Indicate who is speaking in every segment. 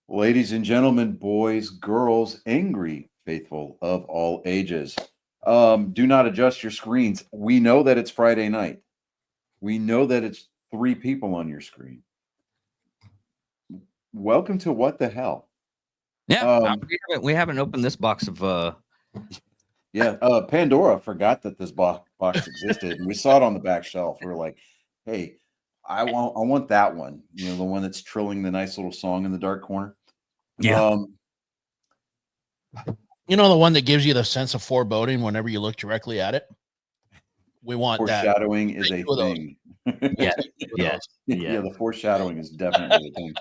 Speaker 1: Ladies and gentlemen, boys, girls, angry faithful of all ages. Do not adjust your screens. We know that it's Friday night. We know that it's three people on your screen. Welcome to What the Hell.
Speaker 2: Yeah,
Speaker 1: Um,
Speaker 2: we haven't opened this box of
Speaker 1: yeah, Pandora forgot that this box existed, and we saw it on the back shelf. We were like, "Hey, I want that one. You know, the one that's trilling the nice little song in the dark corner."
Speaker 2: yeah.
Speaker 1: Um,
Speaker 3: You know, the one that gives you the sense of foreboding whenever you look directly at it? We want that.
Speaker 1: Foreshadowing is a
Speaker 3: Two of those.
Speaker 1: thing.
Speaker 2: Yes,
Speaker 3: Two of
Speaker 2: yes,
Speaker 3: those.
Speaker 1: Yeah,
Speaker 2: yeah.
Speaker 1: the foreshadowing is definitely a thing.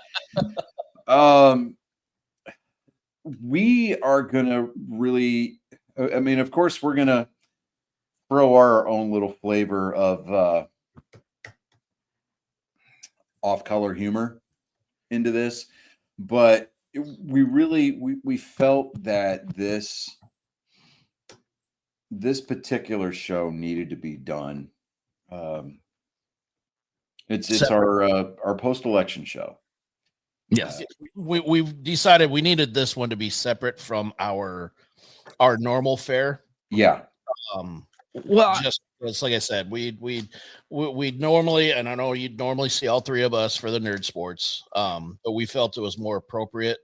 Speaker 1: Um, we are gonna really, I mean, of course, we're gonna throw our own little flavor of off-color humor into this, but we felt that this particular show needed to be done. Um, it's our post-election show.
Speaker 2: Yes.
Speaker 3: We've decided we needed this one to be separate from our normal fare.
Speaker 1: Yeah,
Speaker 2: Well,
Speaker 3: Just it's like I said, we normally, and I know you'd normally see all three of us for the nerd sports, but we felt it was more appropriate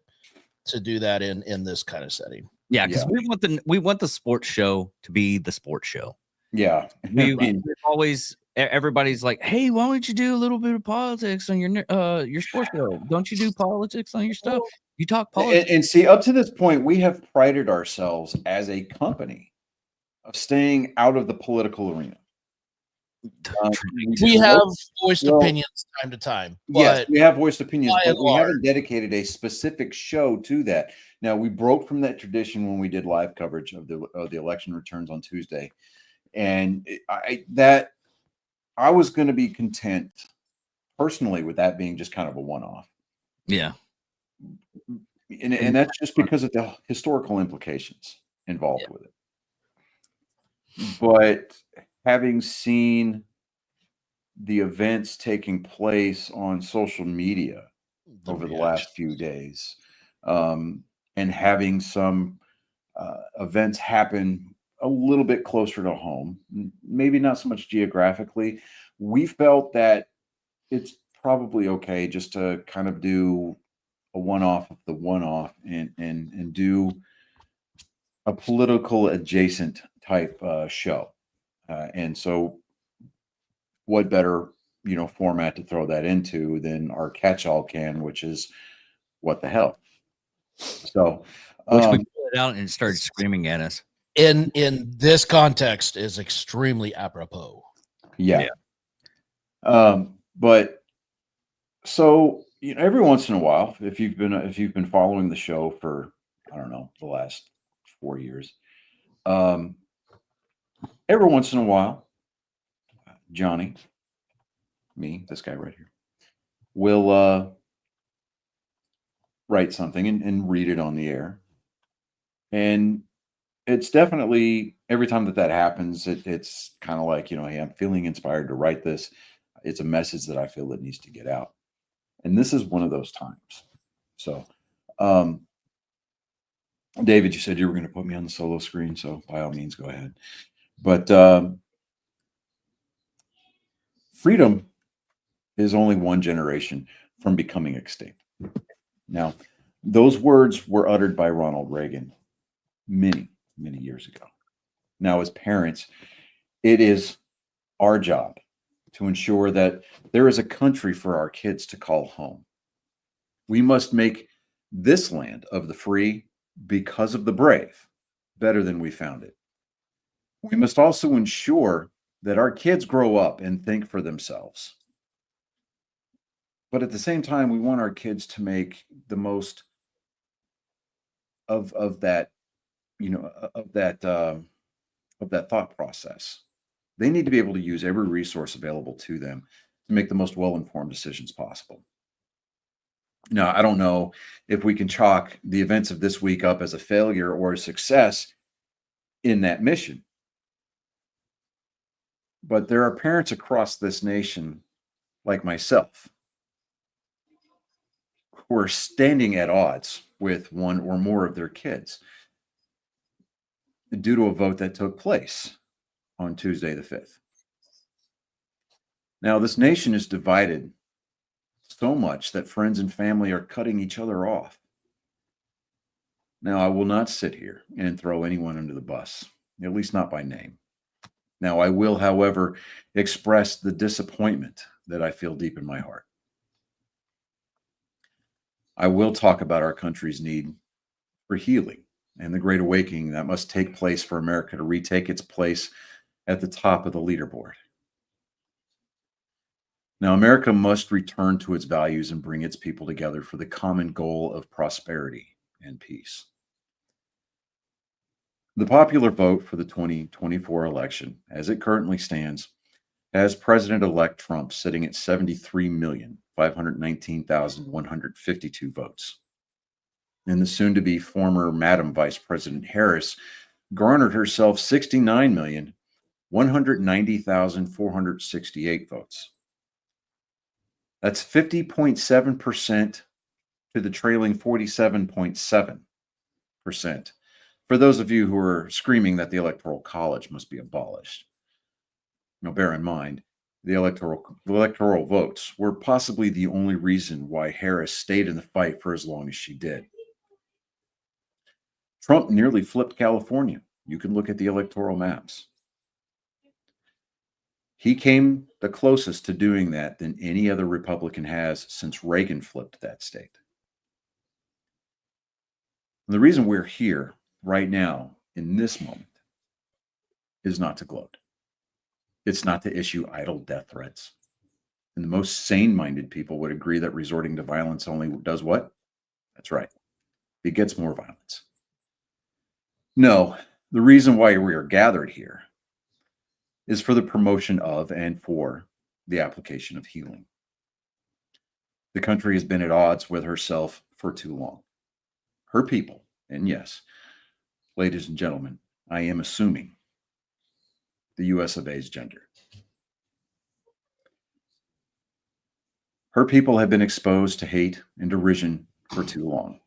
Speaker 3: to do that in this kind of setting.
Speaker 2: yeah, because
Speaker 1: yeah,
Speaker 2: we want the sports show to be the sports show.
Speaker 1: yeah. I
Speaker 2: We've
Speaker 1: mean,
Speaker 2: always everybody's like, hey, why don't you do a little bit of politics on your sports show? Don't you do politics on your stuff? You talk politics.
Speaker 1: and see, up to this point, we have prided ourselves as a company of staying out of the political arena.
Speaker 3: We have
Speaker 1: Well,
Speaker 3: voiced
Speaker 1: well,
Speaker 3: opinions time to time,
Speaker 1: yes,
Speaker 3: but
Speaker 1: we have voiced opinions,
Speaker 3: by
Speaker 1: but
Speaker 3: and
Speaker 1: we
Speaker 3: large,
Speaker 1: haven't dedicated a specific show to that. Now, we broke from that tradition when we did live coverage of the election returns on Tuesday, and I was going to be content personally with that being just kind of a one-off,
Speaker 2: Yeah.
Speaker 1: and that's just because of the historical implications involved with it. But having seen the events taking place on social media over the last few days, and having some events happen a little bit closer to home, maybe not so much geographically, we felt that it's probably okay just to kind of do a one-off of the one-off and do a political adjacent type show. And so what better, format to throw that into than our catch-all can, which is what the hell. So,
Speaker 2: Which we pulled it out and it started screaming at us.
Speaker 3: in this context is extremely apropos.
Speaker 1: yeah. But so, every once in a while, if you've been following the show for, I don't know, the last 4 years, every once in a while, Johnny, me, this guy right here, will write something and read it on the air. And it's definitely every time that happens, it's kind of like, hey, I'm feeling inspired to write this. It's a message that I feel that needs to get out. And this is one of those times. So, David, you said you were going to put me on the solo screen. So by all means, go ahead. But freedom is only one generation from becoming extinct. Now, those words were uttered by Ronald Reagan many, many years ago. Now, as parents, it is our job to ensure that there is a country for our kids to call home. We must make this land of the free, because of the brave, better than we found it. We must also ensure that our kids grow up and think for themselves. But at the same time, we want our kids to make the most of that, of that thought process. They need to be able to use every resource available to them to make the most well-informed decisions possible. Now, I don't know if we can chalk the events of this week up as a failure or a success in that mission. But there are parents across this nation, like myself, who are standing at odds with one or more of their kids due to a vote that took place on Tuesday the 5th. Now, this nation is divided so much that friends and family are cutting each other off. Now, I will not sit here and throw anyone under the bus, at least not by name. Now, I will, however, express the disappointment that I feel deep in my heart. I will talk about our country's need for healing and the great awakening that must take place for America to retake its place at the top of the leaderboard. Now, America must return to its values and bring its people together for the common goal of prosperity and peace. The popular vote for the 2024 election, as it currently stands, has President-elect Trump sitting at 73,519,152 votes. And the soon-to-be former Madam Vice President Harris garnered herself 69,190,468 votes. That's 50.7% to the trailing 47.7%. For those of you who are screaming that the Electoral College must be abolished. Now, bear in mind, the electoral votes were possibly the only reason why Harris stayed in the fight for as long as she did. Trump nearly flipped California. You can look at the electoral maps. He came the closest to doing that than any other Republican has since Reagan flipped that state. And the reason we're here right now in this moment is not to gloat. It's not to issue idle death threats. And the most sane-minded people would agree that resorting to violence only does what? That's right. It gets more violence. No, the reason why we are gathered here is for the promotion of and for the application of healing. The country has been at odds with herself for too long. Her people, and yes, ladies and gentlemen, I am assuming the US of A's gender. Her people have been exposed to hate and derision for too long.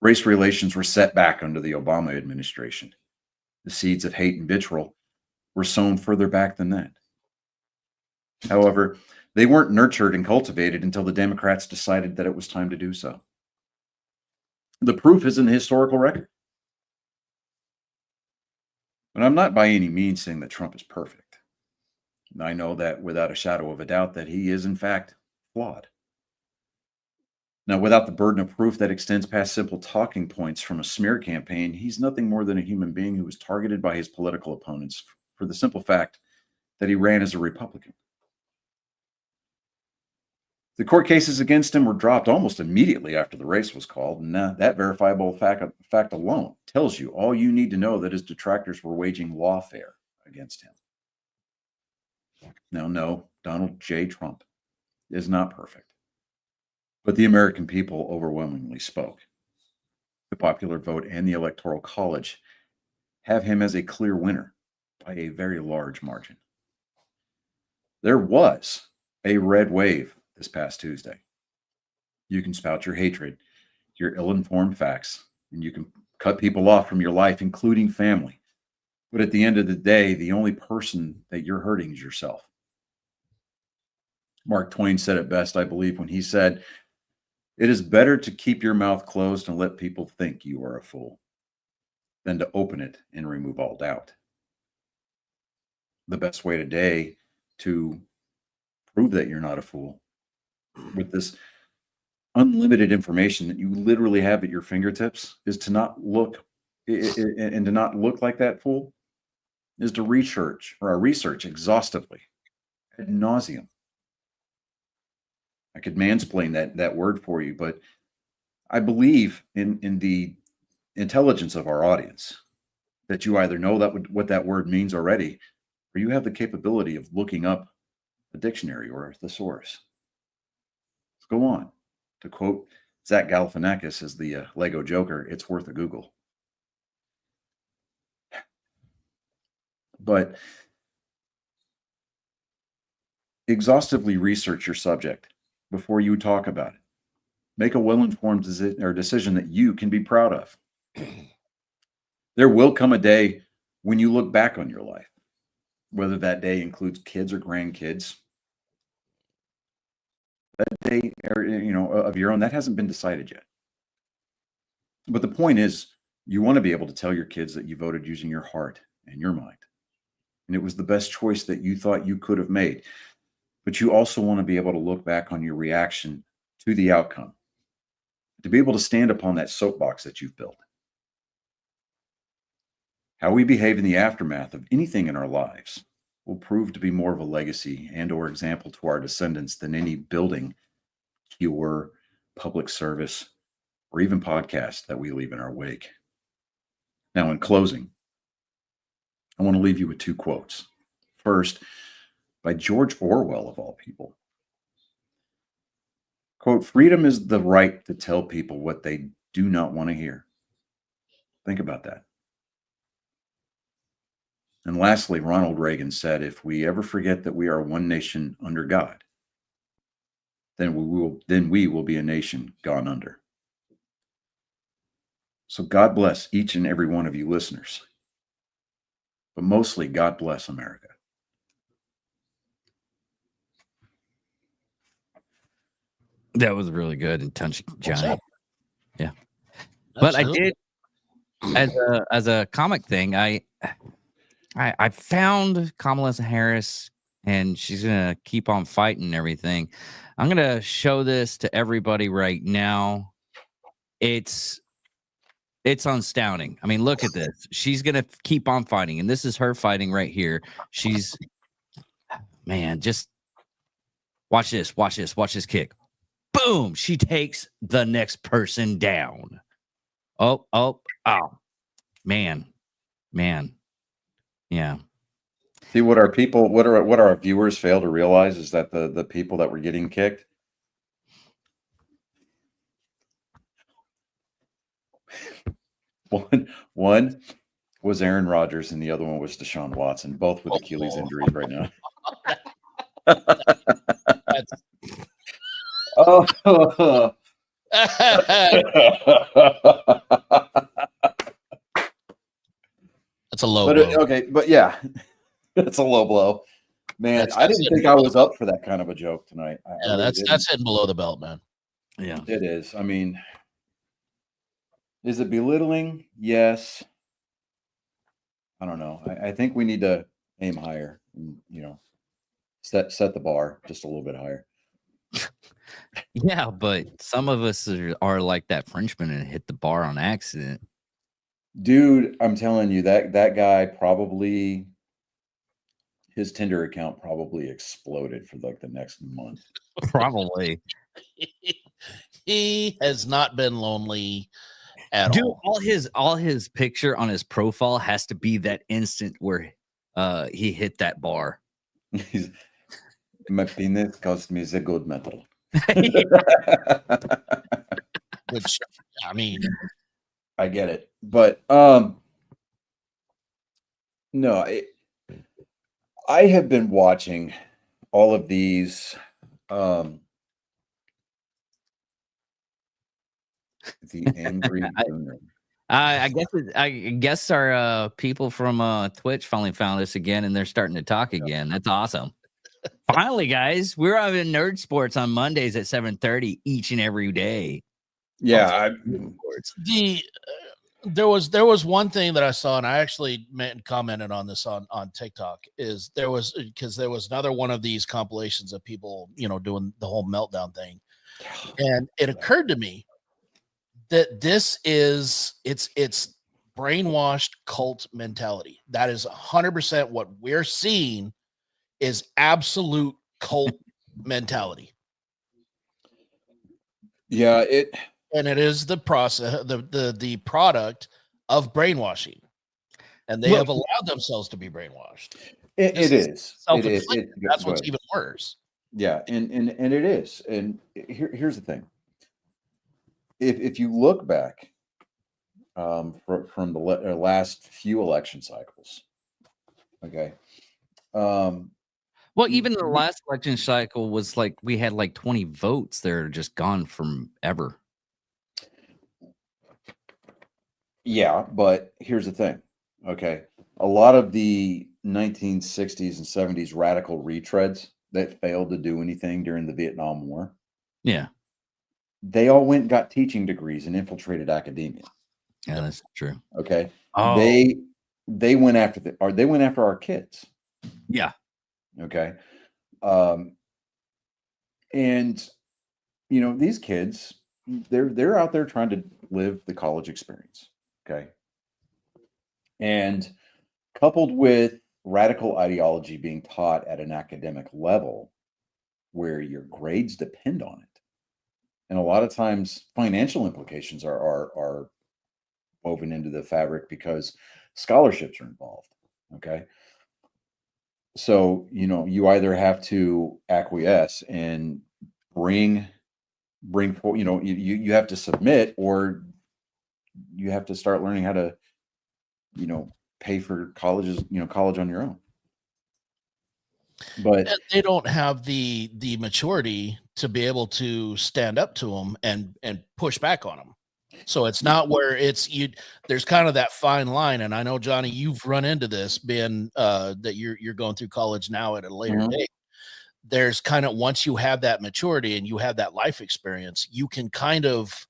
Speaker 1: Race relations were set back under the Obama administration. The seeds of hate and vitriol were sown further back than that. However, they weren't nurtured and cultivated until the Democrats decided that it was time to do so. The proof is in the historical record. But I'm not by any means saying that Trump is perfect. I know that without a shadow of a doubt that he is in fact flawed. Now, without the burden of proof that extends past simple talking points from a smear campaign, he's nothing more than a human being who was targeted by his political opponents for the simple fact that he ran as a Republican. The court cases against him were dropped almost immediately after the race was called, and that verifiable fact alone tells you all you need to know that his detractors were waging lawfare against him. Now, no, Donald J. Trump is not perfect, but the American people overwhelmingly spoke. The popular vote and the Electoral College have him as a clear winner by a very large margin. There was a red wave this past Tuesday. You can spout your hatred, your ill-informed facts, and you can cut people off from your life, including family. But at the end of the day, the only person that you're hurting is yourself. Mark Twain said it best, I believe, when he said, "It is better to keep your mouth closed and let people think you are a fool than to open it and remove all doubt." The best way today to prove that you're not a fool with this unlimited information that you literally have at your fingertips is to not look and to not look like that fool is to research exhaustively ad nauseum. I could mansplain that word for you, but I believe in the intelligence of our audience that you either know what that word means already, or you have the capability of looking up a dictionary or a thesaurus. Let's go on. To quote Zach Galifianakis as the Lego Joker, it's worth a Google. But exhaustively research your subject before you talk about it. Make a well-informed decision that you can be proud of. There will come a day when you look back on your life, whether that day includes kids or grandkids. That day, or, of your own, that hasn't been decided yet. But the point is, you want to be able to tell your kids that you voted using your heart and your mind, and it was the best choice that you thought you could have made. But you also want to be able to look back on your reaction to the outcome, to be able to stand upon that soapbox that you've built. How we behave in the aftermath of anything in our lives will prove to be more of a legacy and or example to our descendants than any building, cure, public service, or even podcast that we leave in our wake. Now, in closing, I want to leave you with 2 quotes. First, by George Orwell, of all people. Quote, "Freedom is the right to tell people what they do not want to hear." Think about that. And lastly, Ronald Reagan said, "If we ever forget that we are one nation under God, then we will be a nation gone under." So God bless each and every one of you listeners. But mostly, God bless America.
Speaker 2: That was really good and touching, Johnny.
Speaker 3: up?
Speaker 2: Yeah. But I
Speaker 3: Absolutely.
Speaker 2: did as a comic thing, I found Kamala Harris, and she's gonna keep on fighting and everything. I'm gonna show this to everybody right now. It's astounding. I mean, look at this. She's gonna keep on fighting, and this is her fighting right here. She's, man, just watch this. Watch this. Watch this kick. Boom! She takes the next person down. Oh, man. Yeah.
Speaker 1: See, what our viewers fail to realize is that the people that were getting kicked, one was Aaron Rodgers and the other one was Deshaun Watson, both with Achilles injuries right now. Oh.
Speaker 3: That's a low blow.
Speaker 1: Okay, but yeah, it's a low blow. Man, I didn't think I was up for that kind of a joke tonight.
Speaker 3: Yeah, that's hitting below the belt, man.
Speaker 2: Yeah,
Speaker 1: it is. I mean, is it belittling? Yes. I don't know. I think we need to aim higher. And, set the bar just a little bit higher.
Speaker 2: Yeah, but some of us are like that Frenchman and hit the bar on accident.
Speaker 1: Dude, I'm telling you, that guy probably, his Tinder account probably exploded for like the next month.
Speaker 2: Probably.
Speaker 3: He has not been lonely at
Speaker 2: Dude,
Speaker 3: all.
Speaker 2: all his picture on his profile has to be that instant where he hit that bar.
Speaker 1: My penis cost me the gold medal.
Speaker 3: Which, I mean,
Speaker 1: I get it, but no, I have been watching all of these the angry boomer.
Speaker 2: I guess our people from Twitch finally found us again, and they're starting to talk again. That's awesome. Finally, guys, we're having Nerd Sports on Mondays at 7:30 each and every day.
Speaker 1: Yeah,
Speaker 3: there was one thing that I saw, and I actually commented on this on TikTok. Is there was another one of these compilations of people, doing the whole meltdown thing, and it occurred to me that this is it's brainwashed cult mentality. That is 100% what we're seeing. Is absolute cult mentality.
Speaker 1: Yeah,
Speaker 3: and it is the process, the product of brainwashing, and they have allowed themselves to be brainwashed.
Speaker 1: It is.
Speaker 3: That's what's even worse.
Speaker 1: Yeah, and it is. And here's the thing: if you look back from the last few election cycles, okay.
Speaker 2: Well, even the
Speaker 1: Mhm.
Speaker 2: last election cycle was like we had like 20 votes that are just gone from ever.
Speaker 1: Yeah, but here's the thing. Okay. A lot of the 1960s and 70s radical retreads that failed to do anything during the Vietnam War,
Speaker 2: Yeah.
Speaker 1: they all went and got teaching degrees and infiltrated academia.
Speaker 2: Yeah,
Speaker 3: Yep.
Speaker 2: that's true.
Speaker 1: Okay.
Speaker 2: Oh,
Speaker 1: They went after they went after our kids.
Speaker 2: yeah.
Speaker 1: Okay. Um, and these kids, they're out there trying to live the college experience. Okay. And coupled with radical ideology being taught at an academic level where your grades depend on it. And a lot of times financial implications are woven into the fabric because scholarships are involved. Okay. So, you either have to acquiesce and bring you have to submit, or you have to start learning how to, pay for college on your own. But
Speaker 3: And they don't have the maturity to be able to stand up to them and push back on them. So it's not where it's you. There's kind of that fine line, and I know Johnny, you've run into this, being that you're going through college now at a later
Speaker 1: Mhm.
Speaker 3: date. There's kind of, once you have that maturity and you have that life experience, you can kind of,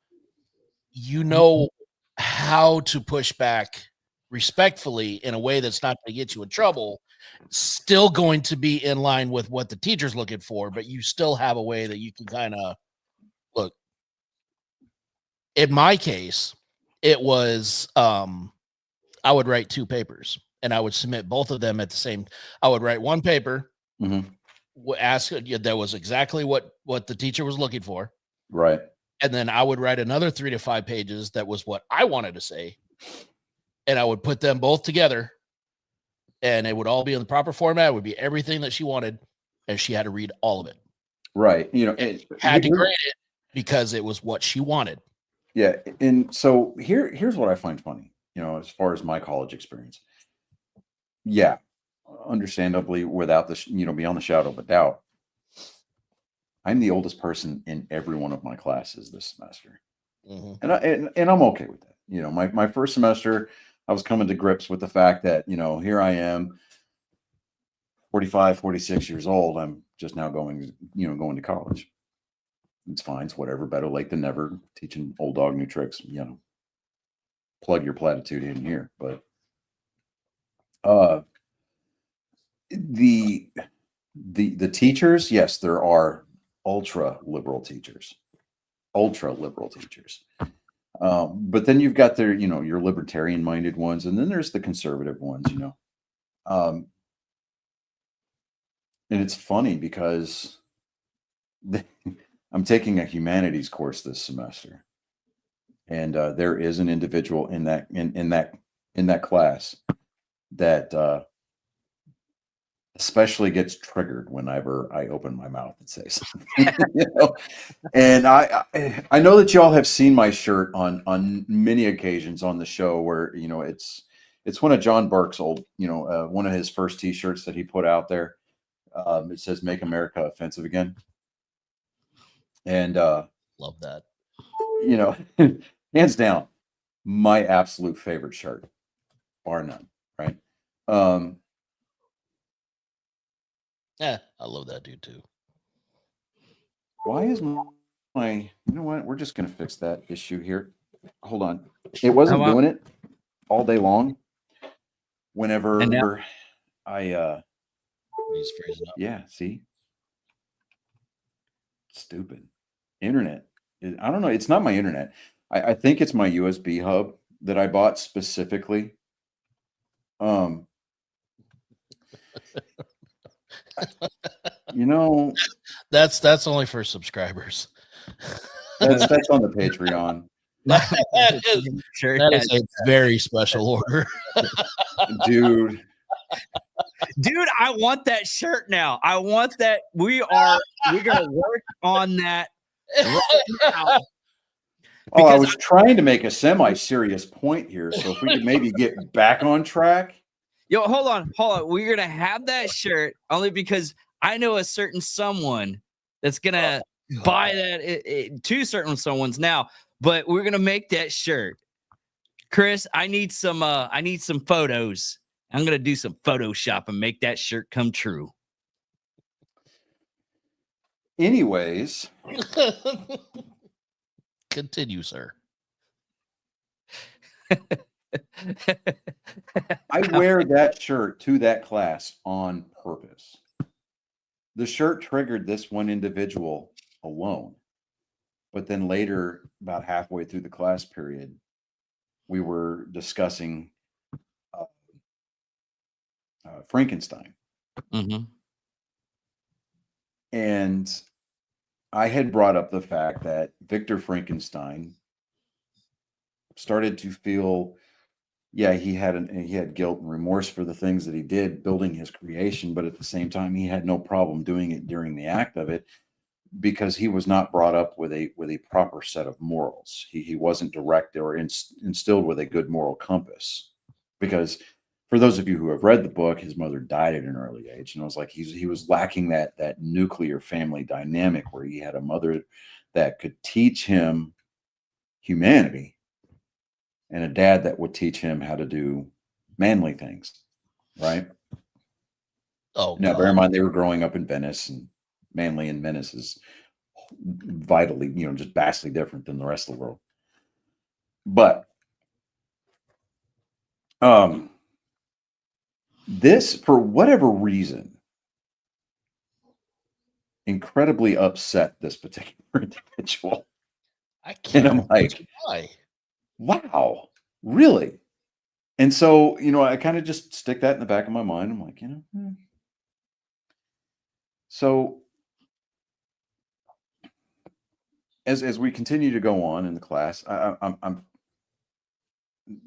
Speaker 3: how to push back respectfully in a way that's not going to get you in trouble, still going to be in line with what the teacher's looking for, but you still have a way that you can kind of look. In my case, it was I would write 2 papers and I would submit both of them at the same. I would write one paper,
Speaker 1: Mhm.
Speaker 3: ask that was exactly what the teacher was looking for,
Speaker 1: Right.
Speaker 3: and then I would write another 3 to 5 pages that was what I wanted to say, and I would put them both together, and it would all be in the proper format. It would be everything that she wanted, and she had to read all of it.
Speaker 1: Right.
Speaker 3: Had to grade it because it was what she wanted.
Speaker 1: Yeah, and so here's what I find funny, as far as my college experience. Yeah, understandably, without beyond the shadow of a doubt, I'm the oldest person in every one of my classes this semester,
Speaker 3: Mhm.
Speaker 1: and I'm okay with that. My first semester, I was coming to grips with the fact that here I am, 45, 46 years old. I'm just now going to college. It's fine. It's whatever. Better late than never. Teaching old dog new tricks. Plug your platitude in here, but uh the the teachers, yes, there are ultra liberal teachers, but then you've got your libertarian minded ones, and then there's the conservative ones. um and it's funny because I'm taking a humanities course this semester, and there is an individual in that class that especially gets triggered whenever I open my mouth and say something. And I know that y'all have seen my shirt on many occasions on the show, where it's one of John Burke's old, one of his first T-shirts that he put out there. It says "Make America Offensive Again," and
Speaker 3: Love that.
Speaker 1: hands down, my absolute favorite shirt, bar none. Right? Um,
Speaker 3: Yeah, I love that dude too.
Speaker 1: Why is my you know what? We're just gonna fix that issue here. Hold on. It wasn't
Speaker 2: wow.
Speaker 1: doing it all day long.
Speaker 2: And now,
Speaker 1: Whenever I
Speaker 3: He's freezing up.
Speaker 1: yeah, see? Stupid. Internet. I don't know. It's not my internet. I think it's my USB hub that I bought specifically. Um you know,
Speaker 3: That's only for subscribers.
Speaker 1: that's on the Patreon.
Speaker 3: That is,
Speaker 2: sure,
Speaker 3: that is a very special order.
Speaker 1: Dude.
Speaker 2: dude, I want that shirt now. I want that. We're gonna work on that right now.
Speaker 1: Oh, I
Speaker 2: Because
Speaker 1: was trying to make a semi-serious point here. So if we could maybe get back on track.
Speaker 2: Yo, hold on. We're gonna have that shirt only because I know a certain someone that's gonna buy that two certain someones now, but we're gonna make that shirt. Chris, I need some photos. I'm gonna do some Photoshop and make that shirt come true.
Speaker 1: Anyways,
Speaker 3: Continue, sir.
Speaker 1: I wear that shirt to that class on purpose. The shirt triggered this one individual alone. But then later, about halfway through the class period, we were discussing Frankenstein.
Speaker 2: Mm-hmm.
Speaker 1: And I had brought up the fact that Victor Frankenstein started to feel, yeah, he had guilt and remorse for the things that he did building his creation, but at the same time, he had no problem doing it during the act of it because he was not brought up with a proper set of morals. He wasn't directed or instilled with a good moral compass. Because for those of you who have read the book, his mother died at an early age, and it was like he was lacking that nuclear family dynamic where he had a mother that could teach him humanity and a dad that would teach him how to do manly things, right?
Speaker 3: Oh,
Speaker 1: now bear in mind they were growing up in Venice, and Manly in Venice is vitally, just vastly different than the rest of the world. But this, for whatever reason, incredibly upset this particular individual.
Speaker 3: I can't.
Speaker 1: And I'm like,
Speaker 3: why?
Speaker 1: Wow, really? And so, I kind of just stick that in the back of my mind. I'm like, So as we continue to go on in the class,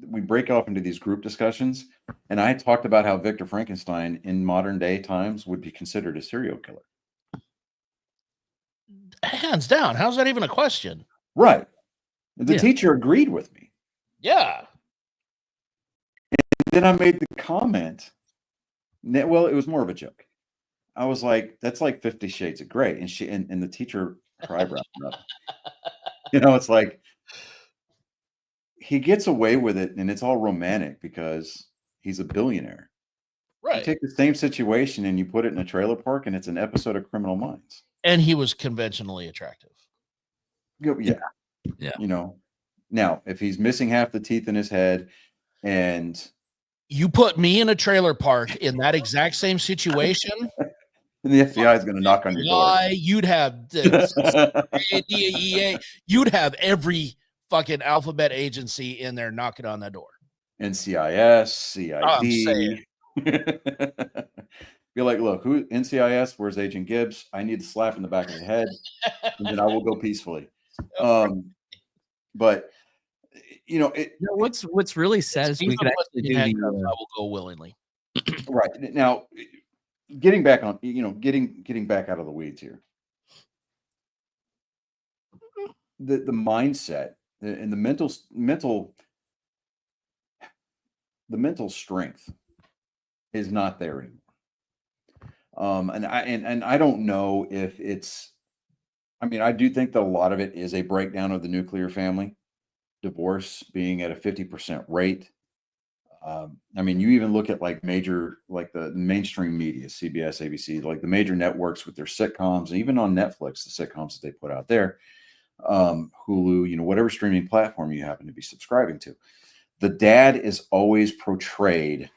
Speaker 1: we break off into these group discussions, and I talked about how Victor Frankenstein in modern day times would be considered a serial killer.
Speaker 3: Hands down. How's that even a question?
Speaker 1: Right. The teacher agreed with me.
Speaker 3: Yeah.
Speaker 1: And then I made the comment. Well, it was more of a joke. I was like, that's like 50 Shades of Grey. And and the teacher, her eyebrows up. It's like he gets away with it, and it's all romantic because he's a billionaire.
Speaker 3: Right.
Speaker 1: You take the same situation and you put it in a trailer park, and it's an episode of Criminal Minds.
Speaker 3: And he was conventionally attractive.
Speaker 1: Yeah. Now, if he's missing half the teeth in his head, and
Speaker 3: you put me in a trailer park in that exact same situation,
Speaker 1: and the FBI is going to knock on your door.
Speaker 3: You'd have the DEA, you'd have every fucking alphabet agency in there knocking on that door.
Speaker 1: NCIS, CID. Be like, look, who NCIS? Where's Agent Gibbs? I need a slap in the back of the head, and then I will go peacefully. But
Speaker 2: what's really sad is we could actually do
Speaker 3: I will go willingly.
Speaker 1: Right now, getting back on, getting back out of the weeds here. The mindset and the mental strength is not there anymore. And I don't know if it's. I mean, I do think that a lot of it is a breakdown of the nuclear family, divorce being at a 50% rate. I mean, you even look at like the mainstream media, CBS, ABC, like the major networks with their sitcoms, and even on Netflix, the sitcoms that they put out there, Hulu, whatever streaming platform you happen to be subscribing to. The dad is always portrayed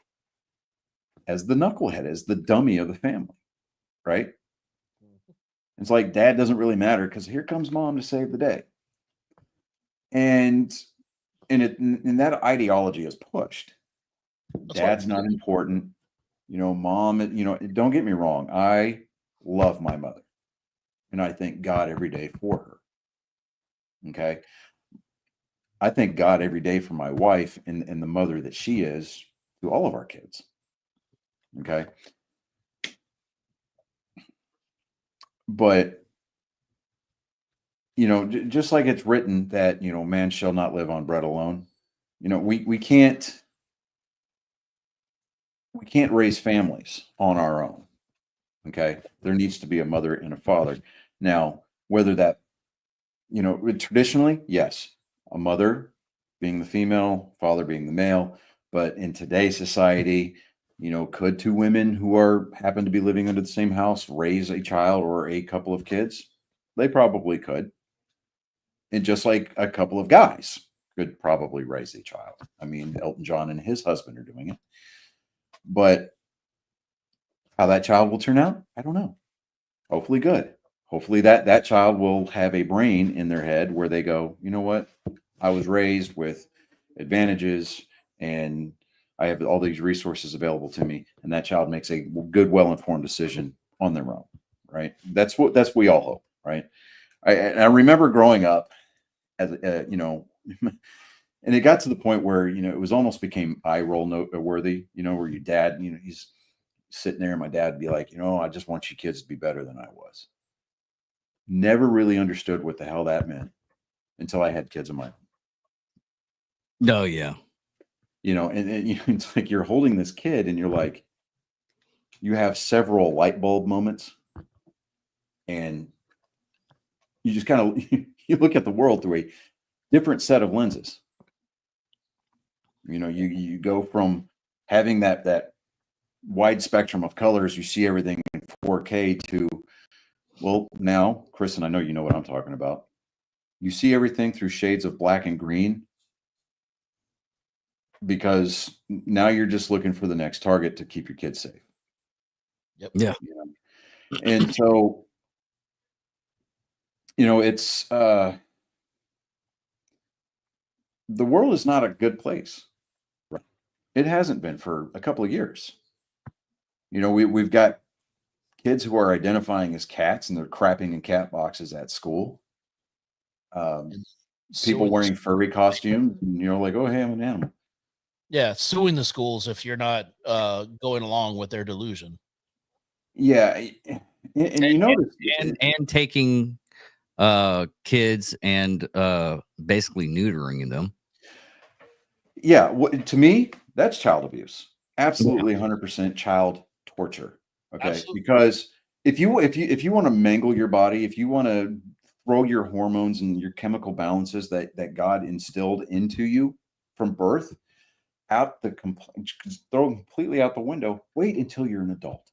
Speaker 1: as the knucklehead, as the dummy of the family, right? It's like dad doesn't really matter because here comes mom to save the day. And that ideology is pushed. Dad's not important. Mom, don't get me wrong. I love my mother, and I thank God every day for her. Okay. I thank God every day for my wife and the mother that she is to all of our kids. Okay. But, just like it's written that, man shall not live on bread alone. We can't raise families on our own. Okay. There needs to be a mother and a father. Now, whether that, traditionally, yes, a mother being the female, father being the male. But in today's society, could two women who happen to be living under the same house raise a child or a couple of kids? They probably could. And just like a couple of guys could probably raise a child. I mean, Elton John and his husband are doing it. But how that child will turn out, I don't know. Hopefully good. Hopefully that child will have a brain in their head where they go, you know what? I was raised with advantages and I have all these resources available to me, and that child makes a good, well-informed decision on their own, right? That's what we all hope, right? I remember growing up as and it got to the point where it was almost became eye roll note worthy, where your dad, he's sitting there and my dad would be like, I just want you kids to be better than I was. Never really understood what the hell that meant until I had kids of my own.
Speaker 2: No, yeah.
Speaker 1: And it's like you're holding this kid and you're like, you have several light bulb moments and you just kind of, you look at the world through a different set of lenses. You go from having that wide spectrum of colors, you see everything in 4K to, well, now, Chris, and I know you know what I'm talking about. You see everything through shades of black and green because now you're just looking for the next target to keep your kids safe.
Speaker 3: Yep.
Speaker 2: Yeah.
Speaker 1: And so, it's the world is not a good place. It hasn't been for a couple of years. We've got kids who are identifying as cats and they're crapping in cat boxes at school. People wearing furry costumes, and like, oh, hey, I'm an animal.
Speaker 3: Yeah, suing the schools if you're not going along with their delusion.
Speaker 1: Yeah, and
Speaker 2: and taking kids and basically neutering them.
Speaker 1: Yeah, to me, that's child abuse. Absolutely, 100% child torture. Okay,
Speaker 3: Absolutely.
Speaker 1: Because if you want to mangle your body, if you want to throw your hormones and your chemical balances that God instilled into you from birth throw them completely out the window. Wait until you're an adult.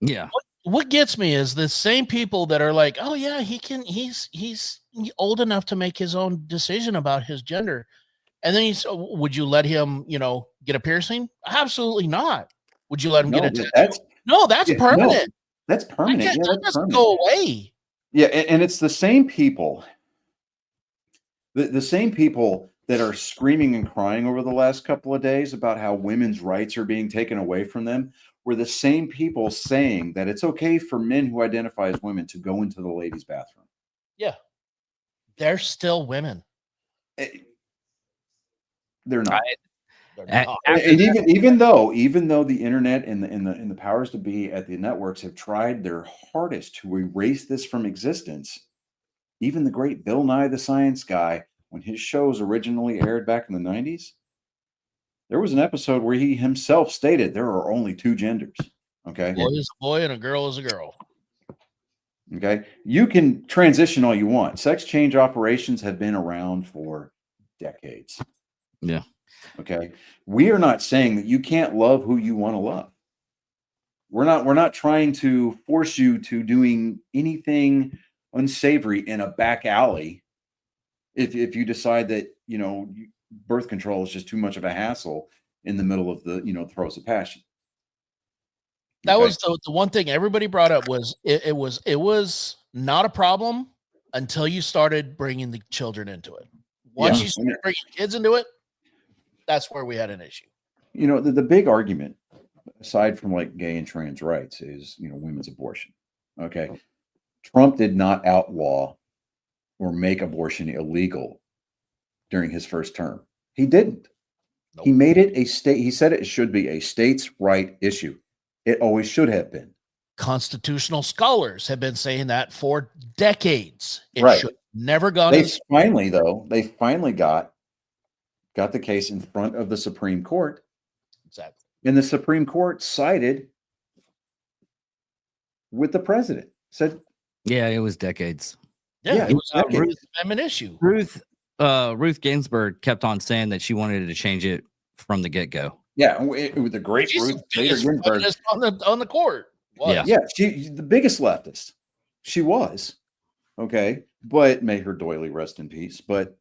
Speaker 2: Yeah.
Speaker 3: What gets me is the same people that are like, oh yeah, he's old enough to make his own decision about his gender. And then would you let him, get a piercing? Absolutely not. Would you let him get a tattoo? That's permanent.
Speaker 1: No, that's permanent.
Speaker 3: That doesn't go away.
Speaker 1: Yeah, and it's the same people. The same people that are screaming and crying over the last couple of days about how women's rights are being taken away from them were the same people saying that it's okay for men who identify as women to go into the ladies' bathroom.
Speaker 3: Yeah. They're still women.
Speaker 1: They're not.
Speaker 3: They're not.
Speaker 1: And even though the internet and the powers to be at the networks have tried their hardest to erase this from existence, even the great Bill Nye the Science Guy, when his shows originally aired back in the 90s, there was an episode where he himself stated there are only two genders. Okay.
Speaker 3: A boy is a boy and a girl is a girl.
Speaker 1: Okay. You can transition all you want. Sex change operations have been around for decades.
Speaker 2: Yeah.
Speaker 1: Okay. We are not saying that you can't love who you want to love. We're not trying to force you to doing anything unsavory in a back alley. If you decide that, birth control is just too much of a hassle in the middle of the, throes of passion.
Speaker 3: That was the one thing everybody brought up was it was not a problem until you started bringing the children into it. Once you started bringing kids into it, that's where we had an issue.
Speaker 1: The big argument, aside from like gay and trans rights, is, women's abortion. Okay. Trump did not outlaw or make abortion illegal during his first term. He didn't. Nope. He made it a state. He said it should be a states' right issue. It always should have been.
Speaker 3: Constitutional scholars have been saying that for decades. It
Speaker 1: right.
Speaker 3: should never gone.
Speaker 1: They finally got the case in front of the Supreme Court.
Speaker 3: Exactly.
Speaker 1: And the Supreme Court sided with the president. Said,
Speaker 2: Yeah, it was decades.
Speaker 3: Yeah,
Speaker 1: it
Speaker 3: it
Speaker 1: was
Speaker 3: was a
Speaker 1: decades.
Speaker 3: Ruth Amendment issue.
Speaker 2: Ruth Ginsburg kept on saying that she wanted to change it from the get-go.
Speaker 1: Yeah, with the great
Speaker 3: She's
Speaker 1: Ruth
Speaker 3: the
Speaker 1: Bader
Speaker 3: biggest
Speaker 1: Ginsburg.
Speaker 3: feminist on the court.
Speaker 2: Yeah.
Speaker 1: Yeah, she the biggest leftist. She was. Okay. But may her doily rest in peace. But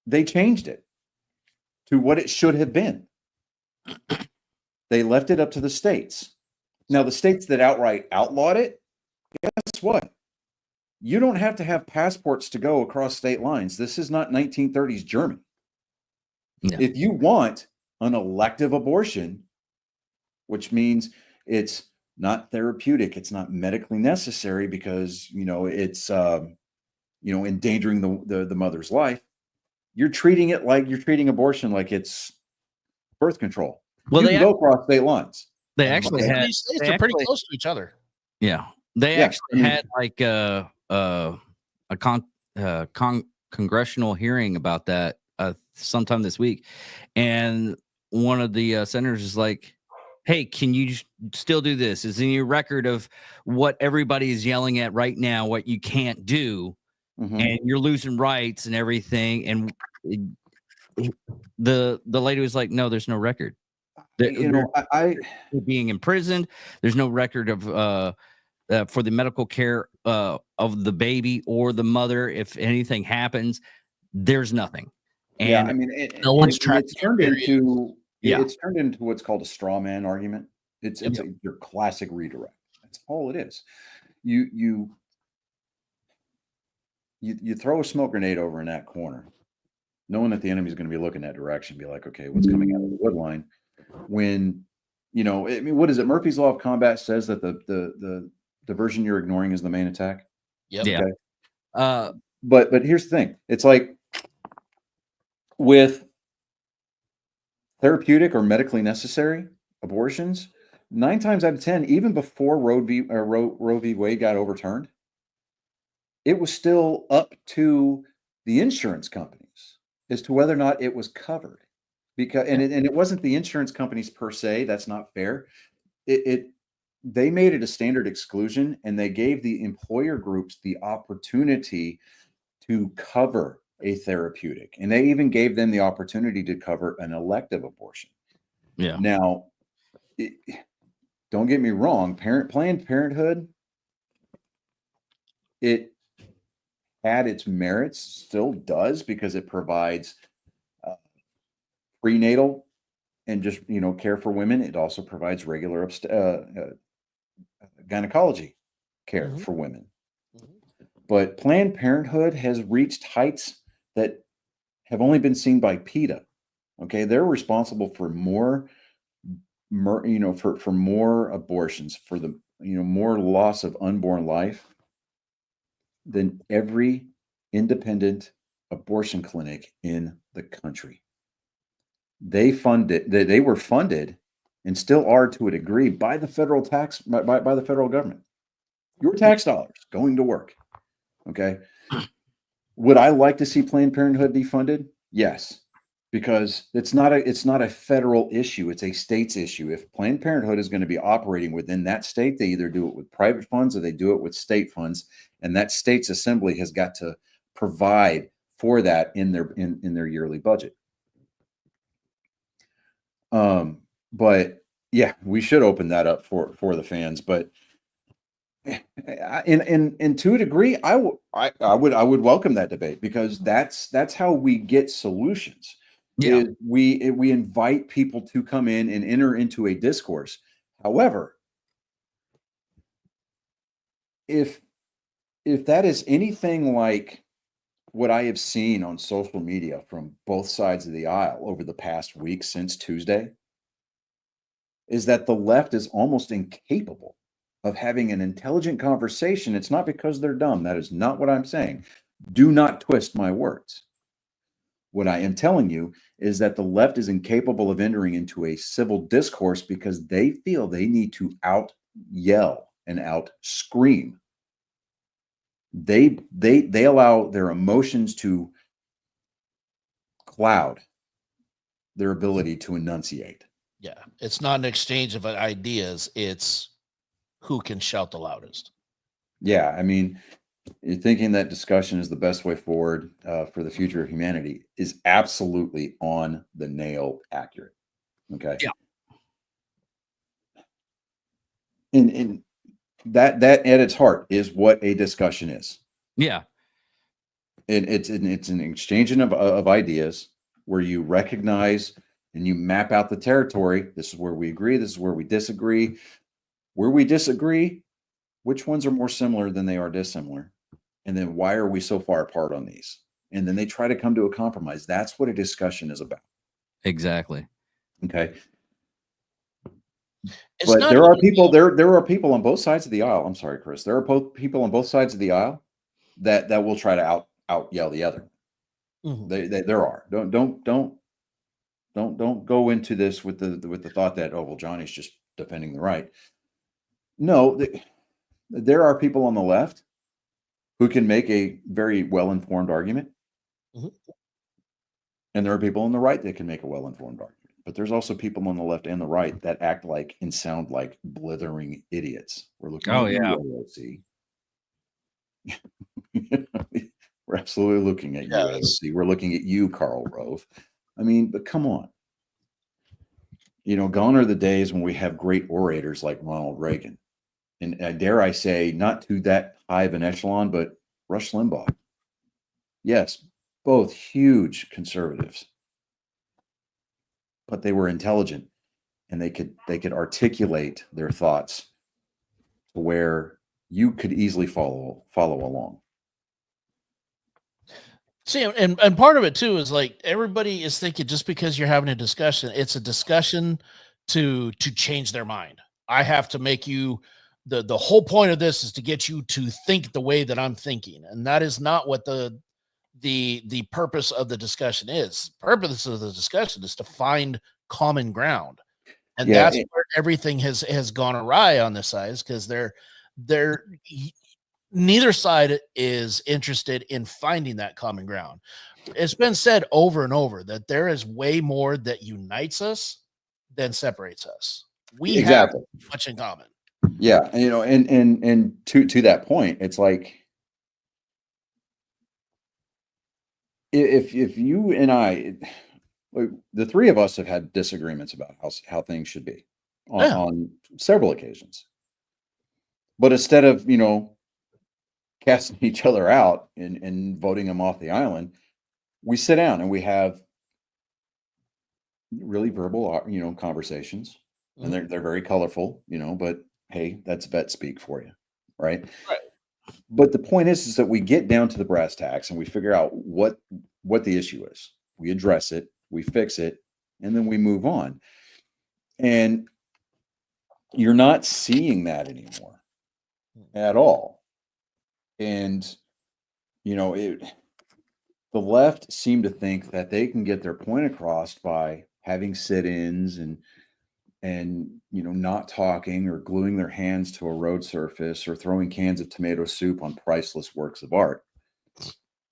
Speaker 1: they changed it to what it should have been. They left it up to the states. Now, the states that outright outlawed it, guess what? You don't have to have passports to go across state lines. This is not 1930s Germany.
Speaker 2: No.
Speaker 1: If you want an elective abortion, which means it's not therapeutic, it's not medically necessary because it's endangering the mother's life. You're treating it like you're treating abortion like it's birth control.
Speaker 2: Well,
Speaker 1: you
Speaker 2: they
Speaker 1: can go across state lines.
Speaker 2: they
Speaker 3: And
Speaker 2: actually
Speaker 3: most of
Speaker 2: had
Speaker 3: these states
Speaker 2: they
Speaker 3: are pretty
Speaker 2: actually-
Speaker 3: close to each other.
Speaker 2: Yeah, they
Speaker 1: Yeah,
Speaker 2: actually
Speaker 1: I mean-
Speaker 2: had like a congressional hearing about that sometime this week, and one of the senators is like, "Hey, can you still do this? Is in your record of what everybody is yelling at right now? What you can't do,
Speaker 1: Mhm.
Speaker 2: and you're losing rights and everything." And the lady was like, "No, there's no record.
Speaker 1: I
Speaker 2: They're being imprisoned. There's no record of for the medical care of the baby or the mother. If anything happens, there's nothing." And
Speaker 1: yeah, I mean,
Speaker 3: No one's
Speaker 1: it's
Speaker 3: tracking
Speaker 1: turned
Speaker 3: it, period.
Speaker 1: into
Speaker 2: Yeah.
Speaker 1: it's turned into what's called a straw man argument. It's
Speaker 3: Yep.
Speaker 1: your classic redirect. That's all it is. You throw a smoke grenade over in that corner, knowing that the enemy's going to be looking that direction, be like, okay, what's coming out of the wood line? When I mean, what is it? Murphy's Law of Combat says that the diversion you're ignoring is the main attack.
Speaker 3: Yep.
Speaker 2: Yeah.
Speaker 1: Okay. But here's the thing. It's like with therapeutic or medically necessary abortions, 9 times out of 10, even before Roe v. Wade got overturned, it was still up to the insurance companies as to whether or not it was covered. Because it wasn't the insurance companies per se. That's not fair. They made it a standard exclusion, and they gave the employer groups the opportunity to cover a therapeutic, and they even gave them the opportunity to cover an elective abortion.
Speaker 2: yeah,
Speaker 1: Now, don't get me wrong, Planned Parenthood, it had its merits, still does, because it provides prenatal and just care for women. It also provides regular gynecology care
Speaker 3: Mhm.
Speaker 1: for women.
Speaker 3: Mhm.
Speaker 1: But Planned Parenthood has reached heights that have only been seen by PETA. Okay, they're responsible for more for more abortions, for the more loss of unborn life than every independent abortion clinic in the country. They were funded and still are to a degree by the federal by the federal government. Your tax dollars going to work. Okay. Would I like to see Planned Parenthood defunded? Yes, because it's not a federal issue. It's a state's issue. If Planned Parenthood is going to be operating within that state, they either do it with private funds or they do it with state funds, and that state's assembly has got to provide for that in their yearly budget. But yeah, we should open that up for the fans. But in to a degree, I would welcome that debate, because that's how we get solutions.
Speaker 2: yeah.
Speaker 1: Is we invite people to come in and enter into a discourse. However, if that is anything like what I have seen on social media from both sides of the aisle over the past week since Tuesday, is that the left is almost incapable of having an intelligent conversation. It's not because they're dumb. That is not what I'm saying. Do not twist my words. What I am telling you is that the left is incapable of entering into a civil discourse because they feel they need to out yell and out scream. They allow their emotions to cloud their ability to enunciate.
Speaker 3: Yeah, it's not an exchange of ideas. It's who can shout the loudest.
Speaker 1: Yeah, I mean, you're thinking that discussion is the best way forward for the future of humanity is absolutely on the nail accurate. Okay.
Speaker 2: Yeah.
Speaker 1: And that at its heart is what a discussion is.
Speaker 2: Yeah.
Speaker 1: And it's an exchange of ideas where you recognize and you map out the territory. This is where we agree. This is where we disagree. Where we disagree, which ones are more similar than they are dissimilar? And then why are we so far apart on these? And then they try to come to a compromise. That's what a discussion is about.
Speaker 2: Exactly.
Speaker 1: Okay.
Speaker 3: It's
Speaker 1: But
Speaker 3: not
Speaker 1: there are
Speaker 3: even-
Speaker 1: people there are people on both sides of the aisle. I'm sorry, Chris. There are people on both sides of the aisle that will try to out yell the other.
Speaker 3: Mhm.
Speaker 1: There are. Don't go into this with the thought that, oh well, Johnny's just defending the right. No, there are people on the left who can make a very well-informed argument.
Speaker 3: Mhm.
Speaker 1: And there are people on the right that can make a well-informed argument. But there's also people on the left and the right that act like and sound like blithering idiots. We're looking
Speaker 2: Oh,
Speaker 1: at
Speaker 2: yeah.
Speaker 1: you, AOC. We're absolutely looking at you,
Speaker 3: Yes.
Speaker 1: AOC. We're looking at you, Karl Rove. I mean, but come on. Gone are the days when we have great orators like Ronald Reagan. And dare I say, not to that high of an echelon, but Rush Limbaugh. Yes, both huge conservatives, but they were intelligent and they could articulate their thoughts to where you could easily follow along.
Speaker 3: See, and part of it too is like everybody is thinking just because you're having a discussion, it's a discussion to change their mind. I have to make you the whole point of this is to get you to think the way that I'm thinking, and that is not what the purpose of the discussion is. Purpose of the discussion is to find common ground, and
Speaker 1: Yeah,
Speaker 3: that's where everything has gone awry on this side, is because they're neither side is interested in finding that common ground. It's been said over and over that there is way more that unites us than separates us. We
Speaker 1: exactly.
Speaker 3: have much in common.
Speaker 1: Yeah, and to that point, it's like if you and I, the three of us have had disagreements about how things should be on several occasions. But instead of casting each other out and voting them off the island, we sit down and we have really verbal conversations, and they're very colorful, but hey, that's vet speak for you, right? But the point is that we get down to the brass tacks and we figure out what the issue is. We address it, we fix it, and then we move on. And you're not seeing that anymore at all. And the left seem to think that they can get their point across by having sit-ins and not talking or gluing their hands to a road surface or throwing cans of tomato soup on priceless works of art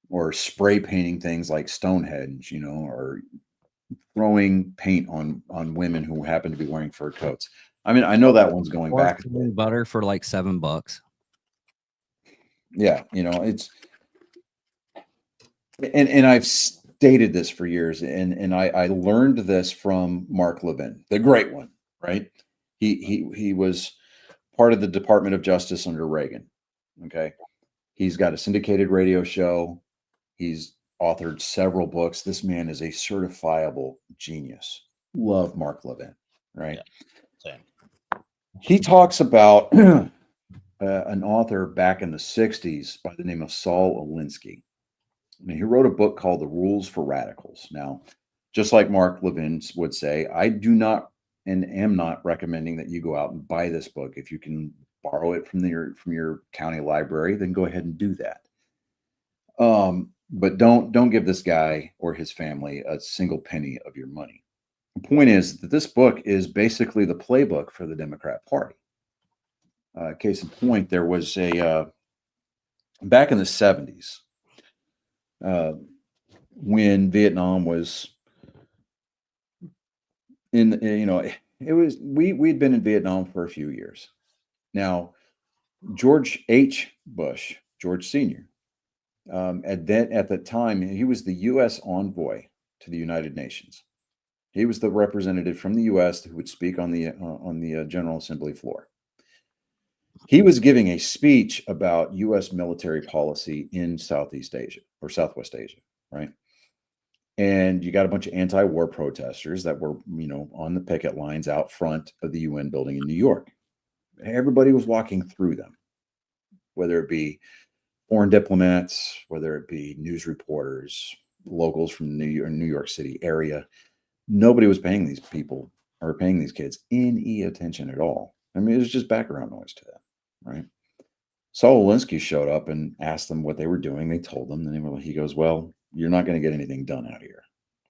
Speaker 1: or spray painting things like Stonehenge, or throwing paint on women who happen to be wearing fur coats. I mean, I know that one's going back.
Speaker 2: Butter for like $7.
Speaker 1: Yeah, it's and I've stated this for years, and I learned this from Mark Levin, the great one, right? He was part of the Department of Justice under Reagan. Okay. He's got a syndicated radio show. He's authored several books. This man is a certifiable genius. Love Mark Levin, right?
Speaker 3: Yeah,
Speaker 1: he talks about an author back in the 60s by the name of Saul Alinsky. And he wrote a book called The Rules for Radicals. Now, just like Mark Levin would say, I do not and am not recommending that you go out and buy this book. If you can borrow it from your county library, then go ahead and do that. But don't give this guy or his family a single penny of your money. The point is that this book is basically the playbook for the Democrat Party. Case in point, there was back in the 70s, when Vietnam was we'd been in Vietnam for a few years. Now, George H. Bush, George Sr., at the time, he was the U.S. envoy to the United Nations. He was the representative from the U.S. who would speak on the General Assembly floor. He was giving a speech about U.S. military policy in Southeast Asia or Southwest Asia, right? And you got a bunch of anti-war protesters that were, on the picket lines out front of the UN building in New York. Everybody was walking through them, whether it be foreign diplomats, whether it be news reporters, locals from New York City area. Nobody was paying these people or paying these kids any attention at all. I mean, it was just background noise to them, right? Saul Alinsky showed up and asked them what they were doing. They told them, and he goes, "Well, you're not going to get anything done out here.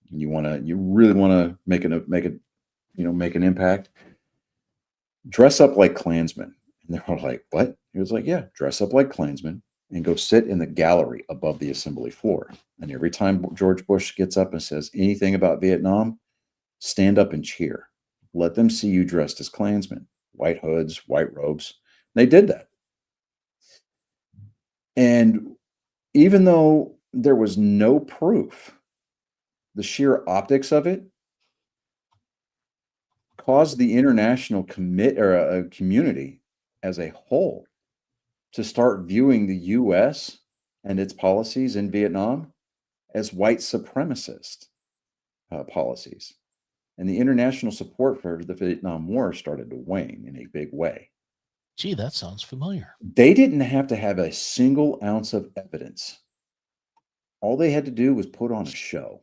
Speaker 1: You really want to make an impact. Dress up like Klansmen." And they were like, "What?" He was like, "Yeah, dress up like Klansmen and go sit in the gallery above the assembly floor. And every time George Bush gets up and says anything about Vietnam, stand up and cheer. Let them see you dressed as Klansmen, white hoods, white robes." They did that. And even though there was no proof, the sheer optics of it caused the international community as a whole to start viewing the U.S. and its policies in Vietnam as white supremacist policies. And the international support for the Vietnam War started to wane in a big way.
Speaker 3: Gee, that sounds familiar.
Speaker 1: They didn't have to have a single ounce of evidence. All they had to do was put on a show.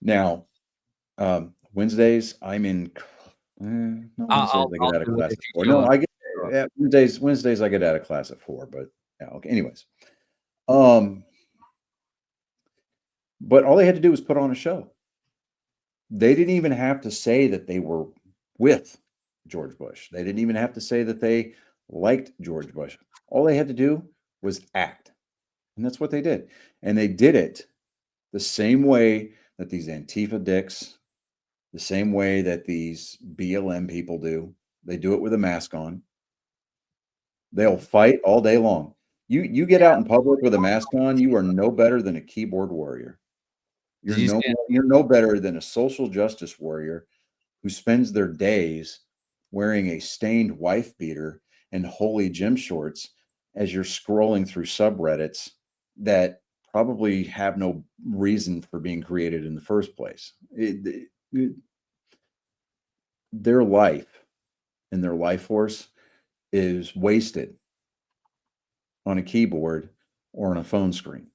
Speaker 1: Now, Wednesdays, I'm in.
Speaker 2: I'll
Speaker 1: I get out of
Speaker 2: do it
Speaker 1: class
Speaker 2: if
Speaker 1: at
Speaker 2: you
Speaker 1: 4.
Speaker 2: show
Speaker 1: No,
Speaker 2: up.
Speaker 1: I get Wednesdays. I get out of class at 4. But yeah, okay. Anyways, but all they had to do was put on a show. They didn't even have to say that they were with George Bush. They didn't even have to say that they liked George Bush. All they had to do was act. And that's what they did. And they did it the same way that these Antifa dicks, the same way that these BLM people do. They do it with a mask on. They'll fight all day long. You get out in public with a mask on, you are no better than a keyboard warrior. You're no better than a social justice warrior who spends their days wearing a stained wife beater and holy gym shorts as you're scrolling through subreddits that probably have no reason for being created in the first place. Their life and their life force is wasted on a keyboard or on a phone screen.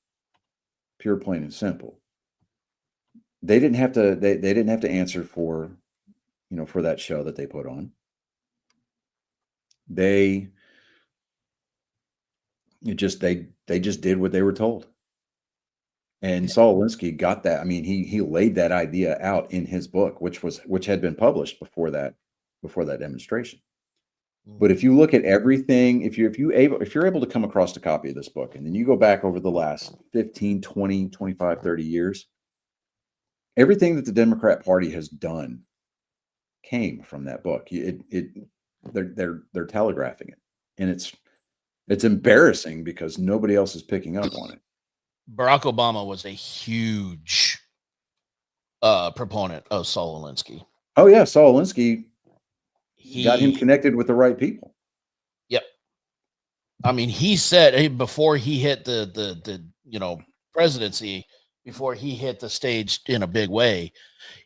Speaker 1: Pure, plain and simple. They didn't have to. They didn't have to answer for, for that show that they put on. They just did what they were told. And Saul Alinsky got that. I mean, he laid that idea out in his book, which had been published before that demonstration. But if you look at everything, if you're able to come across a copy of this book, and then you go back over the last 15, 20, 25, 30 years, everything that the Democrat Party has done came from that book. They're telegraphing it, and it's embarrassing because nobody else is picking up on it.
Speaker 3: Barack Obama was a huge proponent of Saul Alinsky.
Speaker 1: Oh yeah, Saul Alinsky got him connected with the right people.
Speaker 3: Yep. I mean, he said before he hit the presidency, before he hit the stage in a big way,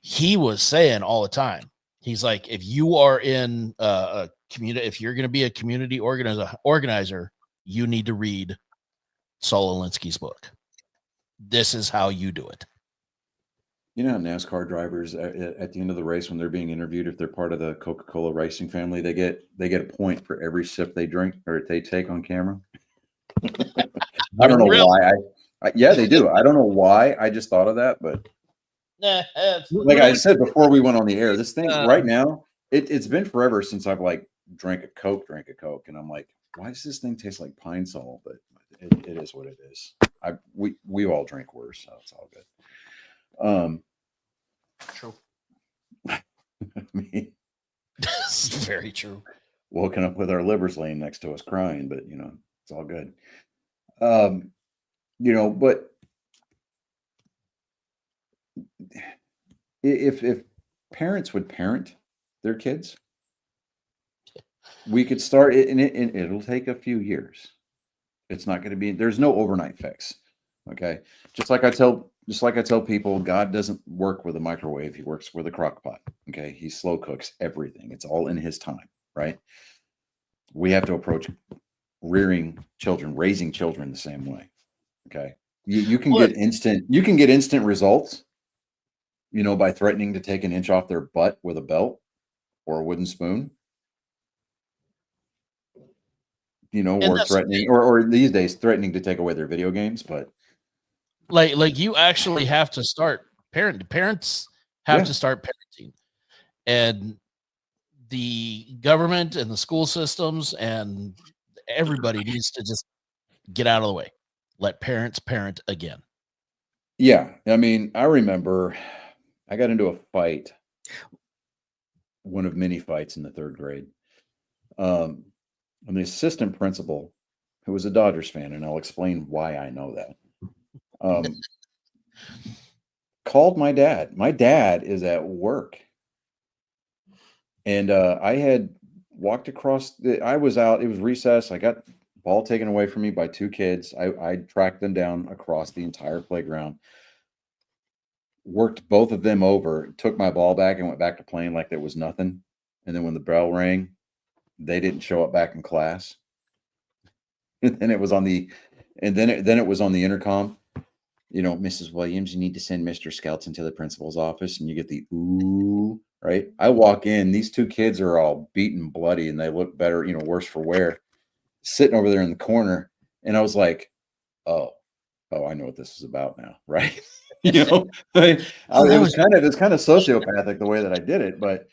Speaker 3: he was saying all the time, he's like, if you are in a community, if you're going to be a community organizer, you need to read Saul Alinsky's book. This is how you do it.
Speaker 1: You know how NASCAR drivers at the end of the race, when they're being interviewed, if they're part of the Coca-Cola racing family, they get a point for every sip they drink or they take on camera. I don't know why. Yeah, they do. I don't know why. I just thought of that, but like I said before we went on the air, this thing right now, it's been forever since I've like drank a Coke, and I'm like, why does this thing taste like Pine Sol? But it is what it is. We all drink worse, so it's all good.
Speaker 3: True.
Speaker 1: I mean,
Speaker 3: That's very true.
Speaker 1: Woken up with our livers laying next to us crying, but it's all good. But if parents would parent their kids, we could start it, and it'll take a few years. It's not going to be. There's no overnight fix. Okay, just like I tell people, God doesn't work with a microwave. He works with a crock pot. Okay, he slow cooks everything. It's all in his time, right? We have to approach raising children the same way. Okay, you can get instant results, by threatening to take an inch off their butt with a belt or a wooden spoon. Or threatening, or these days threatening to take away their video games. But
Speaker 3: like you actually have to start parents have to start parenting, and the government and the school systems and everybody needs to just get out of the way. Let parents parent again.
Speaker 1: Yeah, I mean, I remember I got into a fight, one of many fights in the 3rd grade. And the assistant principal, who was a Dodgers fan, and I'll explain why I know that, called my dad. My dad is at work. And I had walked across, I was out, it was recess. I got the ball taken away from me by 2 kids. I tracked them down across the entire playground, worked both of them over, took my ball back, and went back to playing like there was nothing. And then when the bell rang, they didn't show up back in class. And then it was on the intercom, Mrs. Williams, you need to send Mr. Skelton to the principal's office. And you get the ooh, right? I walk in, these 2 kids are all beaten bloody, and they look better, worse for wear, sitting over there in the corner. And I was like, oh, I know what this is about now, right? It was kind of sociopathic the way that I did it, but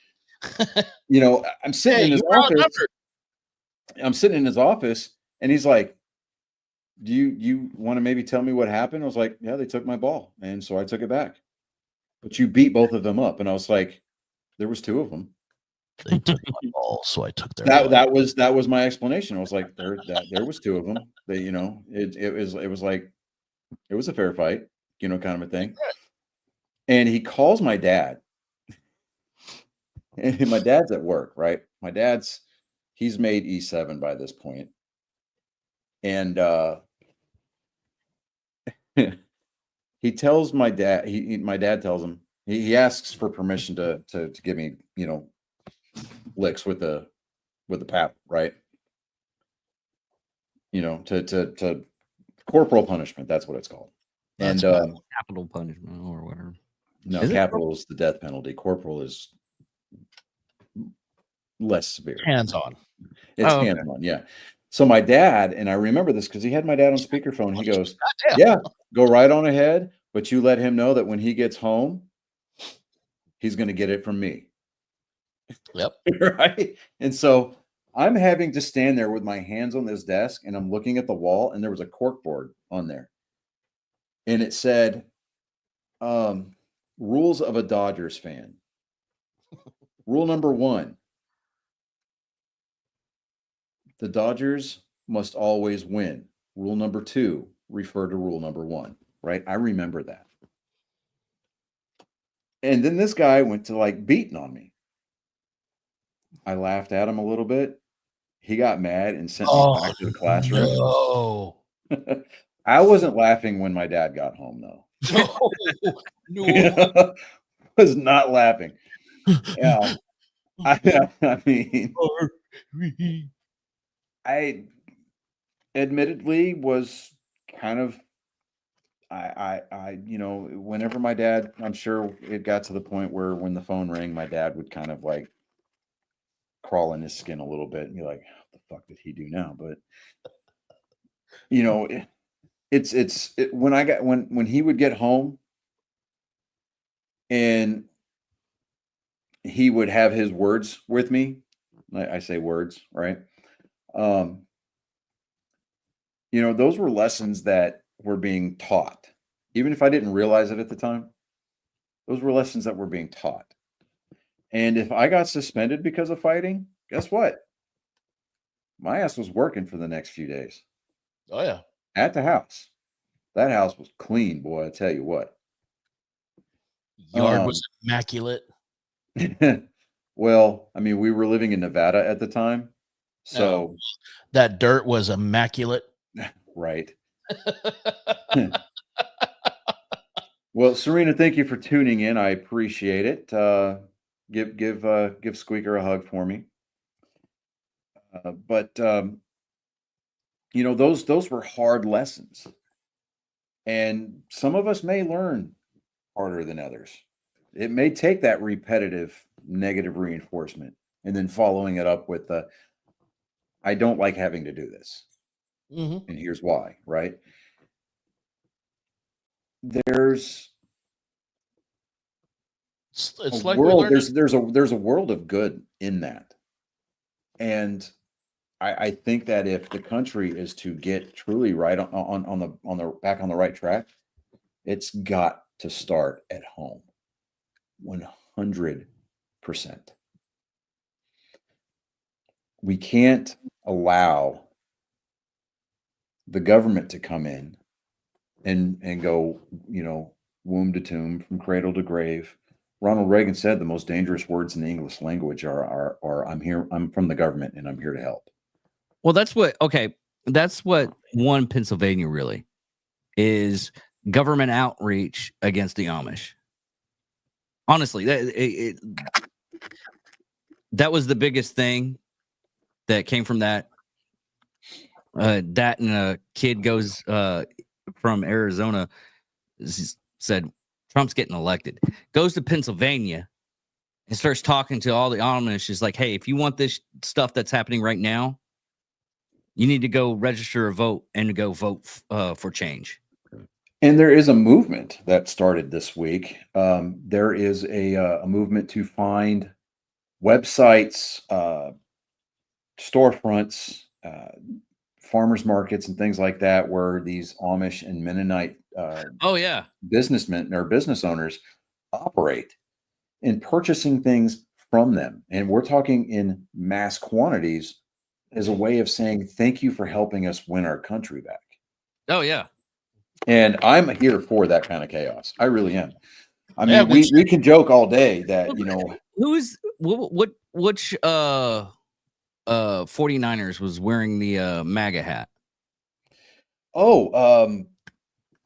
Speaker 1: I'm sitting in his office. I'm sitting in his office, and he's like, do you want to maybe tell me what happened? I was like, yeah, they took my ball, and so I took it back. But you beat both of them up. And I was like, there was 2 of them.
Speaker 3: They took my ball, so I took their
Speaker 1: that was my explanation. I was like, there was 2 of them. They, it was like, it was a fair fight, kind of a thing. And he calls my dad. And my dad's at work, right? He's made E7 by this point. And he tells my dad, my dad tells him, he asks for permission to give me, licks with the paddle, right? To corporal punishment, that's what it's called.
Speaker 2: That's
Speaker 1: and
Speaker 2: capital punishment or whatever.
Speaker 1: No, capital is the death penalty. Corporal is less severe.
Speaker 3: Hands-on.
Speaker 1: It's hands-on, yeah. So my dad, and I remember this because he had my dad on speakerphone. He goes, yeah, go right on ahead, but you let him know that when he gets home, he's going to get it from me.
Speaker 3: Yep.
Speaker 1: Right? And so I'm having to stand there with my hands on this desk, and I'm looking at the wall, and there was a cork board on there. And it said, rules of a Dodgers fan. Rule number 1. The Dodgers must always win. Rule number 2, refer to rule number 1, right? I remember that. And then this guy went to beating on me. I laughed at him a little bit. He got mad and sent me back to the classroom.
Speaker 3: No.
Speaker 1: I wasn't laughing when my dad got home, though.
Speaker 3: No.
Speaker 1: Was not laughing. Yeah. I mean, I admittedly was kind of, whenever my dad, I'm sure it got to the point where when the phone rang, my dad would kind of crawl in his skin a little bit and be like, what the fuck did he do now? But, when he would get home and he would have his words with me. I say words, right? Those were lessons that were being taught. Even if I didn't realize it at the time, those were lessons that were being taught. And if I got suspended because of fighting, guess what? My ass was working for the next few days
Speaker 3: Oh yeah.
Speaker 1: at the house. That house was clean, boy. I tell you what.
Speaker 3: Yard was immaculate.
Speaker 1: Well, I mean, we were living in Nevada at the time. So,
Speaker 3: That dirt was immaculate.
Speaker 1: right. Well, Serena, thank you for tuning in. I appreciate it. Give Squeaker a hug for me. But you know, those were hard lessons, and some of us may learn harder than others. It may take that repetitive negative reinforcement and then following it up with the I don't like having to do this.
Speaker 3: Mhm.
Speaker 1: And here's why, right? There's
Speaker 3: It's
Speaker 1: a
Speaker 3: like we
Speaker 1: world,
Speaker 3: learned.
Speaker 1: there's a world of good in that. And I think that if the country is to get truly right on the back on the right track, it's got to start at home. 100%. We can't allow the government to come in and go, you know, womb to tomb, from cradle to grave. Ronald Reagan said the most dangerous words in the English language are I'm from the government and I'm here to help.
Speaker 2: Well, that's what won Pennsylvania really is government outreach against the Amish. Honestly, that was the biggest thing that came from that. That and a kid goes from Arizona said Trump's getting elected, goes to Pennsylvania and starts talking to all the Amish. She's like, hey, if you want this stuff that's happening right now, you need to go register a vote and go vote for change.
Speaker 1: And there is a movement that started this week. There is a movement to find websites, storefronts, farmers markets, and things like that, where these Amish and Mennonite
Speaker 2: Oh yeah,
Speaker 1: businessmen or business owners operate, in purchasing things from them. And we're talking in mass quantities as a way of saying thank you for helping us win our country back.
Speaker 2: oh yeah.
Speaker 1: And I'm here for that kind of chaos. I really am. I
Speaker 3: Yeah,
Speaker 1: mean, we can joke all day that, you know,
Speaker 2: Who's which 49ers was wearing the MAGA hat?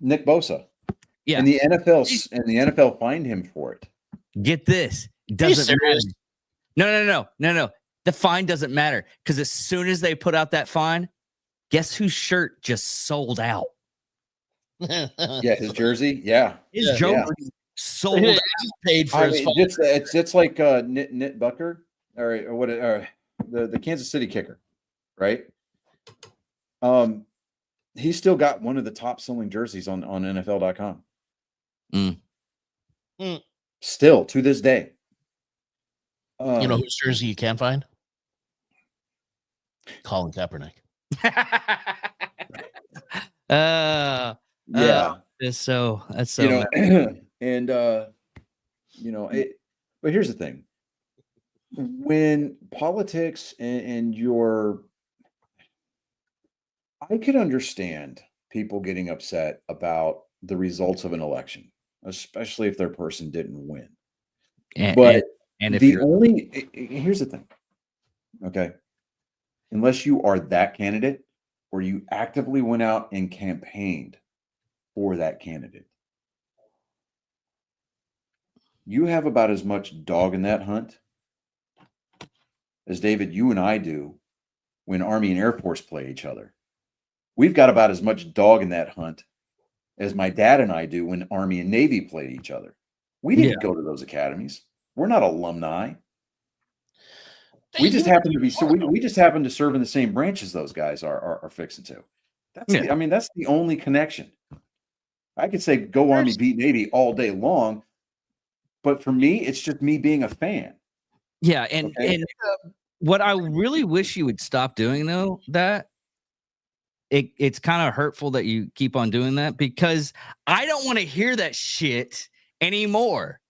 Speaker 1: Nick Bosa.
Speaker 2: Yeah.
Speaker 1: And the NFL fined him for it.
Speaker 2: Get this.
Speaker 3: Are you
Speaker 2: Doesn't matter.
Speaker 3: serious?
Speaker 2: No. The fine doesn't matter because as soon as they put out that fine, guess whose shirt just sold out?
Speaker 1: Yeah, his jersey. Yeah.
Speaker 2: His
Speaker 3: Yeah.
Speaker 2: jersey sold
Speaker 3: He
Speaker 2: out.
Speaker 3: just paid for
Speaker 1: I
Speaker 3: his
Speaker 1: mean, it's like Nit Bucker or what the Kansas City kicker, right? He's still got one of the top selling jerseys on NFL.com. Still to this day.
Speaker 3: You know whose jersey you can find? Colin Kaepernick.
Speaker 1: Yeah.
Speaker 2: That's so
Speaker 1: You know, and you know, but here's the thing. When politics and I could understand people getting upset about the results of an election, especially if their person didn't win. But
Speaker 2: and if
Speaker 1: here's the thing. Okay. Unless you are that candidate or you actively went out and campaigned for that candidate, you have about as much dog in that hunt as David, you and I do when Army and Air Force play each other. We've got about as much dog in that hunt as my dad and I do when Army and Navy played each other. We didn't go to those academies. We're not alumni. We just happen to be we just happen to serve in the same branch as those guys are fixing to. That's the only connection. I could say go Army, beat Navy all day long, but for me, it's just me being a fan.
Speaker 2: Yeah, and what I really wish you would stop doing though, that it's kind of hurtful that you keep on doing that because I don't want to hear that shit anymore.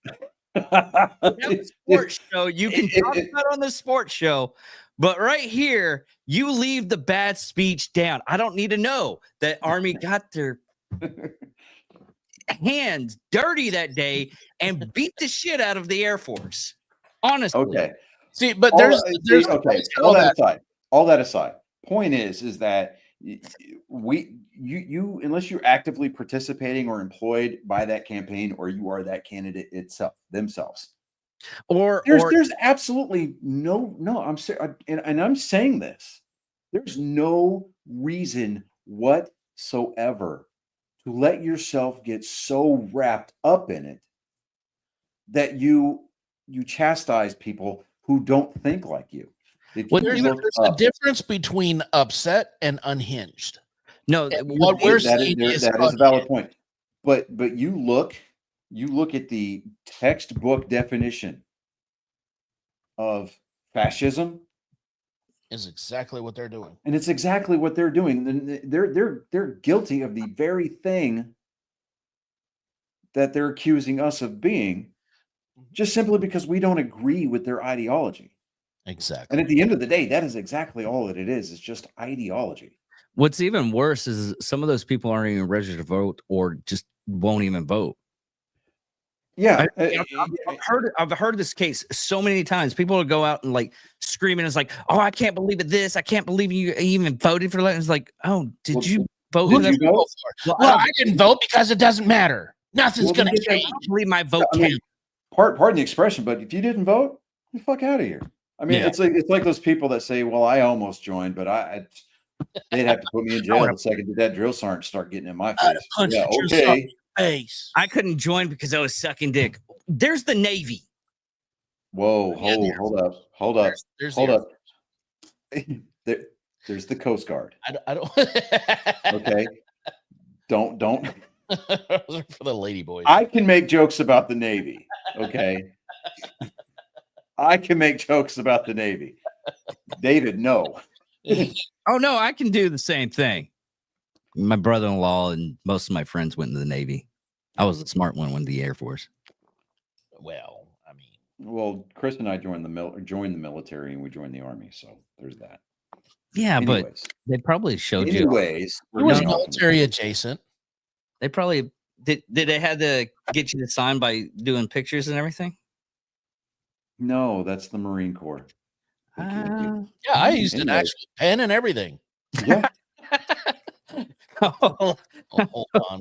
Speaker 2: have a sports show you can talk about on the sports show, but right here you leave the bad speech down. I don't need to know that Army got their hands dirty that day and beat the shit out of the Air Force. Honestly.
Speaker 1: Okay.
Speaker 3: See, but
Speaker 1: All that aside. Point is that you unless you're actively participating or employed by that campaign, or you are that candidate themselves.
Speaker 2: Or
Speaker 1: there's absolutely no I'm saying this. There's no reason whatsoever to let yourself get so wrapped up in it that you chastise people who don't think like you.
Speaker 3: There's a difference between upset and unhinged.
Speaker 2: No,
Speaker 3: what we're seeing is
Speaker 1: that is a valid point. But you look at the textbook definition of fascism,
Speaker 3: is exactly what they're doing.
Speaker 1: and it's exactly what they're doing. They're guilty of the very thing that they're accusing us of being, just simply because we don't agree with their ideology.
Speaker 3: Exactly.
Speaker 1: And at the end of the day, that is exactly all that it is. It's just ideology.
Speaker 2: What's even worse is some of those people aren't even registered to vote, or just won't even vote.
Speaker 1: Yeah,
Speaker 2: I've heard this case so many times. People will go out and like screaming. It's like, oh, I can't believe it. I can't believe you even voted for that. It's like, oh, did you vote?
Speaker 1: Did you vote?
Speaker 3: Well, I didn't vote because it doesn't matter. Nothing's going to change.
Speaker 2: I believe my vote counts.
Speaker 1: Pardon the expression, but if you didn't vote, get the fuck out of here. I mean, it's like those people that say, "Well, I almost joined, but they'd have to put me in jail the second that drill sergeant start getting in my face." Yeah, okay.
Speaker 3: Face.
Speaker 2: I couldn't join because I was sucking dick. There's the Navy.
Speaker 1: Whoa, hold up. There's the Coast Guard.
Speaker 3: I don't.
Speaker 1: Okay. Don't.
Speaker 3: Those are for the lady boys.
Speaker 1: I can make jokes about the Navy. Okay. I can make jokes about the Navy. David, no.
Speaker 2: Oh no, I can do the same thing. My brother-in-law and most of my friends went into the Navy. I was the smart one, went to the Air Force.
Speaker 3: Well, I mean,
Speaker 1: well, Chris and I joined the military, and we joined the Army, so there's that.
Speaker 2: Yeah,
Speaker 1: anyways,
Speaker 2: but they probably showed you.
Speaker 1: Anyways,
Speaker 3: it was military adjacent.
Speaker 2: They probably did. They had to get you to sign by doing pictures and everything?
Speaker 1: No, that's the Marine Corps.
Speaker 3: Yeah, I used an actual pen and everything.
Speaker 1: Yeah.
Speaker 3: Hold on.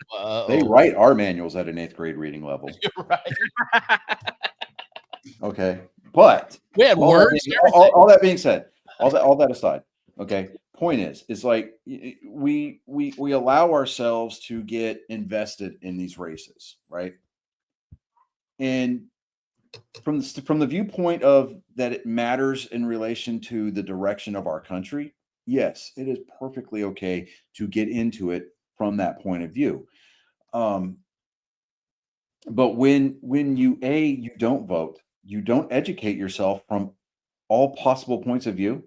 Speaker 1: They write our manuals at an 8th grade reading level.
Speaker 3: You're right.
Speaker 1: Okay, but
Speaker 3: we had words.
Speaker 1: All that being said, all that aside, okay. Point is like we allow ourselves to get invested in these races, right? And from the viewpoint of that it matters in relation to the direction of our country, yes, it is perfectly okay to get into it from that point of view. But when you don't vote, you don't educate yourself from all possible points of view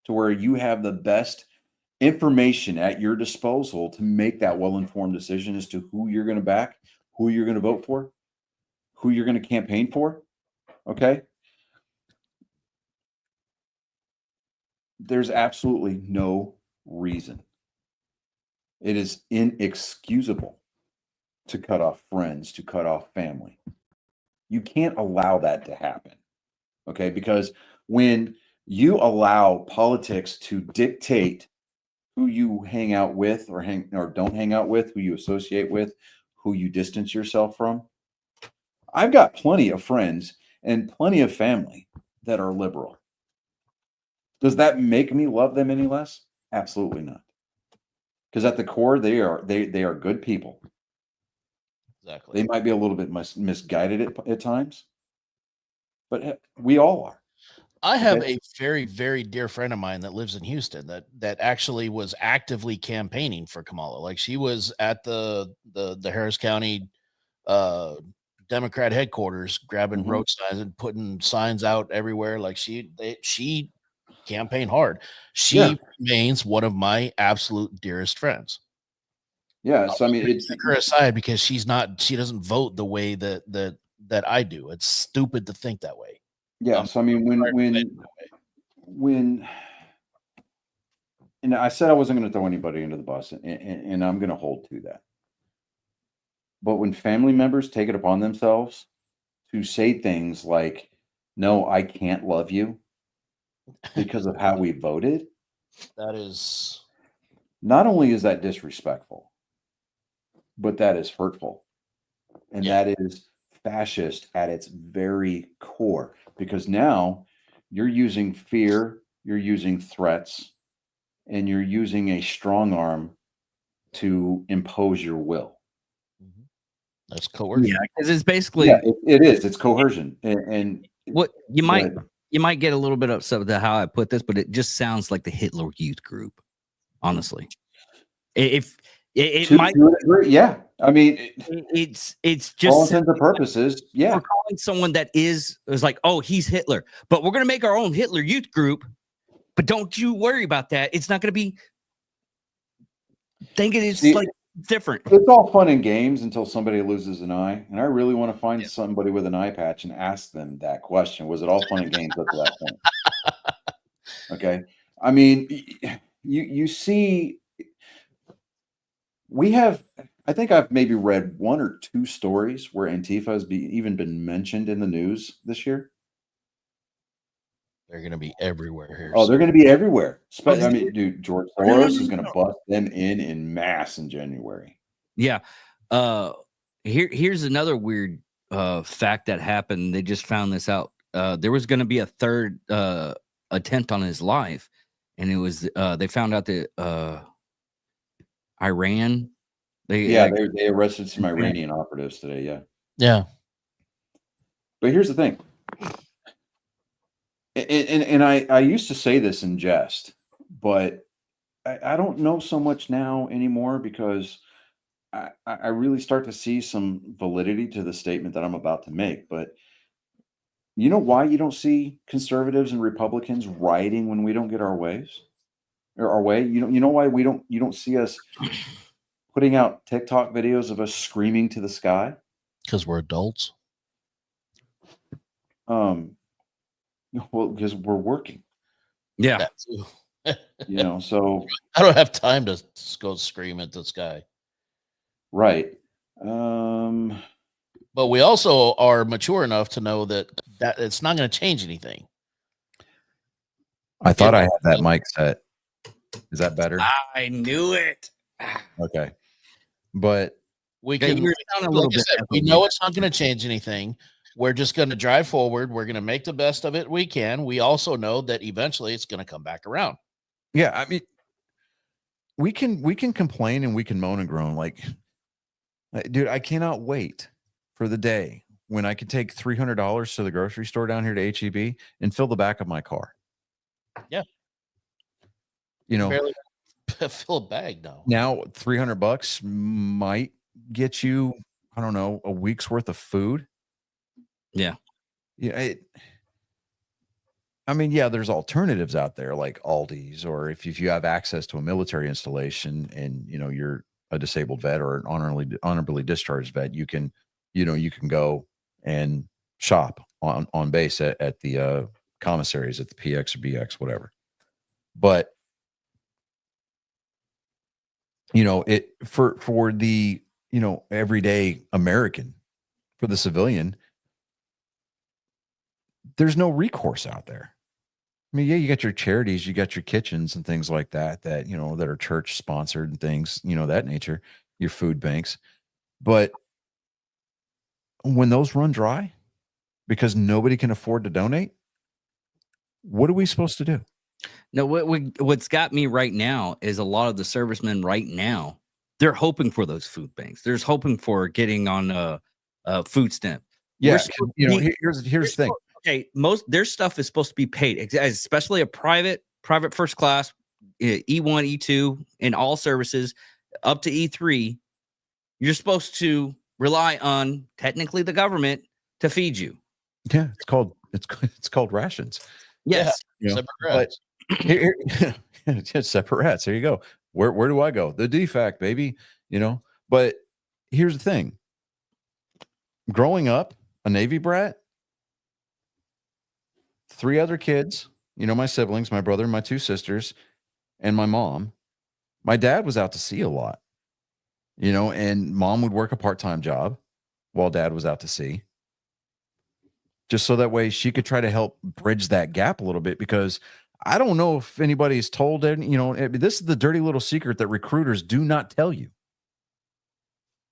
Speaker 1: to where you have the best information at your disposal to make that well-informed decision as to who you're going to back, who you're going to vote for, who you're going to campaign for. Okay. There's absolutely no reason. It is inexcusable to cut off friends, to cut off family. You can't allow that to happen. Okay. Because when you allow politics to dictate who you hang out with or don't hang out with, who you associate with, who you distance yourself from. I've got plenty of friends and plenty of family that are liberal. Does that make me love them any less? Absolutely not. Because at the core, they are good people.
Speaker 3: Exactly.
Speaker 1: They might be a little bit misguided at times, but we all are.
Speaker 3: I have a very, very dear friend of mine that lives in Houston that actually was actively campaigning for Kamala. Like she was at the Harris County Democrat headquarters, grabbing road signs and putting signs out everywhere. Like she campaigned hard. She remains one of my absolute dearest friends.
Speaker 1: Yeah, so I mean,
Speaker 3: it's her aside because she doesn't vote the way that that I do. It's stupid to think that way.
Speaker 1: Yes, I mean when and I said I wasn't going to throw anybody under the bus, and I'm going to hold to that. But when family members take it upon themselves to say things like, "No, I can't love you because of how we voted,"
Speaker 3: That is,
Speaker 1: not only is that disrespectful, but that is hurtful. And
Speaker 3: Yeah.
Speaker 1: that is fascist at its very core. Because now you're using fear, you're using threats, and you're using a strong arm to impose your will.
Speaker 3: that's coercion.
Speaker 2: Yeah, because it's basically
Speaker 1: Yeah, it is. It's coercion. And
Speaker 2: what you
Speaker 1: go
Speaker 2: might
Speaker 1: ahead.
Speaker 2: you might get a little bit upset with how I put this, but it just sounds like the Hitler Youth Group. Honestly, if it
Speaker 1: To
Speaker 2: might,
Speaker 1: a degree, yeah. I mean,
Speaker 2: it's
Speaker 1: for all
Speaker 2: just
Speaker 1: intents and purposes, yeah.
Speaker 2: we're calling someone that is like, oh, he's Hitler, but we're gonna make our own Hitler Youth Group. But don't you worry about that. It's not gonna be. Think it is
Speaker 1: See,
Speaker 2: like different.
Speaker 1: it's all fun and games until somebody loses an eye. And I really want to find
Speaker 2: Yeah.
Speaker 1: somebody with an eye patch and ask them that question. Was it all fun and games up to that point? Okay. I mean, you see, we have, I think I've maybe read one or two stories where Antifa has even been mentioned in the news this year.
Speaker 3: They're going to be everywhere here.
Speaker 1: Oh, they're going to be everywhere.
Speaker 2: Oh,
Speaker 1: I mean, dude, George
Speaker 2: no, no,
Speaker 1: Soros
Speaker 2: no,
Speaker 1: is going to
Speaker 2: no.
Speaker 1: bust them in mass in January.
Speaker 2: Yeah. Here's another weird fact that happened. They just found this out. There was going to be a third attempt on his life, and it was they found out that Iran.
Speaker 1: They arrested some Iranian operatives today. Yeah.
Speaker 3: Yeah.
Speaker 1: But here's the thing. And I used to say this in jest, but I don't know so much now anymore because I really start to see some validity to the statement that I'm about to make. But you know why you don't see conservatives and Republicans rioting when we don't get our ways or our way? You know why you don't see us putting out TikTok videos of us screaming to the sky?
Speaker 3: Because we're adults.
Speaker 1: Well, because we're working,
Speaker 2: Yeah.
Speaker 3: That too.
Speaker 1: so
Speaker 3: I don't have time to go scream at the sky.
Speaker 1: right.
Speaker 3: But we also are mature enough to know that it's not going to change anything.
Speaker 1: I thought I had that mic set. Is that better?
Speaker 2: I knew it.
Speaker 1: Okay. But
Speaker 3: We
Speaker 2: Yeah,
Speaker 3: can,
Speaker 2: you were sounding a little
Speaker 3: like I
Speaker 2: bit
Speaker 3: said, we know it's not going to change anything. We're just going to drive forward. We're going to make the best of it we can. We also know that eventually it's going to come back around.
Speaker 4: Yeah, I mean, we can complain and we can moan and groan. Like, dude, I cannot wait for the day when I can take $300 to the grocery store down here to HEB and fill the back of my car.
Speaker 3: Yeah. Barely fill a bag
Speaker 4: now $300 might get you, I don't know, a week's worth of food.
Speaker 2: Yeah.
Speaker 4: Yeah. I mean, yeah, there's alternatives out there like Aldi's, or if you have access to a military installation and you're a disabled vet or an honorably discharged vet, you can go and shop on base at the commissaries at the PX or BX, whatever. But it for the everyday American, for the civilian, there's no recourse out there. I mean, yeah, you got your charities, you got your kitchens and things like that that are church sponsored and things, that nature, your food banks. But when those run dry because nobody can afford to donate, what are we supposed to do?
Speaker 2: No, what's got me right now is a lot of the servicemen right now, they're hoping for those food banks. They're hoping for getting on a food stamp.
Speaker 4: Yeah, here's the thing.
Speaker 2: Okay, most their stuff is supposed to be paid, especially a private first class, E1, E2, in all services up to E3. You're supposed to rely on technically the government to feed you.
Speaker 4: Yeah, it's called rations.
Speaker 2: Yes,
Speaker 3: separate
Speaker 4: but
Speaker 3: rats.
Speaker 4: It's separate rats. There you go. Where do I go? The DFAC, baby. But here's the thing. Growing up, a Navy brat, 3 other kids, my siblings, my brother, my 2 sisters, and my mom. My dad was out to sea a lot, and mom would work a part-time job while dad was out to sea. Just so that way she could try to help bridge that gap a little bit, because I don't know if anybody's told it, this is the dirty little secret that recruiters do not tell you.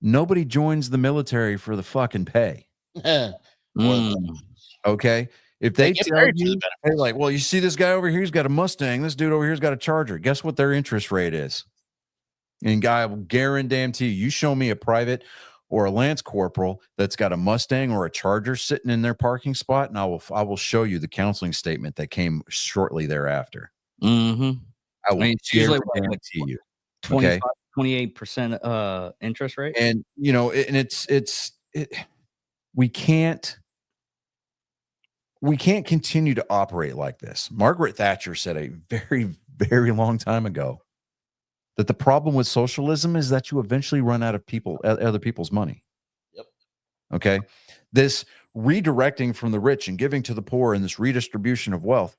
Speaker 4: Nobody joins the military for the fucking pay.
Speaker 2: Mm.
Speaker 4: Okay. If
Speaker 3: They
Speaker 4: they
Speaker 3: get
Speaker 4: tell
Speaker 3: married for the
Speaker 4: you,
Speaker 3: benefits.
Speaker 4: hey, like, well, you see this guy over here, he's got a Mustang. This dude over here's got a Charger. Guess what their interest rate is? And guy, I will guarantee you show me a private or a Lance Corporal that's got a Mustang or a Charger sitting in their parking spot, and I will show you the counseling statement that came shortly thereafter.
Speaker 2: Mm-hmm.
Speaker 4: I will
Speaker 2: it's usually
Speaker 4: guarantee you.
Speaker 2: 25, 28% interest rate.
Speaker 4: And we can't continue to operate like this. Margaret Thatcher said a very, very long time ago that the problem with socialism is that you eventually run out of other people's money.
Speaker 3: Yep.
Speaker 4: Okay. This redirecting from the rich and giving to the poor and this redistribution of wealth,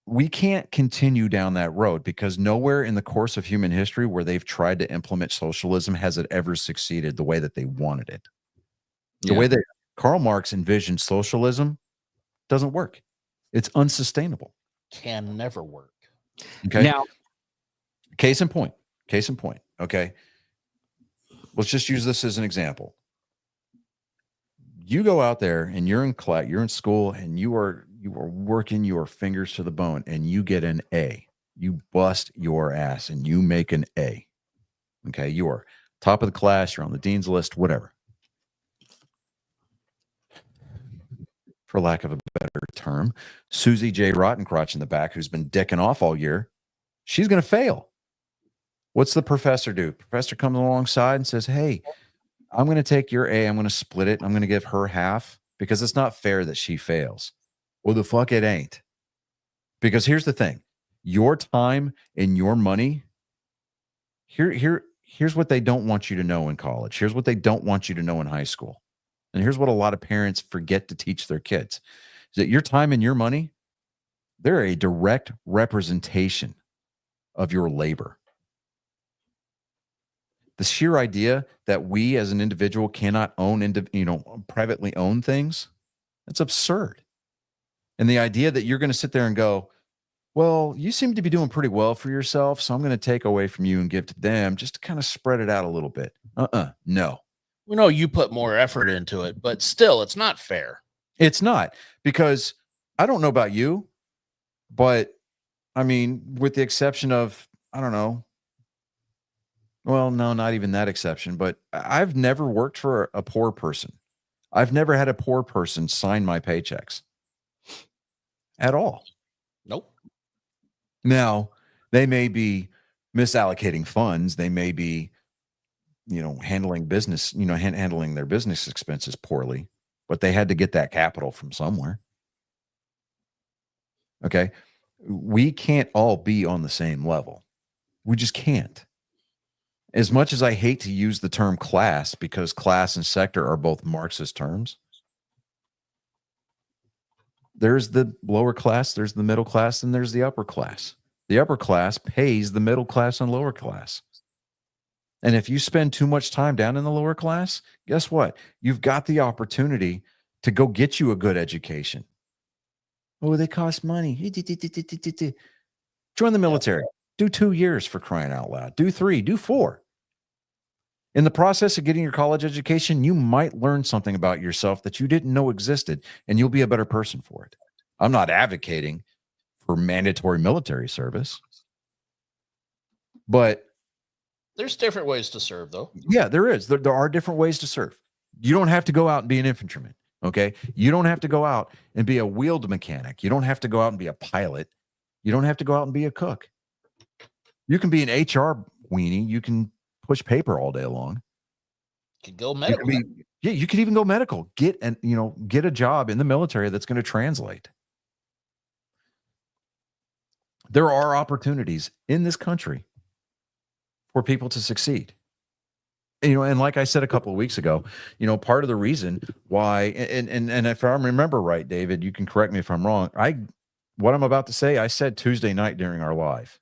Speaker 4: we can't continue down that road, because nowhere in the course of human history where they've tried to implement socialism has it ever succeeded the way that they wanted it. The way that Karl Marx envisioned socialism doesn't work. It's unsustainable.
Speaker 3: Can never work.
Speaker 4: Okay.
Speaker 2: Now,
Speaker 4: Case in point. Okay. Let's just use this as an example. You go out there and you're in class, you're in school, and you are working your fingers to the bone, and you get an A. You bust your ass and you make an A. Okay. You are top of the class. You're on the dean's list, whatever. For lack of a better term, Susie J. Rottencrotch in the back, who's been dicking off all year, she's going to fail. What's the professor do? Professor comes alongside and says, hey, I'm going to take your A. I'm going to split it. I'm going to give her half, because it's not fair that she fails. Well, the fuck it ain't. Because here's the thing. Your time and your money, here's what they don't want you to know in college. Here's what they don't want you to know in high school. And here's what a lot of parents forget to teach their kids, is that your time and your money, they're a direct representation of your labor. The sheer idea that we as an individual cannot privately own things, that's absurd. And the idea that you're going to sit there and go, well, you seem to be doing pretty well for yourself, so I'm going to take away from you and give to them just to kind of spread it out a little bit. No.
Speaker 3: We know you put more effort into it, but still, it's not fair.
Speaker 4: It's not, because I don't know about you, but I mean, with the exception of, I don't know. Well, no, not even that exception, but I've never worked for a poor person. I've never had a poor person sign my paychecks at all.
Speaker 3: Nope.
Speaker 4: Now, they may be misallocating funds. They may be, handling business, handling their business expenses poorly, but they had to get that capital from somewhere. Okay. We can't all be on the same level. We just can't. As much as I hate to use the term class, because class and sector are both Marxist terms, there's the lower class, there's the middle class, and there's the upper class. The upper class pays the middle class and lower class. And if you spend too much time down in the lower class, guess what? You've got the opportunity to go get you a good education. Oh, they cost money. Join the military. Do 2 years, for crying out loud. Do 3, do 4. In the process of getting your college education, you might learn something about yourself that you didn't know existed, and you'll be a better person for it. I'm not advocating for mandatory military service, but
Speaker 3: there's different ways to serve, though.
Speaker 4: Yeah, there is. There are different ways to serve. You don't have to go out and be an infantryman. Okay. You don't have to go out and be a wheeled mechanic. You don't have to go out and be a pilot. You don't have to go out and be a cook. You can be an HR weenie. You can push paper all day long.
Speaker 3: You can go medical.
Speaker 4: You could even go medical. Get a job in the military that's going to translate. There are opportunities in this country for people to succeed. And like I said a couple of weeks ago, part of the reason why, and if I remember right, David, you can correct me if I'm wrong. What I'm about to say, I said Tuesday night during our live,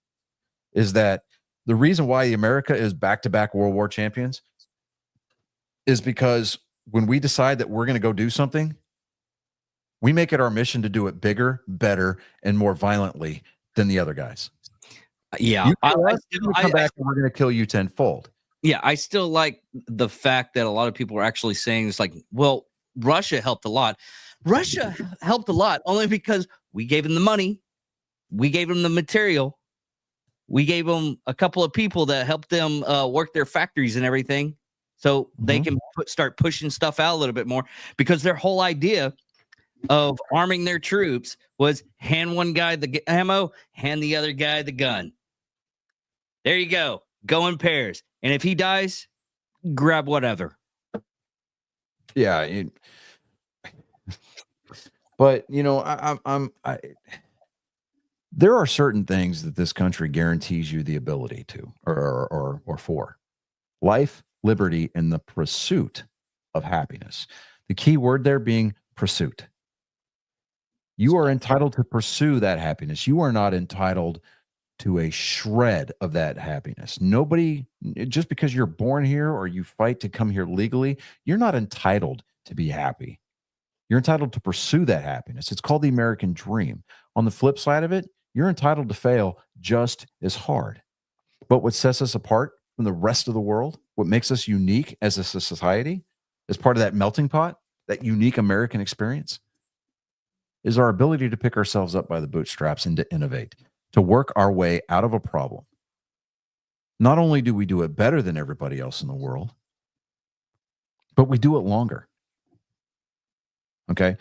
Speaker 4: is that the reason why America is back-to-back World War champions is because when we decide that we're going to go do something, we make it our mission to do it bigger, better, and more violently than the other guys.
Speaker 2: Yeah,
Speaker 4: You kill us, we're going to come back and we're going to kill you tenfold.
Speaker 2: Yeah, I still like the fact that a lot of people are actually saying it's like, well, Russia helped a lot. Russia helped a lot only because we gave them the money, we gave them the material, we gave them a couple of people that helped them work their factories and everything, so they can start pushing stuff out a little bit more. Because their whole idea of arming their troops was hand one guy the ammo, hand the other guy the gun. There you go. Go in pairs. And if he dies, grab whatever.
Speaker 4: Yeah. But, there are certain things that this country guarantees you the ability to, or for life, liberty, and the pursuit of happiness. The key word there being pursuit. You are entitled to pursue that happiness. You are not entitled to a shred of that happiness. Nobody, just because you're born here or you fight to come here legally, you're not entitled to be happy. You're entitled to pursue that happiness. It's called the American dream. On the flip side of it, you're entitled to fail just as hard. But what sets us apart from the rest of the world, what makes us unique as a society, as part of that melting pot, that unique American experience, is our ability to pick ourselves up by the bootstraps and to innovate, to work our way out of a problem. Not only do we do it better than everybody else in the world, but we do it longer. Okay.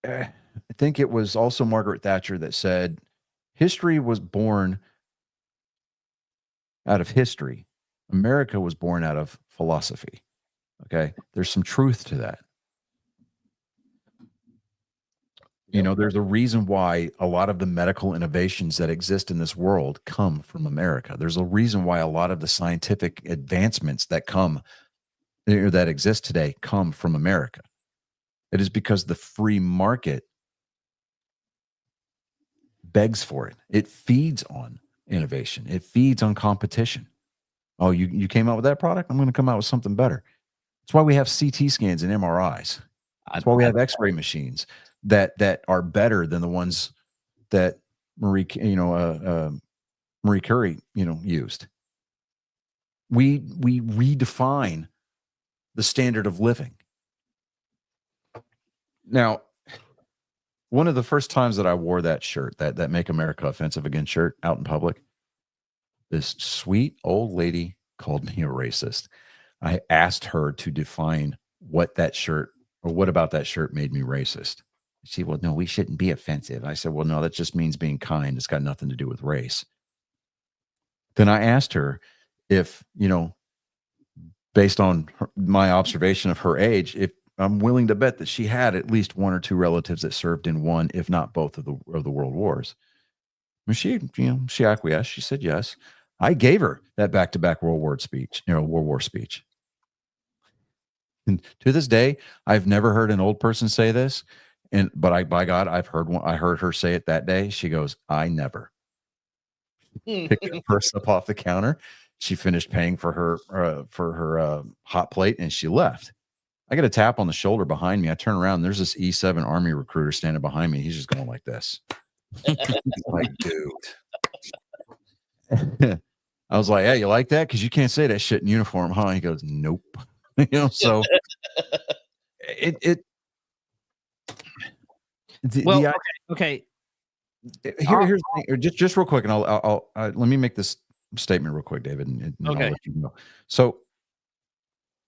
Speaker 4: I think it was also Margaret Thatcher that said, history was born out of history. America was born out of philosophy. Okay. There's some truth to that. There's a reason why a lot of the medical innovations that exist in this world come from America. There's a reason why a lot of the scientific advancements that exist today come from America. It is because the free market begs for it. It feeds on innovation. It feeds on competition. Oh, you came out with that product? I'm going to come out with something better. That's why we have CT scans and MRIs. That's why we have X-ray machines that are better than the ones that Marie Curie, used. We redefine the standard of living. Now, one of the first times that I wore that shirt, that Make America Offensive Again shirt out in public, this sweet old lady called me a racist. I asked her to define what that shirt or what about that shirt made me racist. She said, well, no, we shouldn't be offensive. I said, well, no, that just means being kind. It's got nothing to do with race. Then I asked her if, based on my observation of her age, if I'm willing to bet that she had at least one or two relatives that served in one, if not both of the world wars. And she acquiesced. She said yes. I gave her that back-to-back World War speech. And to this day, I've never heard an old person say this. But by God, I heard her say it that day. She goes, I never. Picked her purse up off the counter. She finished paying for her hot plate and she left. I get a tap on the shoulder behind me. I turn around. There's this E7 Army recruiter standing behind me. He's just going like this. Like, dude. I was like, hey, you like that? Because you can't say that shit in uniform, huh? He goes, nope. So
Speaker 2: okay.
Speaker 4: Here's the thing, just real quick, and I'll let me make this statement real quick, David. And
Speaker 2: okay.
Speaker 4: I'll let you know. So,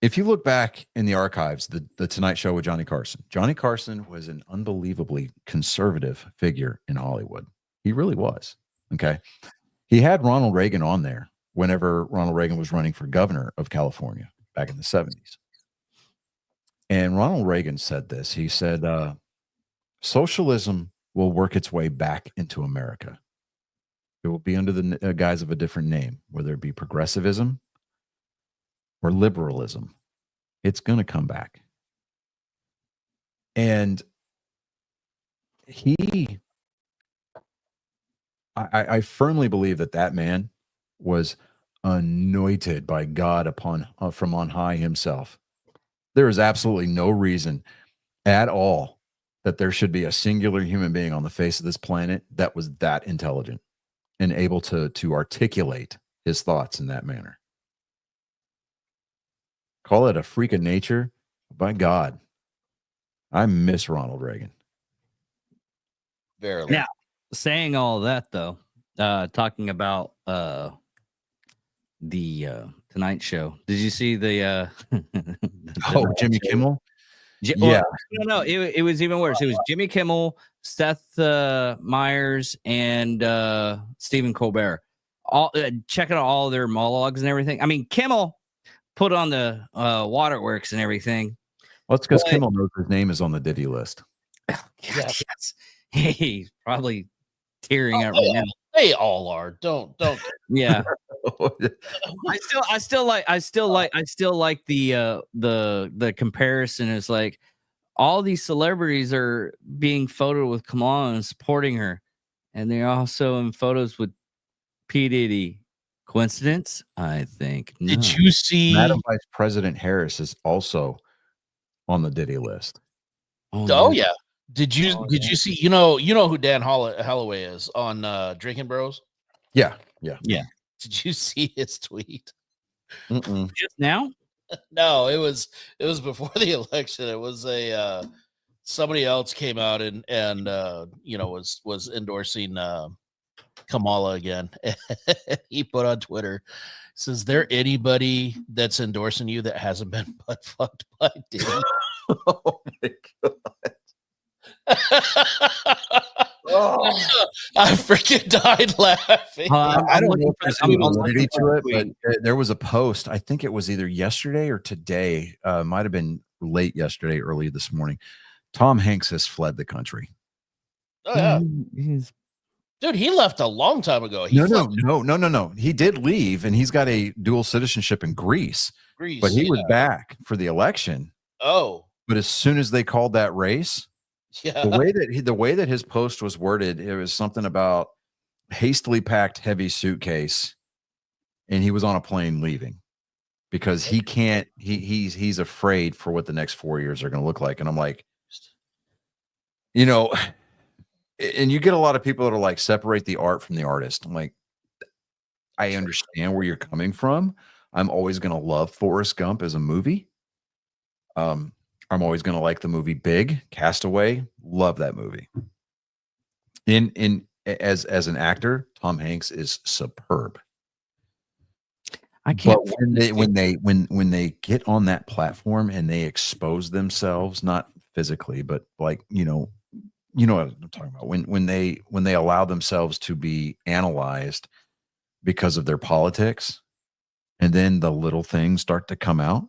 Speaker 4: if you look back in the archives, the Tonight Show with Johnny Carson was an unbelievably conservative figure in Hollywood. He really was. Okay, he had Ronald Reagan on there whenever Ronald Reagan was running for governor of California back in the 70s. And Ronald Reagan said this. He said, socialism will work its way back into America. It will be under the guise of a different name, whether it be progressivism or liberalism, it's going to come back. And I firmly believe that man was anointed by God from on high himself. There is absolutely no reason at all that there should be a singular human being on the face of this planet that was that intelligent and able to articulate his thoughts in that manner. Call it a freak of nature. By God, I miss Ronald Reagan.
Speaker 3: Verily.
Speaker 2: Now, saying all that though, talking about the Tonight Show. Did you see the
Speaker 4: Jimmy Kimmel?
Speaker 2: Yeah. No, it was even worse. It was Jimmy Kimmel, Seth Meyers, and Stephen Colbert. All checking out all their monologues and everything. I mean, Kimmel put on the waterworks and everything.
Speaker 4: Well, it's because Kimmel knows his name is on the Diddy list.
Speaker 2: Yes. He's probably tearing up right now.
Speaker 3: They all are. Don't.
Speaker 2: Yeah. I still like the comparison. Is like all these celebrities are being photoed with Kamala and supporting her, and they're also in photos with P. Diddy. Coincidence? I think. No.
Speaker 3: Did you see
Speaker 4: Madam Vice President Harris is also on the Diddy list?
Speaker 3: Oh yeah. Did you see? You know who Dan Holloway is on Drinking Bros?
Speaker 4: Yeah.
Speaker 3: Did you see his tweet?
Speaker 2: Just now?
Speaker 3: No, it was before the election. It was somebody else came out and was endorsing Kamala again. He put on Twitter, says, there anybody that's endorsing you that hasn't been butt fucked by Diddy?
Speaker 4: Oh my God.
Speaker 3: I freaking died laughing.
Speaker 4: I don't know if there's any validity to it,
Speaker 2: tweet.
Speaker 4: but there was a post. I think it was either yesterday or today. Might have been late yesterday, early this morning. Tom Hanks has fled the country.
Speaker 3: Oh yeah,
Speaker 2: He's
Speaker 3: dude, he left a long time ago.
Speaker 4: No. He did leave, and he's got a dual citizenship in Greece. But he was back for the election.
Speaker 3: Oh,
Speaker 4: but as soon as they called that race,
Speaker 3: yeah,
Speaker 4: the way that his post was worded, it was something about hastily packed heavy suitcase, and he was on a plane leaving because he can't. He's afraid for what the next 4 years are going to look like. And I'm like, and you get a lot of people that are like, separate the art from the artist. I'm like, I understand where you're coming from. I'm always going to love Forrest Gump as a movie. I'm always going to like the movie Big, Castaway. Love that movie. As an actor, Tom Hanks is superb.
Speaker 2: I can't.
Speaker 4: But when they get on that platform and they expose themselves, not physically, but like you know what I'm talking about. When they allow themselves to be analyzed because of their politics, and then the little things start to come out.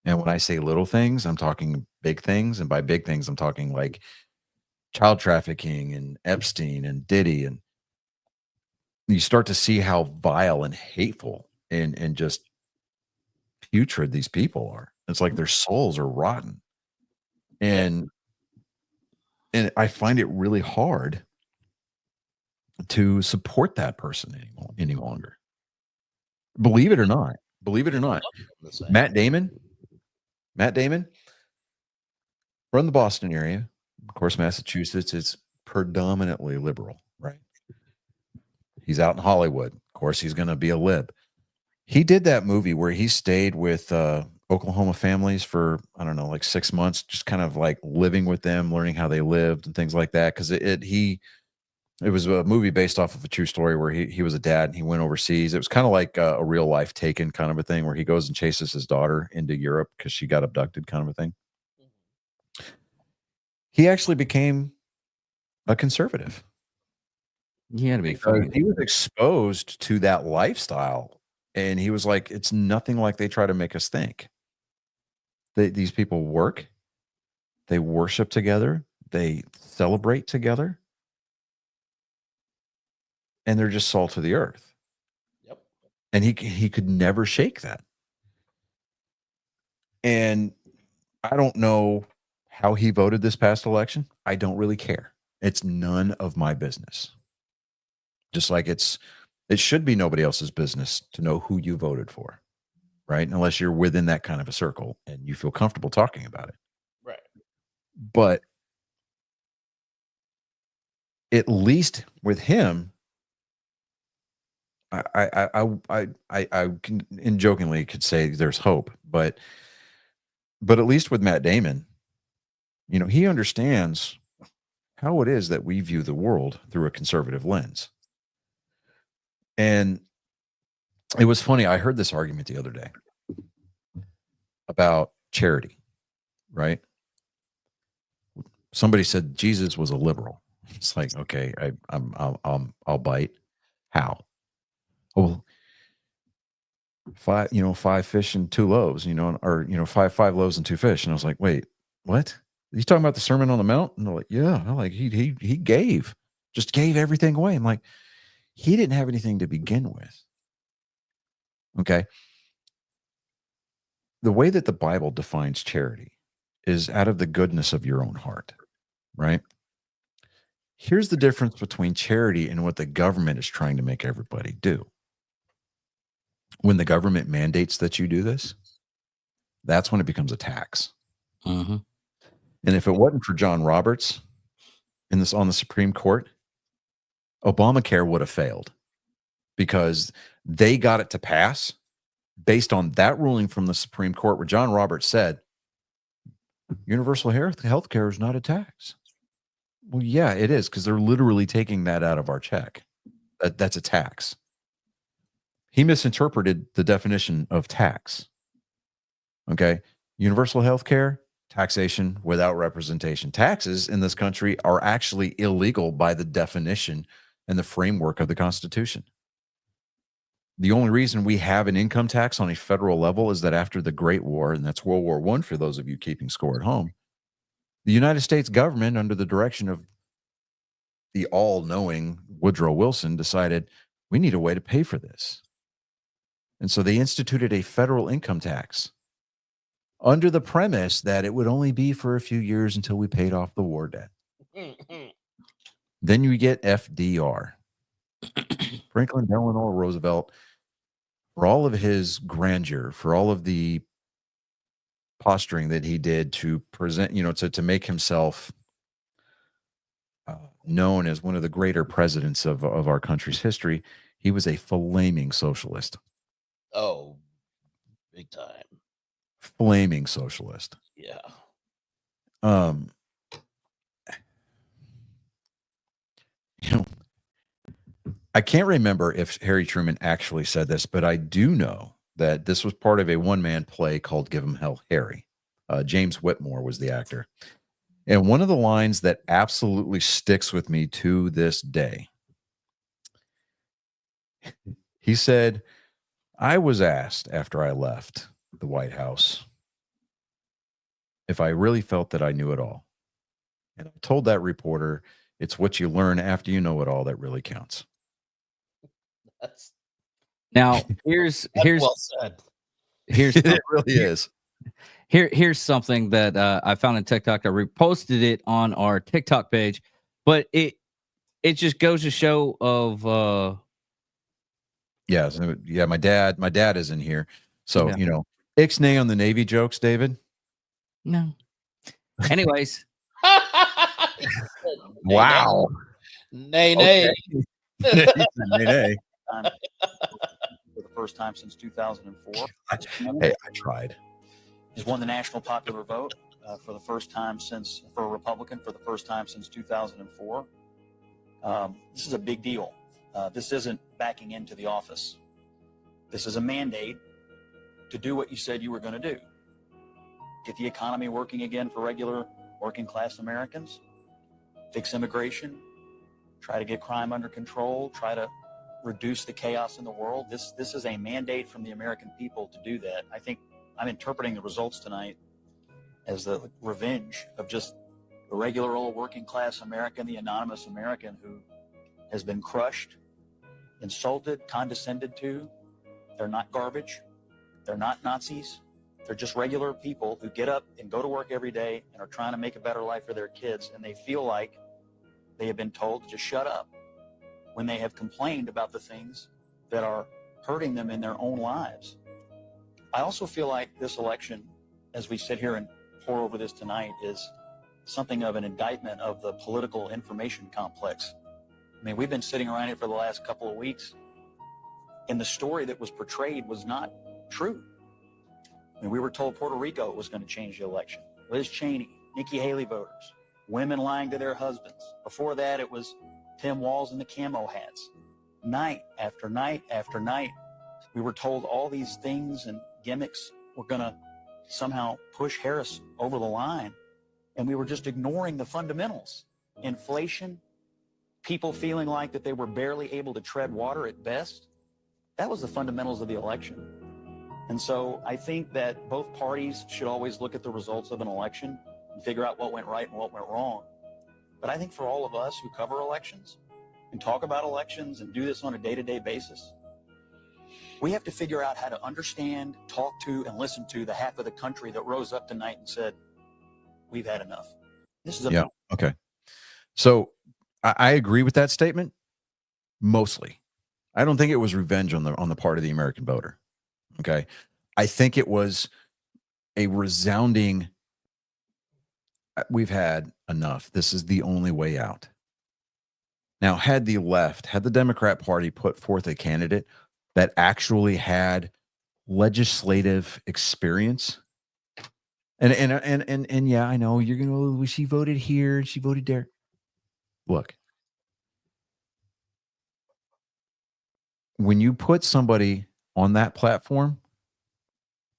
Speaker 4: And when I say little things, I'm talking big things. And by big things, I'm talking like child trafficking and Epstein and Diddy. And you start to see how vile and hateful and just putrid these people are. It's like their souls are rotten. And I find it really hard to support that person any longer. Believe it or not. Matt Damon from the Boston area. Of course, Massachusetts is predominantly liberal, right? He's out in Hollywood. Of course, he's going to be a lib. He did that movie where he stayed with Oklahoma families for, I don't know, like 6 months, just kind of like living with them, learning how they lived and things like that. Because it was a movie based off of a true story where he was a dad and he went overseas. It was kind of like a real life Taken kind of a thing where he goes and chases his daughter into Europe because she got abducted kind of a thing. He actually became a conservative.
Speaker 2: He had to be funny.
Speaker 4: He was exposed to that lifestyle and he was like, it's nothing like they try to make us think. These people work, they worship together, they celebrate together. And they're just salt of the earth.
Speaker 3: Yep.
Speaker 4: And he could never shake that. And I don't know how he voted this past election. I don't really care. It's none of my business. Just like it should be nobody else's business to know who you voted for, right? Unless you're within that kind of a circle and you feel comfortable talking about it.
Speaker 3: Right.
Speaker 4: But at least with him, I can and jokingly could say there's hope, but at least with Matt Damon, he understands how it is that we view the world through a conservative lens. And it was funny. I heard this argument the other day about charity, right? Somebody said Jesus was a liberal. It's like, okay, I'll bite. How? Well, five fish and two loaves, or five loaves and two fish. And I was like, wait, what? Are you talking about the Sermon on the Mount? And they're like, yeah. I'm like, he gave everything away. I'm like, he didn't have anything to begin with. Okay. The way that the Bible defines charity is out of the goodness of your own heart, right? Here's the difference between charity and what the government is trying to make everybody do. When the government mandates that you do this, that's when it becomes a tax.
Speaker 2: Mm-hmm.
Speaker 4: And if it wasn't for John Roberts on the Supreme Court, Obamacare would have failed because they got it to pass based on that ruling from the Supreme Court where John Roberts said, universal health care is not a tax. Well, yeah, it is, because they're literally taking that out of our check. That's a tax. He misinterpreted the definition of tax. Okay. Universal health care, taxation without representation. Taxes in this country are actually illegal by the definition and the framework of the Constitution. The only reason we have an income tax on a federal level is that after the Great War, and that's World War I for those of you keeping score at home, the United States government, under the direction of the all-knowing Woodrow Wilson, decided we need a way to pay for this. And so they instituted a federal income tax under the premise that it would only be for a few years until we paid off the war debt. Then you get FDR, Franklin Delano Roosevelt, for all of his grandeur, for all of the posturing that he did to present, to make himself known as one of the greater presidents of our country's history, he was a flaming socialist.
Speaker 3: Oh, big time.
Speaker 4: Flaming socialist.
Speaker 3: Yeah.
Speaker 4: I can't remember if Harry Truman actually said this, but I do know that this was part of a one-man play called Give 'Em Hell, Harry. James Whitmore was the actor. And one of the lines that absolutely sticks with me to this day, he said, I was asked after I left the White House if I really felt that I knew it all. And I told that reporter, it's what you learn after you know it all that really counts.
Speaker 2: Now, here's
Speaker 3: well said.
Speaker 2: Here's
Speaker 4: it really is.
Speaker 2: Here's something that I found in TikTok. I reposted it on our TikTok page, but it just goes to show of
Speaker 4: yeah. My dad is in here, so ixnay on the Navy jokes, David.
Speaker 2: No. Anyways,
Speaker 4: wow.
Speaker 3: Nay. Okay.
Speaker 4: Nay.
Speaker 5: For the first time since 2004.
Speaker 4: Hey, I tried.
Speaker 5: He's won the national popular vote for the first time for a Republican for the first time since 2004. This is a big deal. This isn't backing into the office. This is a mandate to do what you said you were going to do. Get the economy working again for regular working class Americans. Fix immigration. Try to get crime under control. Try to reduce the chaos in the world. This is a mandate from the American people to do that. I think I'm interpreting the results tonight as the revenge of just a regular old working class American, the anonymous American who has been crushed, insulted, condescended to. They're not garbage. They're not Nazis. They're just regular people who get up and go to work every day and are trying to make a better life for their kids, and they feel like they have been told to just shut up when they have complained about the things that are hurting them in their own lives. I also feel like this election, as we sit here and pour over this tonight, is something of an indictment of the political information complex. I mean, we've been sitting around here for the last couple of weeks, and the story that was portrayed was not true. I mean, we were told Puerto Rico was going to change the election. Liz Cheney, Nikki Haley voters, women lying to their husbands. Before that, it was Tim Walz and the camo hats. Night after night after night, we were told all these things and gimmicks were going to somehow push Harris over the line, and we were just ignoring the fundamentals. Inflation, people feeling like that they were barely able to tread water at best. That was the fundamentals of the election. And so I think that both parties should always look at the results of an election and figure out what went right and what went wrong. But I think for all of us who cover elections and talk about elections and do this on a day-to-day basis, we have to figure out how to understand, talk to, and listen to the half of the country that rose up tonight and said, we've had enough. This is a
Speaker 4: Okay. So I agree with that statement mostly. I don't think it was revenge on the part of the American voter. Okay. I think it was a resounding, we've had enough. This is the only way out. Now, had the Democrat Party put forth a candidate that actually had legislative experience, and yeah, I know you're gonna, she voted here and she voted there. Look, when you put somebody on that platform,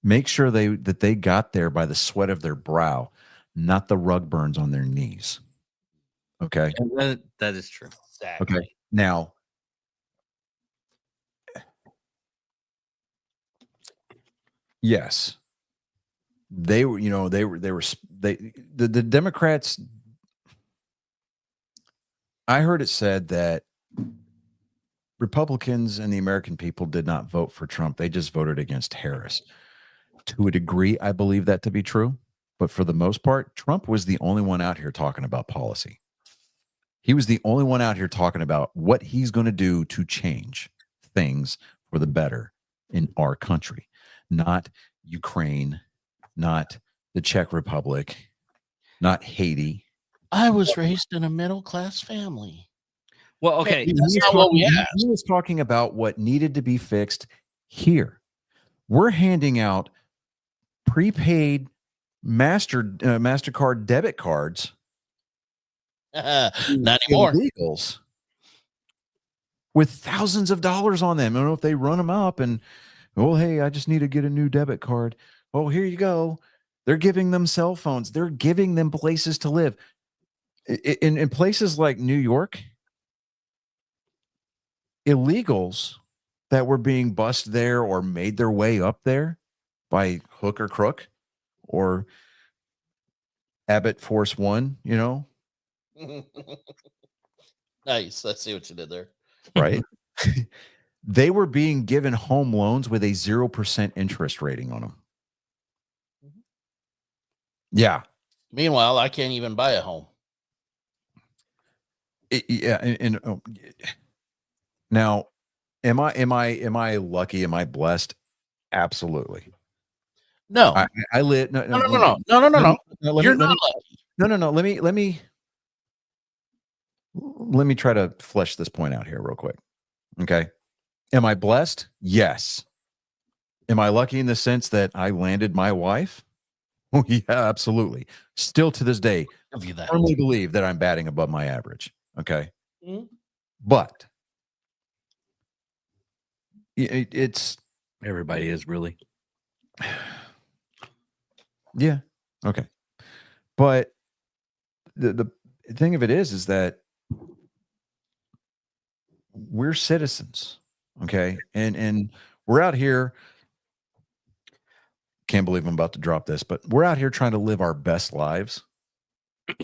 Speaker 4: make sure that they got there by the sweat of their brow, not the rug burns on their knees. Okay.
Speaker 2: That is true.
Speaker 3: Exactly.
Speaker 4: Okay. Now, yes, they were, the Democrats. I heard it said that Republicans and the American people did not vote for Trump. They just voted against Harris. To a degree, I believe that to be true. But for the most part, Trump was the only one out here talking about policy. He was the only one out here talking about what he's going to do to change things for the better in our country, not Ukraine, not the Czech Republic, not Haiti.
Speaker 3: I was raised in a middle-class family.
Speaker 2: Well, okay.
Speaker 3: That's not what we asked.
Speaker 4: He was talking about what needed to be fixed here. We're handing out prepaid MasterCard debit cards.
Speaker 3: Not anymore.
Speaker 4: Illegals with thousands of dollars on them. I don't know if they run them up and, oh, hey, I just need to get a new debit card. Oh, here you go. They're giving them cell phones. They're giving them places to live. In places like New York, illegals that were being bussed there or made their way up there by hook or crook or Abbott Force One,
Speaker 3: Nice. Let's see what you did there.
Speaker 4: right? They were being given home loans with a 0% interest rating on them. Yeah.
Speaker 3: Meanwhile, I can't even buy a home.
Speaker 4: Now, am I lucky? Am I blessed? Absolutely.
Speaker 3: No.
Speaker 4: I live.
Speaker 3: No.
Speaker 4: Let
Speaker 3: You're
Speaker 4: me-
Speaker 3: not lucky.
Speaker 4: No. Let me try to flesh this point out here real quick. Okay. Am I blessed? Yes. Am I lucky in the sense that I landed my wife? Oh, yeah, absolutely. Still to this day,
Speaker 3: Give you that.
Speaker 4: firmly believe that I'm batting above my average. Okay.
Speaker 3: Mhm.
Speaker 4: But it's,
Speaker 2: Everybody is really.
Speaker 4: yeah. Okay. But the thing of it is that we're citizens. Okay. And we're out here. Can't believe I'm about to drop this, but we're out here trying to live our best lives.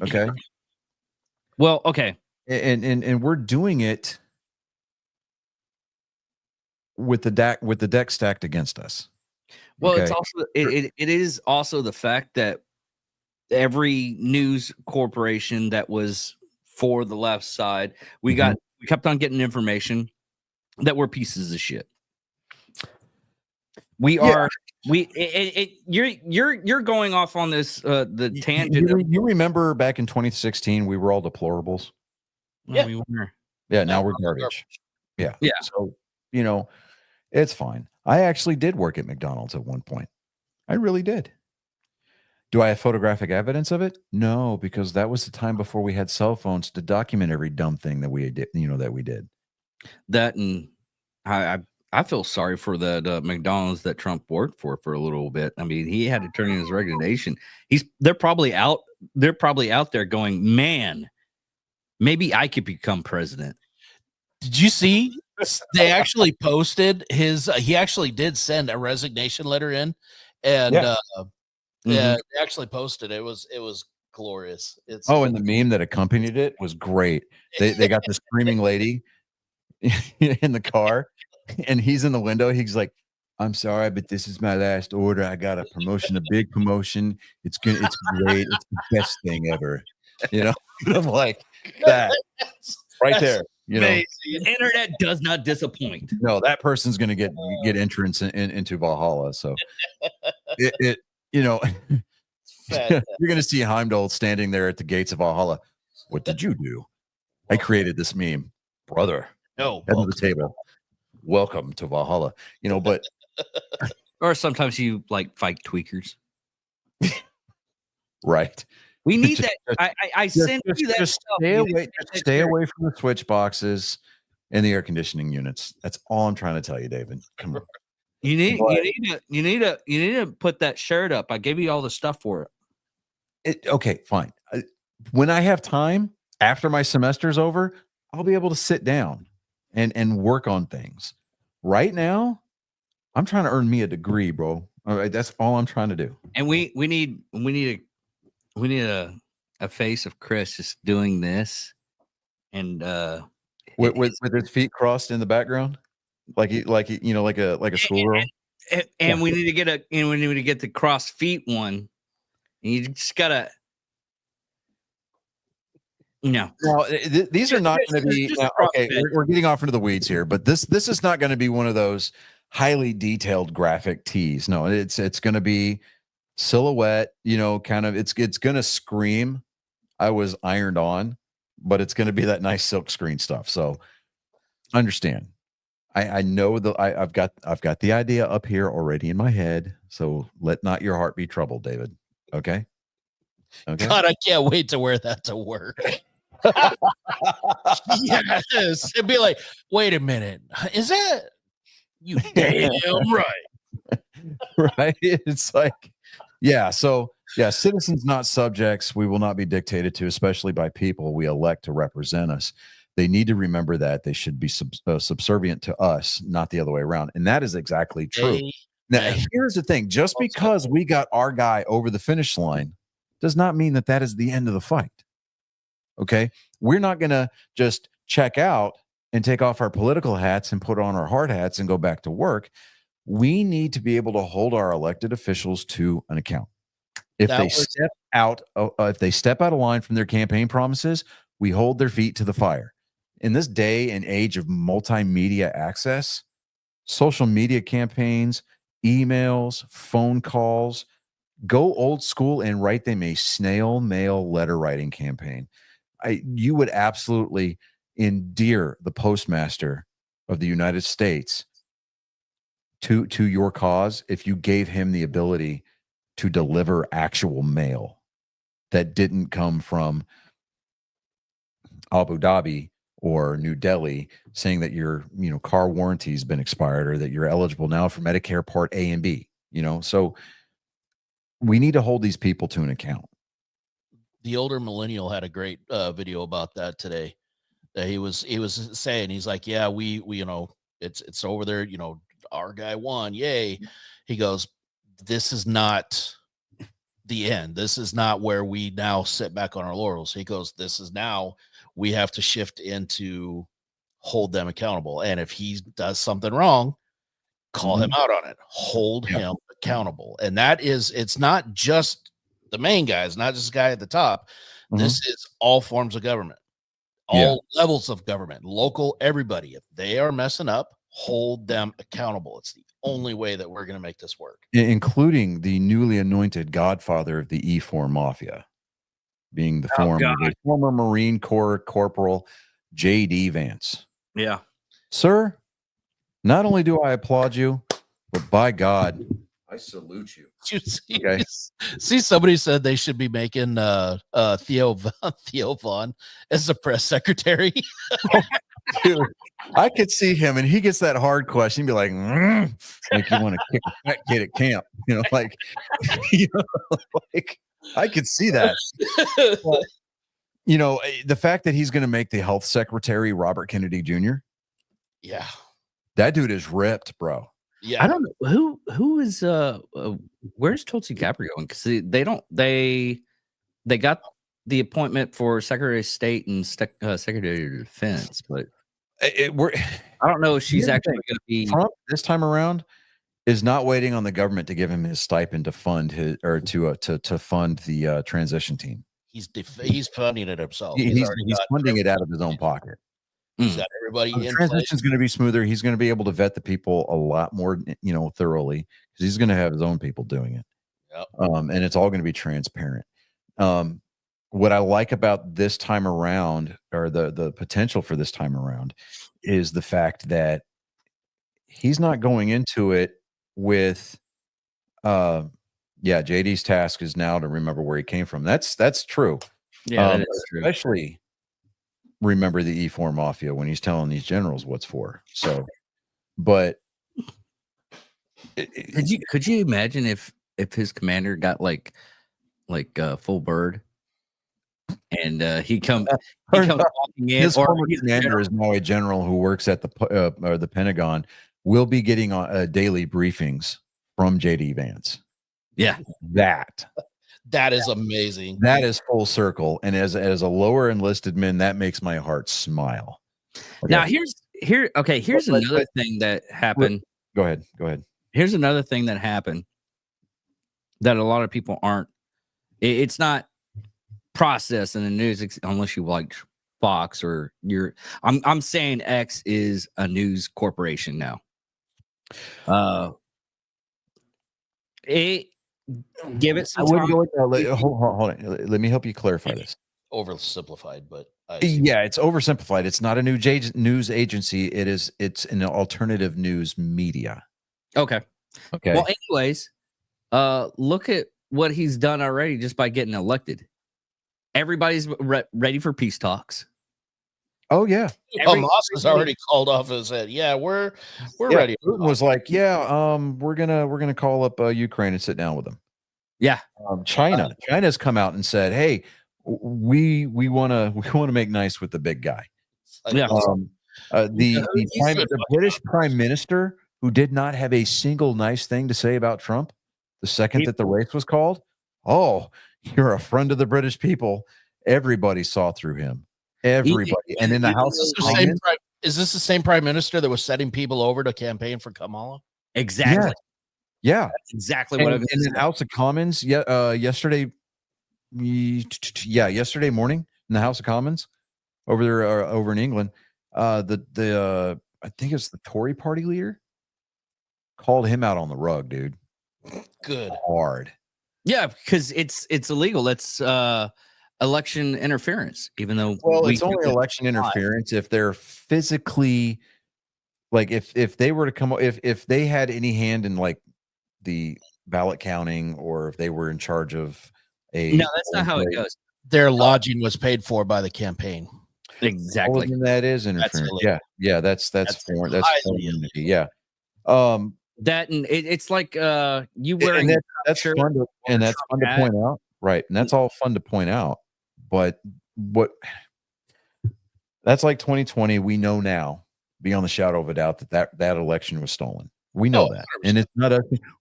Speaker 4: Okay.
Speaker 2: Well, okay.
Speaker 4: And we're doing it with the deck stacked against us.
Speaker 2: Well,
Speaker 4: Okay.
Speaker 2: it's also it is also the fact that every news corporation that was for the left side, we kept on getting information that we're pieces of shit. We
Speaker 4: Yeah.
Speaker 2: are you're going off on this the tangent.
Speaker 4: You remember back in 2016 we were all deplorables.
Speaker 3: Yeah.
Speaker 2: We were.
Speaker 4: Yeah, now
Speaker 3: Now
Speaker 4: we're
Speaker 3: we're
Speaker 4: garbage. Yeah.
Speaker 2: Yeah.
Speaker 4: So, you know, it's fine. I actually did work at McDonald's at one point. I really did. Do I have photographic evidence of it? No, because that was the time before we had cell phones to document every dumb thing that we did, that we did.
Speaker 2: That, and I feel sorry for the McDonald's that Trump worked for a little bit. I mean, he had to turn in his resignation. They're probably out there going, man, maybe I could become president.
Speaker 3: Did you see? They actually posted his. He actually did send a resignation letter in, and
Speaker 4: Yeah.
Speaker 3: they actually posted. It was glorious. It's
Speaker 4: Oh, and the meme that accompanied it was great. They got the screaming lady in the car, and he's in the window. He's like, "I'm sorry, but this is my last order. I got a promotion, a big promotion. It's great. It's the best thing ever." I'm like, that right there.
Speaker 2: The internet does not disappoint.
Speaker 4: No, that person's going to get entrance into Valhalla. So you're going to see Heimdall standing there at the gates of Valhalla. What did you do? I created this meme, brother.
Speaker 3: No,
Speaker 4: Head to the table. Welcome to Valhalla. But
Speaker 2: Or sometimes you like fight tweakers.
Speaker 4: right.
Speaker 2: We need
Speaker 4: Just-
Speaker 2: that. I sent you that
Speaker 4: Just
Speaker 2: stuff.
Speaker 4: stay
Speaker 2: You
Speaker 4: away.
Speaker 2: didn't
Speaker 4: Just
Speaker 2: take
Speaker 4: stay
Speaker 2: care.
Speaker 4: away from the switch boxes and the air conditioning units. That's all I'm trying to tell you, David. Come on.
Speaker 2: You need to put that shirt up. I gave you all the stuff for it.
Speaker 4: Okay, fine. When I have time after my semester's over, I'll be able to sit down and work on things. Right now, I'm trying to earn me a degree, bro. All right, that's all I'm trying to do.
Speaker 2: And we need a face of Chris just doing this, and
Speaker 4: With his feet crossed in the background, like a schoolgirl.
Speaker 2: and we need to get the cross feet one. And you just gotta. No.
Speaker 4: Now, these are not going to be
Speaker 2: just
Speaker 4: now, okay.
Speaker 2: CrossFit.
Speaker 4: We're getting off into the weeds here, but this is not going to be one of those highly detailed graphic tees. No, it's going to be silhouette. Kind of. It's going to scream, "I was ironed on," but it's going to be that nice silk screen stuff. So, understand. I know I've got the idea up here already in my head. So let not your heart be troubled, David. Okay. Okay.
Speaker 3: God, I can't wait to wear that to work. Yes, it'd be like, wait a minute, is that you? Damn right.
Speaker 4: Right. It's like, yeah. So yeah, citizens, not subjects. We will not be dictated to, especially by people we elect to represent us. They need to remember that they should be subservient to us, not the other way around. And that is exactly true. Now, here's the thing. Just because we got our guy over the finish line does not mean that is the end of the fight. Okay. We're not going to just check out and take off our political hats and put on our hard hats and go back to work. We need to be able to hold our elected officials to an account. If they step out of line from their campaign promises, we hold their feet to the fire. In this day and age of multimedia access, social media campaigns, emails, phone calls, go old school and write them a snail mail letter writing campaign. You would absolutely endear the postmaster of the United States to your cause if you gave him the ability to deliver actual mail that didn't come from Abu Dhabi or New Delhi saying that your car warranty has been expired or that you're eligible now for Medicare Part A and B. So we need to hold these people to an account.
Speaker 3: The older millennial had a great video about that today. He was saying, he's like, yeah, we it's over there. Our guy won. Yay. He goes, this is not the end. This is not where we now sit back on our laurels. He goes, this is now we have to shift into hold them accountable. And if he does something wrong, call him out on it. Hold him accountable. And it's not just the main guy, it's not just the guy at the top.
Speaker 4: Mhm.
Speaker 3: This is all forms of government, all levels of government, local, everybody. If they are messing up, hold them accountable. It's the only way that we're going to make this work.
Speaker 4: Including the newly anointed godfather of the E4 Mafia, being the former Marine Corps Corporal J.D. Vance.
Speaker 2: Yeah.
Speaker 4: Sir, not only do I applaud you, but by God, I salute you.
Speaker 3: You see,
Speaker 4: Okay.
Speaker 3: see, somebody said they should be making Theo Vaughn as the press secretary.
Speaker 4: Dude, I could see him, and he gets that hard question. He'd be like, like you want to kick a fat kid at camp, like, like I could see that. But, the fact that he's going to make the health secretary Robert Kennedy Jr.
Speaker 3: Yeah,
Speaker 4: that dude is ripped, bro.
Speaker 3: Yeah,
Speaker 2: I don't know who is where's Tulsi Gabbard going? Because they got the appointment for Secretary of State and Secretary of Defense, but I don't know if she's actually going to be.
Speaker 4: Trump this time around is not waiting on the government to give him his stipend to fund to fund the transition team.
Speaker 3: He's funding it himself.
Speaker 4: He's funding it out of his own pocket.
Speaker 3: He's got everybody in
Speaker 4: transition is going to be smoother. He's going to be able to vet the people a lot more, thoroughly, because he's going to have his own people doing it.
Speaker 3: Yep.
Speaker 4: And it's all going to be transparent. What I like about this time around, or the potential for this time around, is the fact that he's not going into it with, JD's task is now to remember where he came from. That's true.
Speaker 2: Yeah, that is true.
Speaker 4: Especially remember the E4 Mafia when he's telling these generals what's for. So, but
Speaker 2: could you imagine if his commander got like full bird, and he comes walking in,
Speaker 4: his
Speaker 2: or
Speaker 4: former commander is now a general who works at the Pentagon, will be getting daily briefings from JD Vance.
Speaker 2: Yeah,
Speaker 3: that is amazing.
Speaker 4: That is full circle. And as a lower enlisted man, that makes my heart smile. Okay.
Speaker 2: Now here's another thing that happened.
Speaker 4: Go ahead.
Speaker 2: Here's another thing that happened that a lot of people aren't. It's not processed in the news unless you like Fox or I'm saying X is a news corporation now. Give it some time.
Speaker 4: Hold on. Let me help you clarify this.
Speaker 3: Oversimplified, but
Speaker 4: it's oversimplified. It's not a news agency. It's an alternative news media.
Speaker 2: Okay.
Speaker 4: Well,
Speaker 2: anyways, look at what he's done already just by getting elected. Everybody's ready for peace talks.
Speaker 4: Oh yeah,
Speaker 3: Hamas has already called off his head. Yeah, we're ready.
Speaker 4: Putin was like, we're gonna call up Ukraine and sit down with them.
Speaker 2: Yeah,
Speaker 4: China's come out and said, hey, we want to make nice with the big guy.
Speaker 2: Yeah.
Speaker 4: The British Prime Minister, who did not have a single nice thing to say about Trump the second that the race was called. Oh, you're a friend of the British people. Everybody saw through him. Everybody. And in the House of Commons,
Speaker 3: is this the same prime minister that was setting people over to campaign for Kamala?
Speaker 2: Exactly.
Speaker 4: Yeah.
Speaker 2: That's exactly what I was
Speaker 4: in the House of Commons, yesterday morning in the House of Commons over there, over in England, I think it's the Tory party leader called him out on the rug, dude.
Speaker 3: Good.
Speaker 4: Hard.
Speaker 2: Yeah, because it's illegal. That's election interference, even though
Speaker 4: it's only election interference if they're physically, like, if they were to come, if they had any hand in like the ballot counting, or if they were in charge of
Speaker 2: no, that's not how it goes.
Speaker 3: Their lodging was paid for by the campaign.
Speaker 2: Exactly.
Speaker 4: That is interference. That's foreign. That's foreign. Yeah.
Speaker 2: That, and it's like you wearing
Speaker 4: that's fun to point out, right? And that's all fun to point out. But that's like 2020. We know now, beyond the shadow of a doubt, that election was stolen. We know that, 100%. And it's not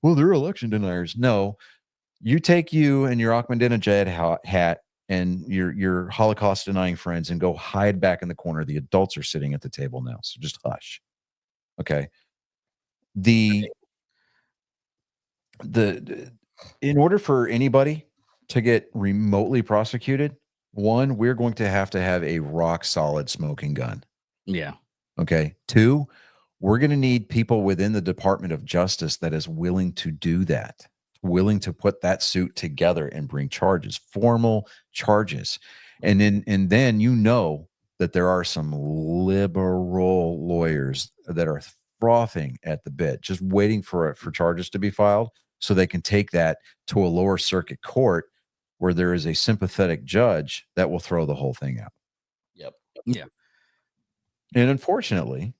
Speaker 4: they're election deniers. No, you take you and your Ahmadinejad hat and your Holocaust denying friends and go hide back in the corner. The adults are sitting at the table now, so just hush. Okay. in order for anybody to get remotely prosecuted, one, we're going to have a rock solid smoking gun.
Speaker 2: Yeah.
Speaker 4: Okay. Two, we're going to need people within the Department of Justice that is willing to do that, willing to put that suit together and bring charges, formal charges. And then you know that there are some liberal lawyers that are frothing at the bit, just waiting for charges to be filed so they can take that to a lower circuit court where there is a sympathetic judge that will throw the whole thing out.
Speaker 3: Yep.
Speaker 2: Yeah.
Speaker 4: And unfortunately,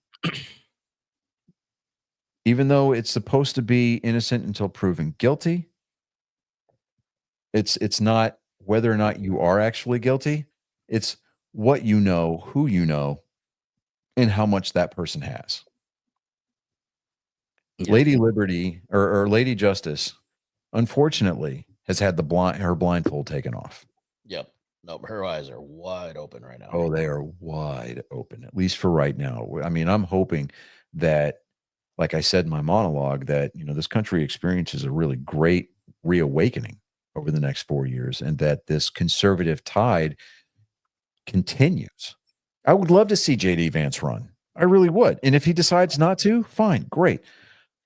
Speaker 4: even though it's supposed to be innocent until proven guilty, it's not whether or not you are actually guilty. It's what you know, who you know, and how much that person has.
Speaker 2: Yeah.
Speaker 4: Lady Liberty or Lady Justice, unfortunately, has had her blindfold taken off.
Speaker 3: Yep. Nope. Her eyes are wide open right now.
Speaker 4: Oh, they are wide open, at least for right now. I mean, I'm hoping that, like I said in my monologue, that, you know, this country experiences a really great reawakening over the next 4 years, and that this conservative tide continues. I would love to see JD Vance run. I really would. And if he decides not to, fine, great.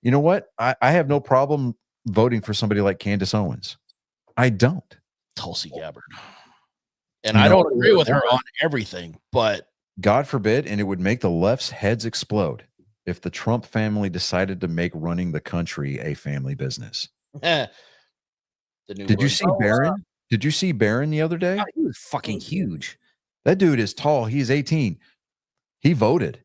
Speaker 4: You know what? I have no problem voting for somebody like Candace Owens. I don't.
Speaker 3: Tulsi Gabbard. And
Speaker 4: You
Speaker 3: I
Speaker 4: know,
Speaker 3: don't agree with her on everything, but
Speaker 4: God forbid, and it would make the left's heads explode if the Trump family decided to make running the country a family business.
Speaker 3: the new
Speaker 4: Did you
Speaker 3: word-
Speaker 4: see Barron? Did you see Barron the other day?
Speaker 2: God, he was fucking huge.
Speaker 4: That dude is tall. He's 18. He voted.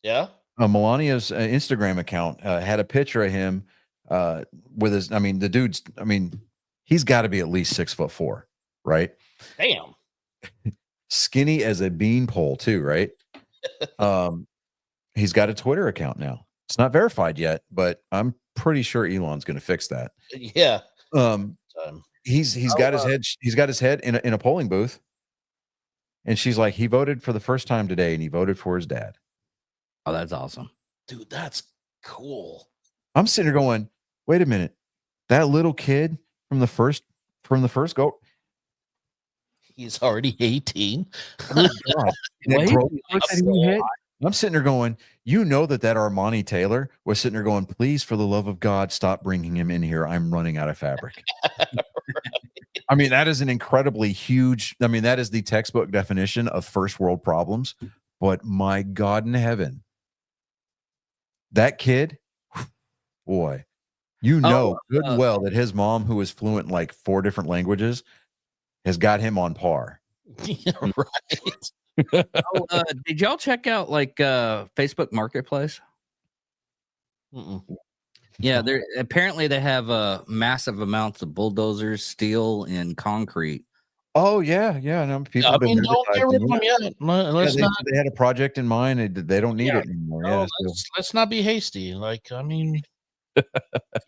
Speaker 3: Yeah.
Speaker 4: Melania's Instagram account had a picture of him with his, I mean, the dude's, I mean, he's got to be at least 6'4", right?
Speaker 3: Damn.
Speaker 4: Skinny as a beanpole too, right? He's got a Twitter account now. It's not verified yet, but I'm pretty sure Elon's going to fix that.
Speaker 3: Yeah.
Speaker 4: He's got his head in a polling booth, and she's like, he voted for the first time today, and he voted for his dad.
Speaker 2: Oh, that's awesome.
Speaker 3: Dude, that's cool.
Speaker 4: I'm sitting there going, wait a minute, that little kid from the first go.
Speaker 3: He's already 18.
Speaker 4: Good God. That
Speaker 2: Wait,
Speaker 4: growth
Speaker 2: that's
Speaker 4: that he hit, I'm sitting there going, you know that Armani Taylor was sitting there going, please, for the love of God, stop bringing him in here. I'm running out of fabric. I mean, that is an incredibly huge, I mean, that is the textbook definition of first world problems. But my God in heaven, that kid, boy, you know good and well that his mom, who is fluent in like 4 different languages, has got him on par.
Speaker 3: Yeah, right.
Speaker 2: Did y'all check out like Facebook Marketplace?
Speaker 3: Mm-mm.
Speaker 2: Yeah, they're apparently they have massive amounts of bulldozers, steel, and concrete.
Speaker 4: Oh yeah. No, people.
Speaker 3: I mean, don't get rid of them yet. Let's
Speaker 4: they,
Speaker 3: not.
Speaker 4: they had a project in mind. They don't need
Speaker 3: Yeah.
Speaker 4: it anymore.
Speaker 3: No,
Speaker 4: Yeah, so-
Speaker 3: let's not be hasty. Like, I mean, keep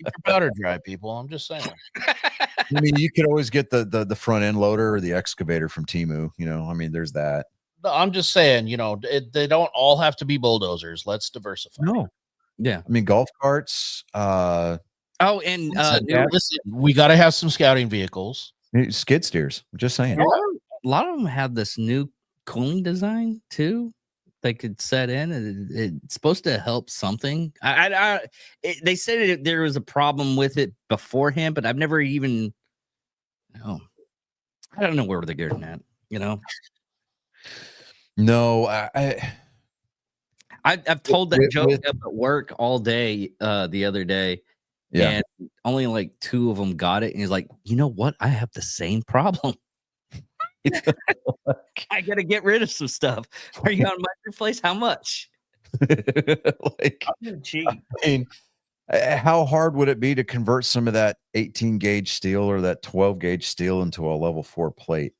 Speaker 3: your powder dry, people. I'm just saying.
Speaker 4: I mean, you could always get the front end loader or the excavator from Temu. You know, I mean, there's that.
Speaker 3: No, I'm just saying. You know, they don't all have to be bulldozers. Let's diversify.
Speaker 4: No,
Speaker 2: Yeah.
Speaker 4: I mean golf carts,
Speaker 2: Oh, and
Speaker 3: Listen, we got to have some scouting vehicles.
Speaker 4: skid steers. I'm just saying.
Speaker 2: a lot of them have this new cooling design too. They could set in, and it's supposed to help something. They said there was a problem with it beforehand, but I've never even. No, I don't know where they're getting at. You know,
Speaker 4: No,
Speaker 2: I've told that
Speaker 4: With-
Speaker 2: joke
Speaker 4: with-
Speaker 2: up at work all day the other day,
Speaker 4: yeah.
Speaker 2: and only like 2 of them got it. And he's like, you know what? I have the same problem. I got to get rid of some stuff. Are you on my place? How much?
Speaker 4: Like,
Speaker 2: Cheap.
Speaker 4: I mean, how hard would it be to convert some of that 18 gauge steel or that 12 gauge steel into a level 4 plate?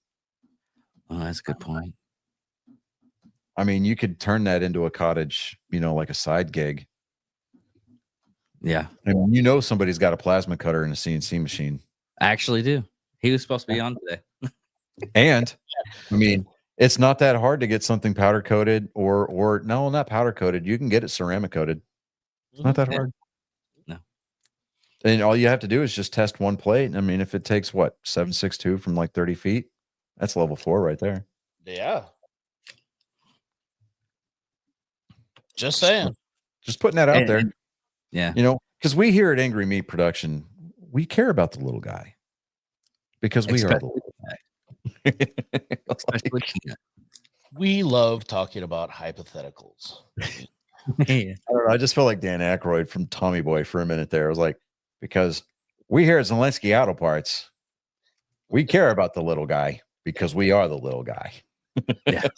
Speaker 2: Oh, that's a good point.
Speaker 4: I mean, you could turn that into a cottage, you know, like a side gig.
Speaker 2: Yeah,
Speaker 4: I mean, you know, somebody's got a plasma cutter and a CNC machine.
Speaker 2: I actually do. He was supposed to be on today.
Speaker 4: And I mean, it's not that hard to get something powder coated or no, not powder coated. You can get it ceramic coated. It's not that
Speaker 2: Yeah.
Speaker 4: hard.
Speaker 2: No.
Speaker 4: And all you have to do is just test one plate. I mean, if it takes what 7.62 from like 30 feet, that's level 4 right there.
Speaker 3: Yeah. Just saying.
Speaker 4: Just putting that out
Speaker 2: And-
Speaker 4: there.
Speaker 2: and- yeah.
Speaker 4: You know, because we here at Angry Meat Production, we care about the little guy because we are the little guy.
Speaker 2: Especially Peanut.
Speaker 3: We love talking about hypotheticals.
Speaker 2: Yeah.
Speaker 4: I don't know. I just felt like Dan Aykroyd from Tommy Boy for a minute there. I was like, because we here at Zelensky Auto Parts, we care about the little guy because we are the little guy.
Speaker 3: The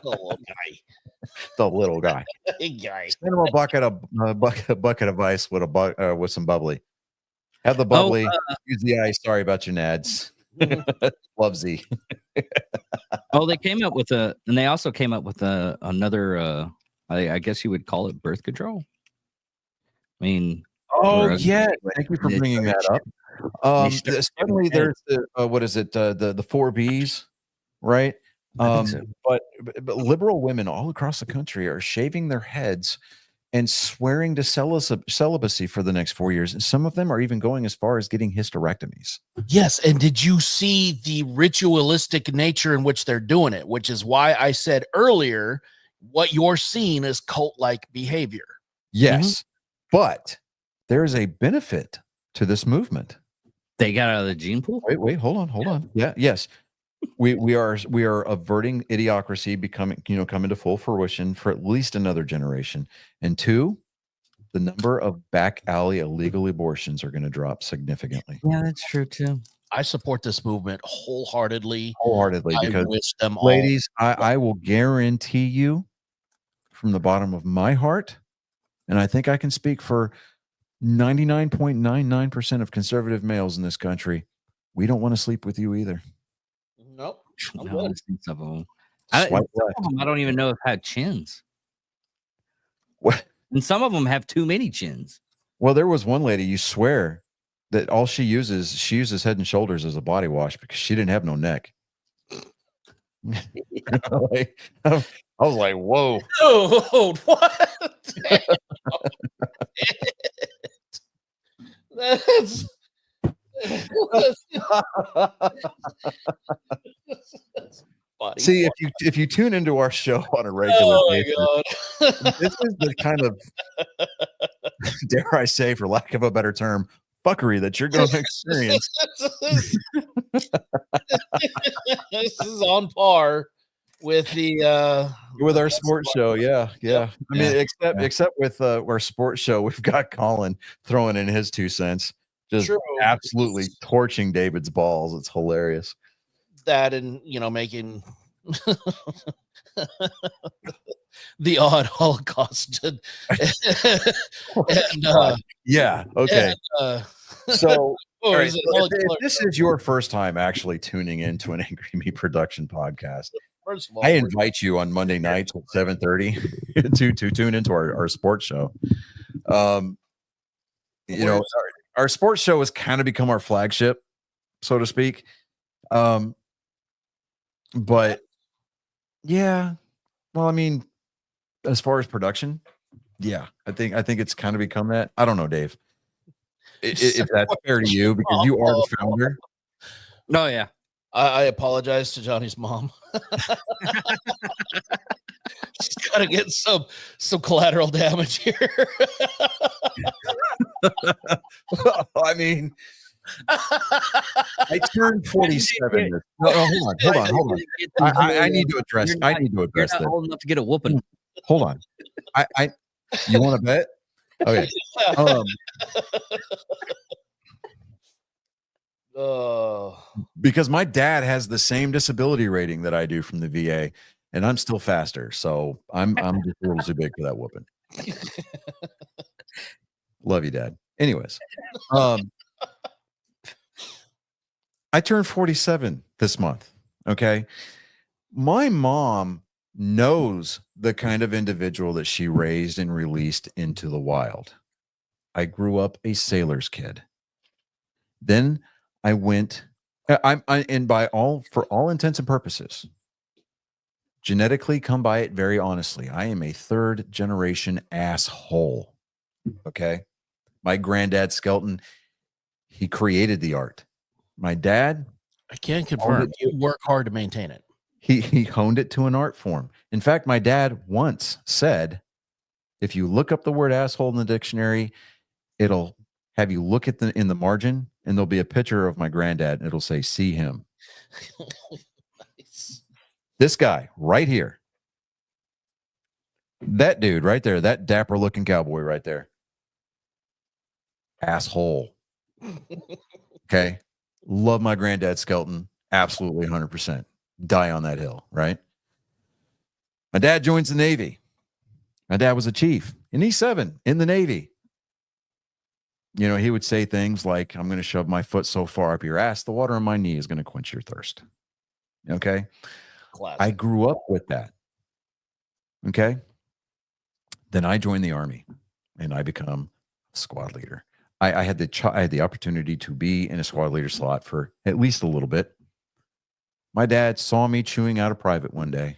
Speaker 3: little guy.
Speaker 4: The little guy.
Speaker 3: Guy.
Speaker 4: Send him a bucket of ice with with some bubbly. Have the bubbly. Use the ice. Sorry about your nads. Love Z.
Speaker 2: Oh, they came up with and they also came up with another. I guess you would call it birth control. I mean,
Speaker 4: Oh
Speaker 2: Or-
Speaker 4: yeah, thank you for
Speaker 2: They
Speaker 4: bringing that
Speaker 2: start-
Speaker 4: up.
Speaker 2: start
Speaker 4: Certainly,
Speaker 2: ahead.
Speaker 4: there's what is it? The 4Bs, right?
Speaker 2: I think so.
Speaker 4: But liberal women all across the country are shaving their heads and swearing to celibacy for the next 4 years. And some of them are even going as far as getting hysterectomies.
Speaker 3: Yes, and did you see the ritualistic nature in which they're doing it? Which is why I said earlier, what you're seeing is cult-like behavior.
Speaker 4: Yes, but there is a benefit to this movement.
Speaker 2: They got out of the gene pool.
Speaker 4: Wait, hold on. Yeah, yes. We are averting idiocracy coming to full fruition for at least another generation. And 2, the number of back alley illegal abortions are going to drop significantly.
Speaker 2: Yeah, that's true too.
Speaker 3: I support this movement wholeheartedly.
Speaker 4: Wholeheartedly,
Speaker 3: I
Speaker 4: because
Speaker 3: wish them all.
Speaker 4: ladies, I will guarantee you from the bottom of my heart, and I think I can speak for 99.99% of conservative males in this country, we don't want to sleep with you either.
Speaker 3: Nope. I'm
Speaker 2: No,
Speaker 3: good.
Speaker 2: I've seen some of them.
Speaker 4: Swipe
Speaker 2: Some
Speaker 4: left.
Speaker 2: of 'em I don't even know if had chins,
Speaker 4: What?
Speaker 2: and some of them have too many chins.
Speaker 4: Well, there was one lady, you swear that all she uses Head and Shoulders as a body wash because she didn't have no neck. Like, I was like, whoa.
Speaker 3: Oh, what? That's funny.
Speaker 4: See, if you tune into our show on a regular
Speaker 3: Oh my
Speaker 4: basis,
Speaker 3: god.
Speaker 4: this is the kind of, dare I say, for lack of a better term, fuckery that you're going to experience.
Speaker 3: This is on par with the
Speaker 4: With our sports show, yeah. I mean,
Speaker 2: Yeah.
Speaker 4: except with our sports show, we've got Colin throwing in his 2 cents, just
Speaker 3: True.
Speaker 4: absolutely torching David's balls. It's hilarious.
Speaker 3: that and making the odd Holocaust and
Speaker 4: Yeah. Okay. So, all right,
Speaker 3: is it
Speaker 4: so if
Speaker 3: Holocaust?
Speaker 4: this is your first time actually tuning into an Angry Meat Production podcast,
Speaker 3: First of all,
Speaker 4: I invite you on Monday nights at 7:30 to tune into our sports show. Our sports show has kind of become our flagship, so to speak. But yeah, well, I mean, as far as production, yeah, I think it's kind of become that. I don't know, Dave, if that's fair to you because you are the founder.
Speaker 2: Oh yeah.
Speaker 3: I apologize to Johnny's mom. She's gotta get some collateral damage here.
Speaker 4: I mean, I turned 47. No, hold on. I need to address. I need to
Speaker 2: You're
Speaker 4: address
Speaker 2: not
Speaker 4: this.
Speaker 2: old enough to get a whooping.
Speaker 4: Hold on. You want to bet? Okay. Because my dad has the same disability rating that I do from the VA, and I'm still faster, so I'm just a little too big for that whooping. Love you, Dad. Anyways, I turned 47 this month. Okay, my mom knows the kind of individual that she raised and released into the wild. I grew up a sailor's kid. Then I went. And for all intents and purposes, genetically come by it very honestly. I am a 3rd generation asshole. Okay. My granddad Skelton, He created the art. My dad,
Speaker 3: I can confirm you work hard to maintain it.
Speaker 4: he honed it to an art form. In fact, my dad once said, if you look up the word asshole in the dictionary, it'll have you look at in the margin, and there'll be a picture of my granddad, and it'll say, see him.
Speaker 3: Nice.
Speaker 4: This guy right here. That dude right there, that dapper looking cowboy right there. Asshole. Okay. Love my granddad Skelton. Absolutely 100%. Die on that hill, right? My dad joins the Navy. My dad was a chief in E7 in the Navy. You know, he would say things like, I'm going to shove my foot so far up your ass, the water on my knee is going to quench your thirst. Okay.
Speaker 3: Classic.
Speaker 4: I grew up with that. Okay. Then I joined the Army and I become a squad leader. I had the opportunity to be in a squad leader slot for at least a little bit. My dad saw me chewing out a private one day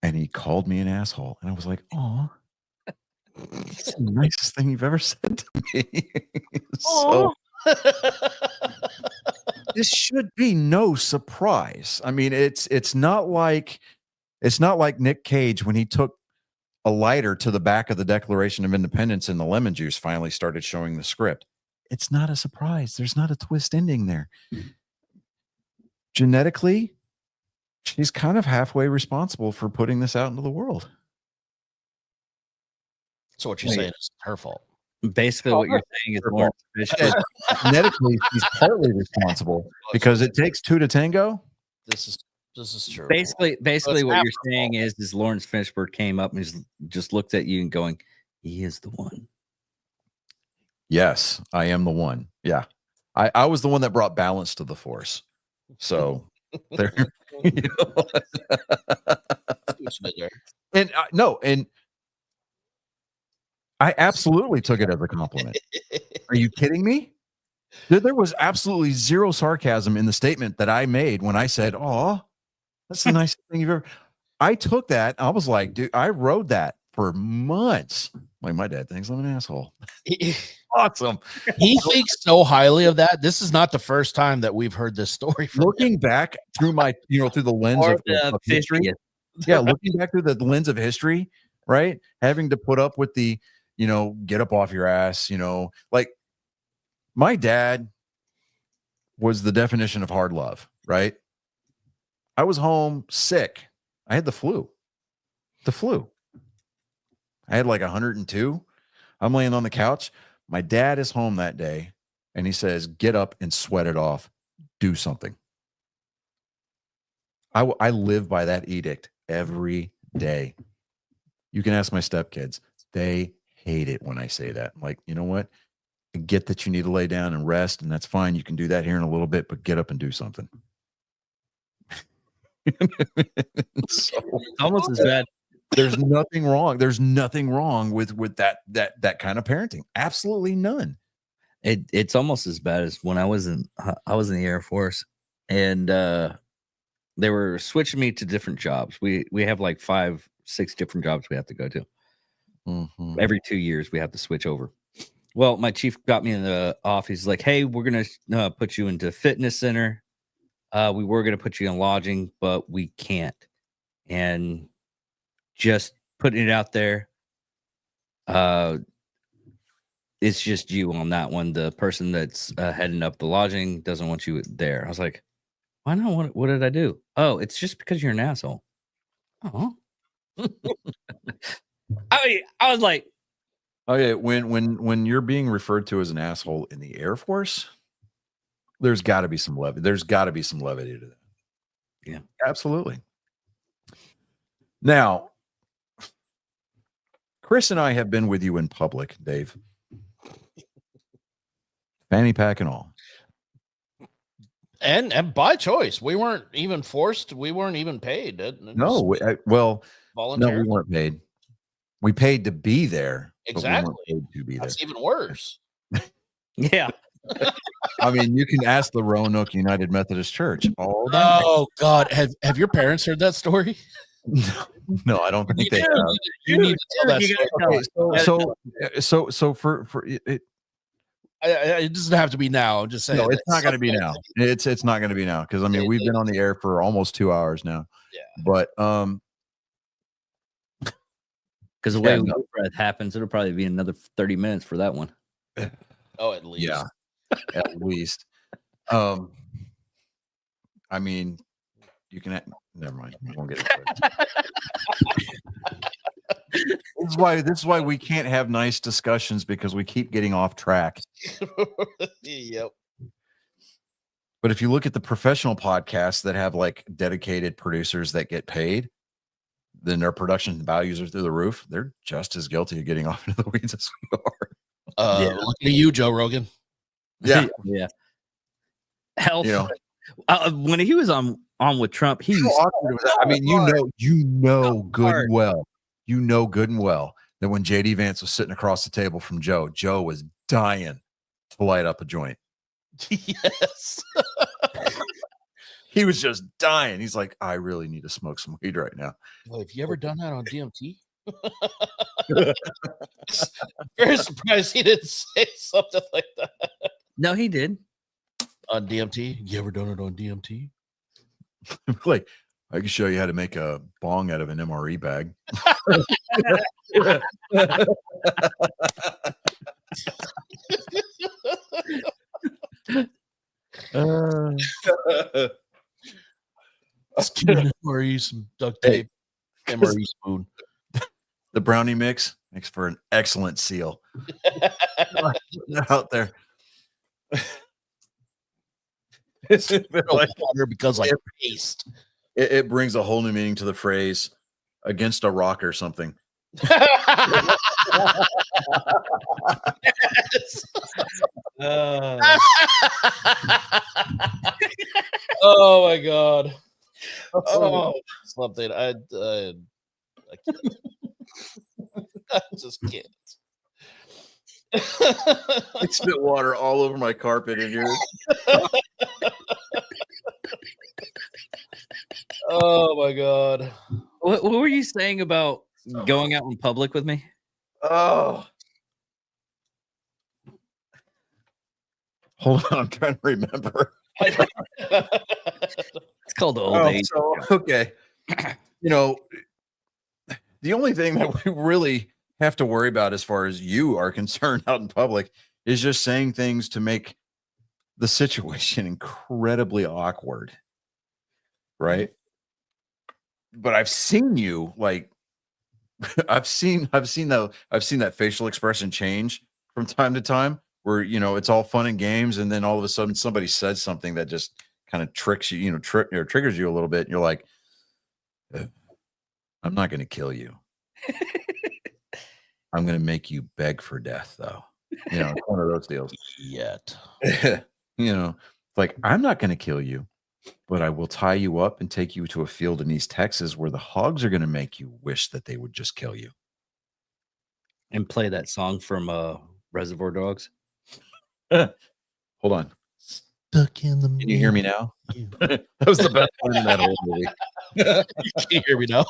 Speaker 4: and he called me an asshole. And I was like, oh, that's the nicest thing you've ever said to me. So this should be no surprise. I mean, it's not like Nick Cage when he took a lighter to the back of the Declaration of Independence and the lemon juice finally started showing the script. It's not a surprise. There's not a twist ending there. Genetically, she's kind of halfway responsible for putting this out into the world.
Speaker 3: So what you're saying is her fault.
Speaker 2: Basically, what you're saying is Lawrence Fishburne.
Speaker 4: Genetically, she's partly responsible because it takes two to tango.
Speaker 3: This is true.
Speaker 2: Basically,
Speaker 3: It's
Speaker 2: what you're
Speaker 3: after
Speaker 2: saying is Lawrence Fishburne came up and just looked at you and going, he is the one.
Speaker 4: Yes, I am the one. Yeah. I was the one that brought balance to the force. So there, you know. And no, and I absolutely took it as a compliment. Are you kidding me? There was absolutely zero sarcasm in the statement that I made when I said, "Oh, that's the nicest thing you've ever." I took that. I was like, dude, I rode that for months. Like, my dad thinks I'm an asshole. Awesome.
Speaker 3: He thinks so highly of that. This is not the first time that we've heard this story from him.
Speaker 4: Looking back through my, through the lens
Speaker 2: Or
Speaker 4: of
Speaker 2: the
Speaker 4: history.
Speaker 2: 50th.
Speaker 4: Yeah, looking back through the lens of history, right? Having to put up with the, get up off your ass, like my dad was the definition of hard love, right? I was home sick. I had the flu. I had like 102. I'm laying on the couch. My dad is home that day and he says, get up and sweat it off. Do something. I live by that edict every day. You can ask my stepkids. They hate it when I say that. I'm like, you know what? I get that you need to lay down and rest, and that's fine. You can do that here in a little bit, but get up and do something.
Speaker 2: So, almost as bad.
Speaker 4: There's nothing wrong. There's nothing wrong with that kind of parenting. Absolutely none.
Speaker 2: It's almost as bad as when I was in the Air Force, and they were switching me to different jobs. We have like 5-6 different jobs we have to go to.
Speaker 4: Mm-hmm.
Speaker 2: Every 2 years we have to switch over. Well, my chief got me in the office. He's like, hey, we're gonna put you into fitness center. We were gonna put you in lodging, but we can't. And just putting it out there, it's just you on that one. The person that's heading up the lodging doesn't want you there. I was like, why not? What did I do? Oh, it's just because you're an asshole. Oh. I was like,
Speaker 4: okay, when you're being referred to as an asshole in the Air Force, there's got to be some levity. There's got to be some levity to that.
Speaker 2: Yeah,
Speaker 4: absolutely. Now, Chris and I have been with you in public, Dave. Fanny pack and all.
Speaker 3: And by choice. We weren't even forced. We weren't even paid.
Speaker 4: No, well,
Speaker 3: volunteer.
Speaker 4: No, we weren't paid. We paid to be there.
Speaker 3: Exactly.
Speaker 4: But we weren't paid to be
Speaker 3: That's
Speaker 4: there.
Speaker 3: even worse.
Speaker 2: yeah.
Speaker 4: I mean, you can ask the Roanoke United Methodist Church. All that.
Speaker 3: Oh God, have your parents heard that story?
Speaker 4: No, I don't think they have.
Speaker 3: You need to tell that story.
Speaker 4: Okay, so for it,
Speaker 3: It doesn't have to be now. I'm just saying.
Speaker 4: No, it's not going to be now. It's not going to be now because I mean we've been on the air for almost 2 hours now.
Speaker 3: Yeah.
Speaker 4: But
Speaker 2: Because the way breath happens, it'll probably be another 30 minutes for that one.
Speaker 3: Oh, at least.
Speaker 4: yeah, at least. I mean, you can. Never mind. I won't get into it. This is why we can't have nice discussions because we keep getting off track.
Speaker 3: Yep.
Speaker 4: But if you look at the professional podcasts that have like dedicated producers that get paid, then their production values are through the roof. They're just as guilty of getting off into the weeds as we are.
Speaker 3: Look at you, Joe Rogan.
Speaker 4: Yeah.
Speaker 2: Yeah. Health.
Speaker 4: You know,
Speaker 2: when he was on with Trump, he
Speaker 4: how
Speaker 2: was
Speaker 4: awkward was that? I mean, you know good and well that when JD Vance was sitting across the table from Joe was dying to light up a joint.
Speaker 3: Yes.
Speaker 4: He was just dying. He's like, I really need to smoke some weed right now.
Speaker 3: Well, have you ever done that on DMT? Very surprised he didn't say something like that.
Speaker 2: No, he did.
Speaker 3: On DMT? You ever done it on DMT?
Speaker 4: Like, I can show you how to make a bong out of an MRE bag.
Speaker 3: MRE, some duct tape, MRE spoon.
Speaker 4: The brownie mix makes for an excellent seal. Out there. It's like,
Speaker 3: because like paste.
Speaker 4: it brings a whole new meaning to the phrase against a rock or something.
Speaker 3: Oh my god. Oh, something. I can't. I just can't.
Speaker 4: I spit water all over my carpet in here.
Speaker 3: Oh my god.
Speaker 2: What were you saying about going out in public with me?
Speaker 4: Oh. Hold on, I'm trying to remember.
Speaker 2: It's called the old age.
Speaker 4: Okay. You know, the only thing that we really have to worry about as far as you are concerned out in public is just saying things to make the situation incredibly awkward. Right? But I've seen you like I've seen that facial expression change from time to time where it's all fun and games and then all of a sudden somebody says something that just kind of tricks you, or triggers you a little bit and you're like, I'm not going to kill you. I'm going to make you beg for death though. It's one of those deals.
Speaker 3: Yet.
Speaker 4: Like I'm not going to kill you, but I will tie you up and take you to a field in East Texas where the hogs are going to make you wish that they would just kill you.
Speaker 2: And play that song from Reservoir Dogs.
Speaker 4: Hold on.
Speaker 3: Stuck in the
Speaker 4: Can you hear me now? That was the best part in that whole movie.
Speaker 3: Can you hear me now?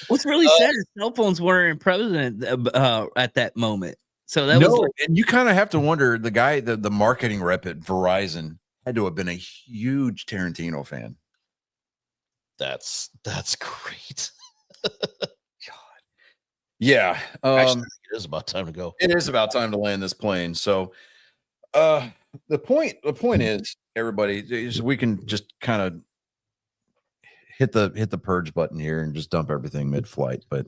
Speaker 2: What's really sad is cell phones weren't prevalent at that moment. So that was like,
Speaker 4: and you kind of have to wonder the guy, the marketing rep at Verizon had to have been a huge Tarantino fan.
Speaker 3: That's great.
Speaker 4: Yeah.
Speaker 3: Actually, it is about time to go.
Speaker 4: It is about time to land this plane. So the point is, everybody, is we can just kind of hit the purge button here and just dump everything mid-flight. But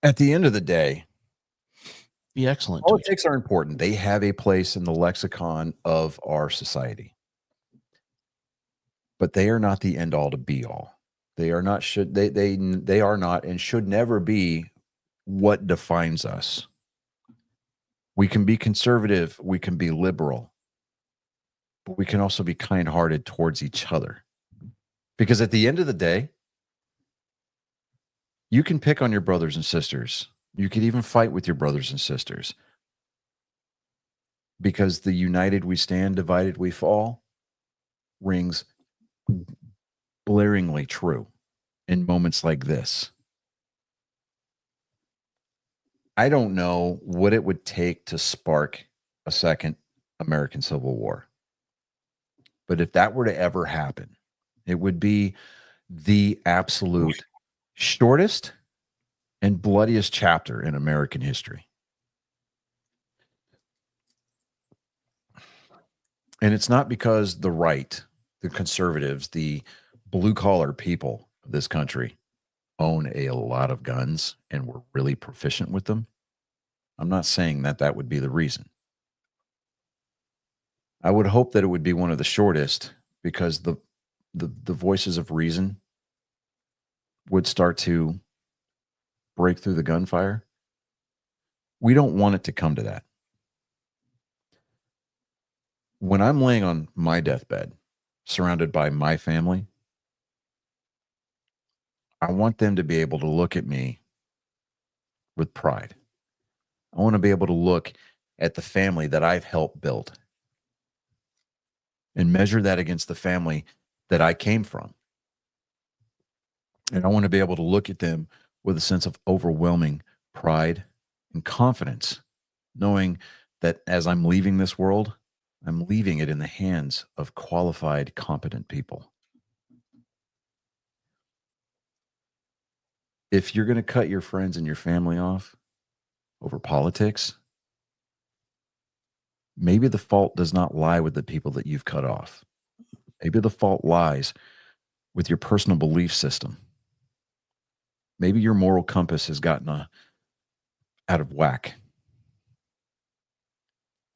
Speaker 4: at the end of the day,
Speaker 3: be excellent.
Speaker 4: Politics are important. They have a place in the lexicon of our society. But they are not the end all to be all. They are not they are not and should never be what defines us. We can be conservative, we can be liberal, but we can also be kind-hearted towards each other. Because at the end of the day, you can pick on your brothers and sisters. You could even fight with your brothers and sisters. Because the united we stand, divided we fall rings blaringly true in moments like this. I don't know what it would take to spark a second American Civil War. But if that were to ever happen, it would be the absolute shortest and bloodiest chapter in American history. And it's not because the right, the conservatives, the blue collar people of this country own a lot of guns and we're really proficient with them. I'm not saying that that would be the reason. I would hope that it would be one of the shortest because the voices of reason would start to break through the gunfire. We don't want it to come to that. When I'm laying on my deathbed, surrounded by my family, I want them to be able to look at me with pride. I want to be able to look at the family that I've helped build and measure that against the family that I came from. And I want to be able to look at them with a sense of overwhelming pride and confidence, knowing that as I'm leaving this world, I'm leaving it in the hands of qualified, competent people. If you're going to cut your friends and your family off over politics, maybe the fault does not lie with the people that you've cut off. Maybe the fault lies with your personal belief system. Maybe your moral compass has gotten out of whack.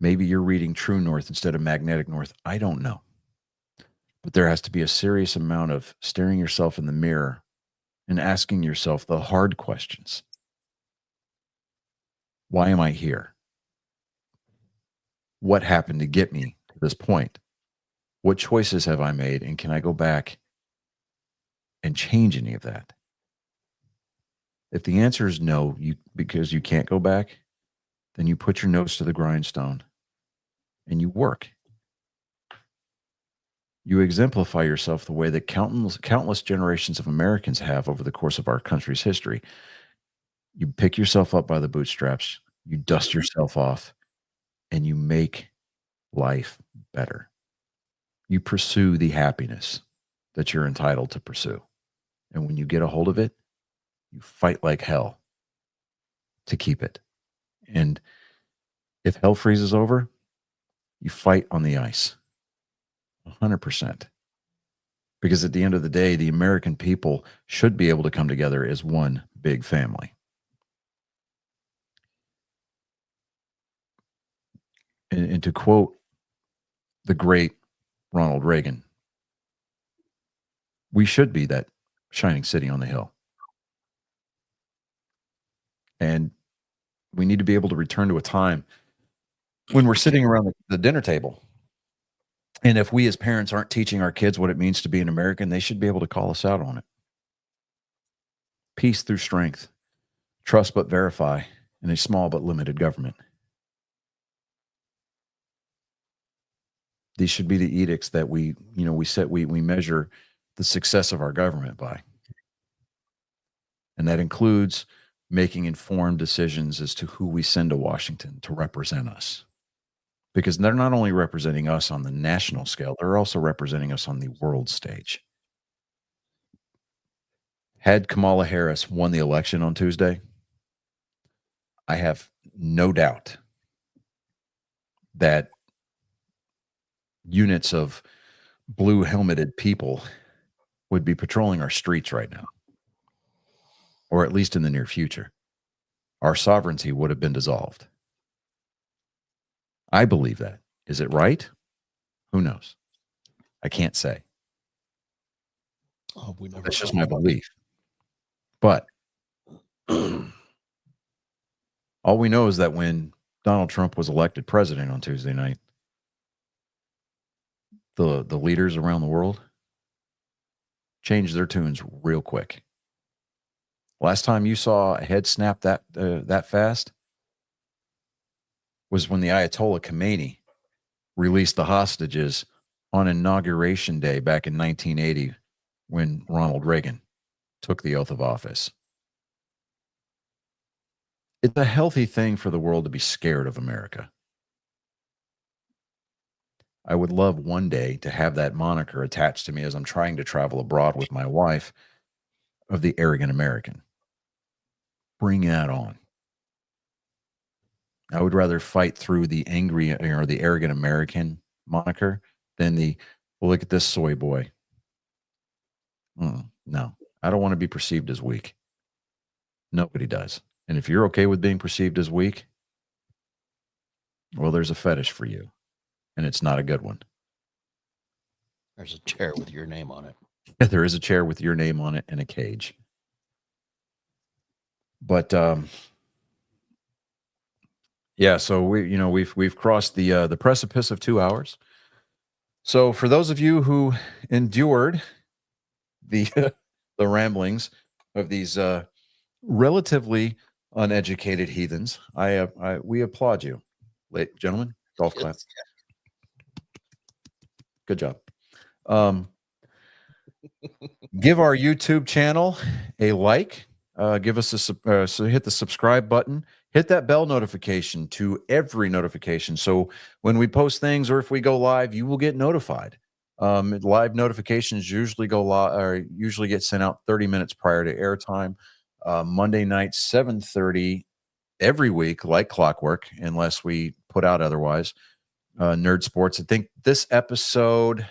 Speaker 4: Maybe you're reading True North instead of Magnetic North. I don't know. But there has to be a serious amount of staring yourself in the mirror and asking yourself the hard questions. Why am I here? What happened to get me to this point? What choices have I made? And can I go back and change any of that? If the answer is no, because you can't go back, then you put your nose to the grindstone and you work. You exemplify yourself the way that countless generations of Americans have over the course of our country's history. You pick yourself up by the bootstraps, you dust yourself off, and you make life better. You pursue the happiness that you're entitled to pursue. And when you get a hold of it, you fight like hell to keep it. And if hell freezes over, you fight on the ice. 100%. Because at the end of the day, the American people should be able to come together as one big family. And to quote the great Ronald Reagan, we should be that shining city on the hill. And we need to be able to return to a time when we're sitting around the dinner table. And if we as parents aren't teaching our kids what it means to be an American, they should be able to call us out on it. Peace through strength, trust but verify in a small but limited government. These should be the edicts that we measure the success of our government by. And that includes making informed decisions as to who we send to Washington to represent us. Because they're not only representing us on the national scale, they're also representing us on the world stage. Had Kamala Harris won the election on Tuesday, I have no doubt that units of blue helmeted people would be patrolling our streets right now, or at least in the near future. Our sovereignty would have been dissolved. I believe that. Is it right? Who knows? I can't say.
Speaker 3: Oh,
Speaker 4: That's just my belief. But all we know is that when Donald Trump was elected president on Tuesday night, the leaders around the world changed their tunes real quick. Last time you saw a head snap that fast was when the Ayatollah Khomeini released the hostages on Inauguration Day back in 1980 when Ronald Reagan took the oath of office. it's a healthy thing for the world to be scared of America. I would love one day to have that moniker attached to me as I'm trying to travel abroad with my wife of the arrogant American. Bring that on. I would rather fight through the angry or the arrogant American moniker than the, well, look at this soy boy. No, I don't want to be perceived as weak. Nobody does. And if you're okay with being perceived as weak, well, there's a fetish for you, and it's not a good one.
Speaker 3: There's a chair with your name on it.
Speaker 4: There is a chair with your name on it and a cage. But yeah, so we've crossed the precipice of 2 hours. So for those of you who endured the the ramblings of these relatively uneducated heathens, we applaud you, ladies, gentlemen. Golf clap. Good job. Give our YouTube channel a like. Give us so hit the subscribe button. Hit that bell notification to every notification. So when we post things or if we go live, you will get notified. Live notifications usually go live or usually get sent out 30 minutes prior to airtime. Monday night, 7:30 every week, like clockwork, unless we put out otherwise. Nerd Sports. I think this episode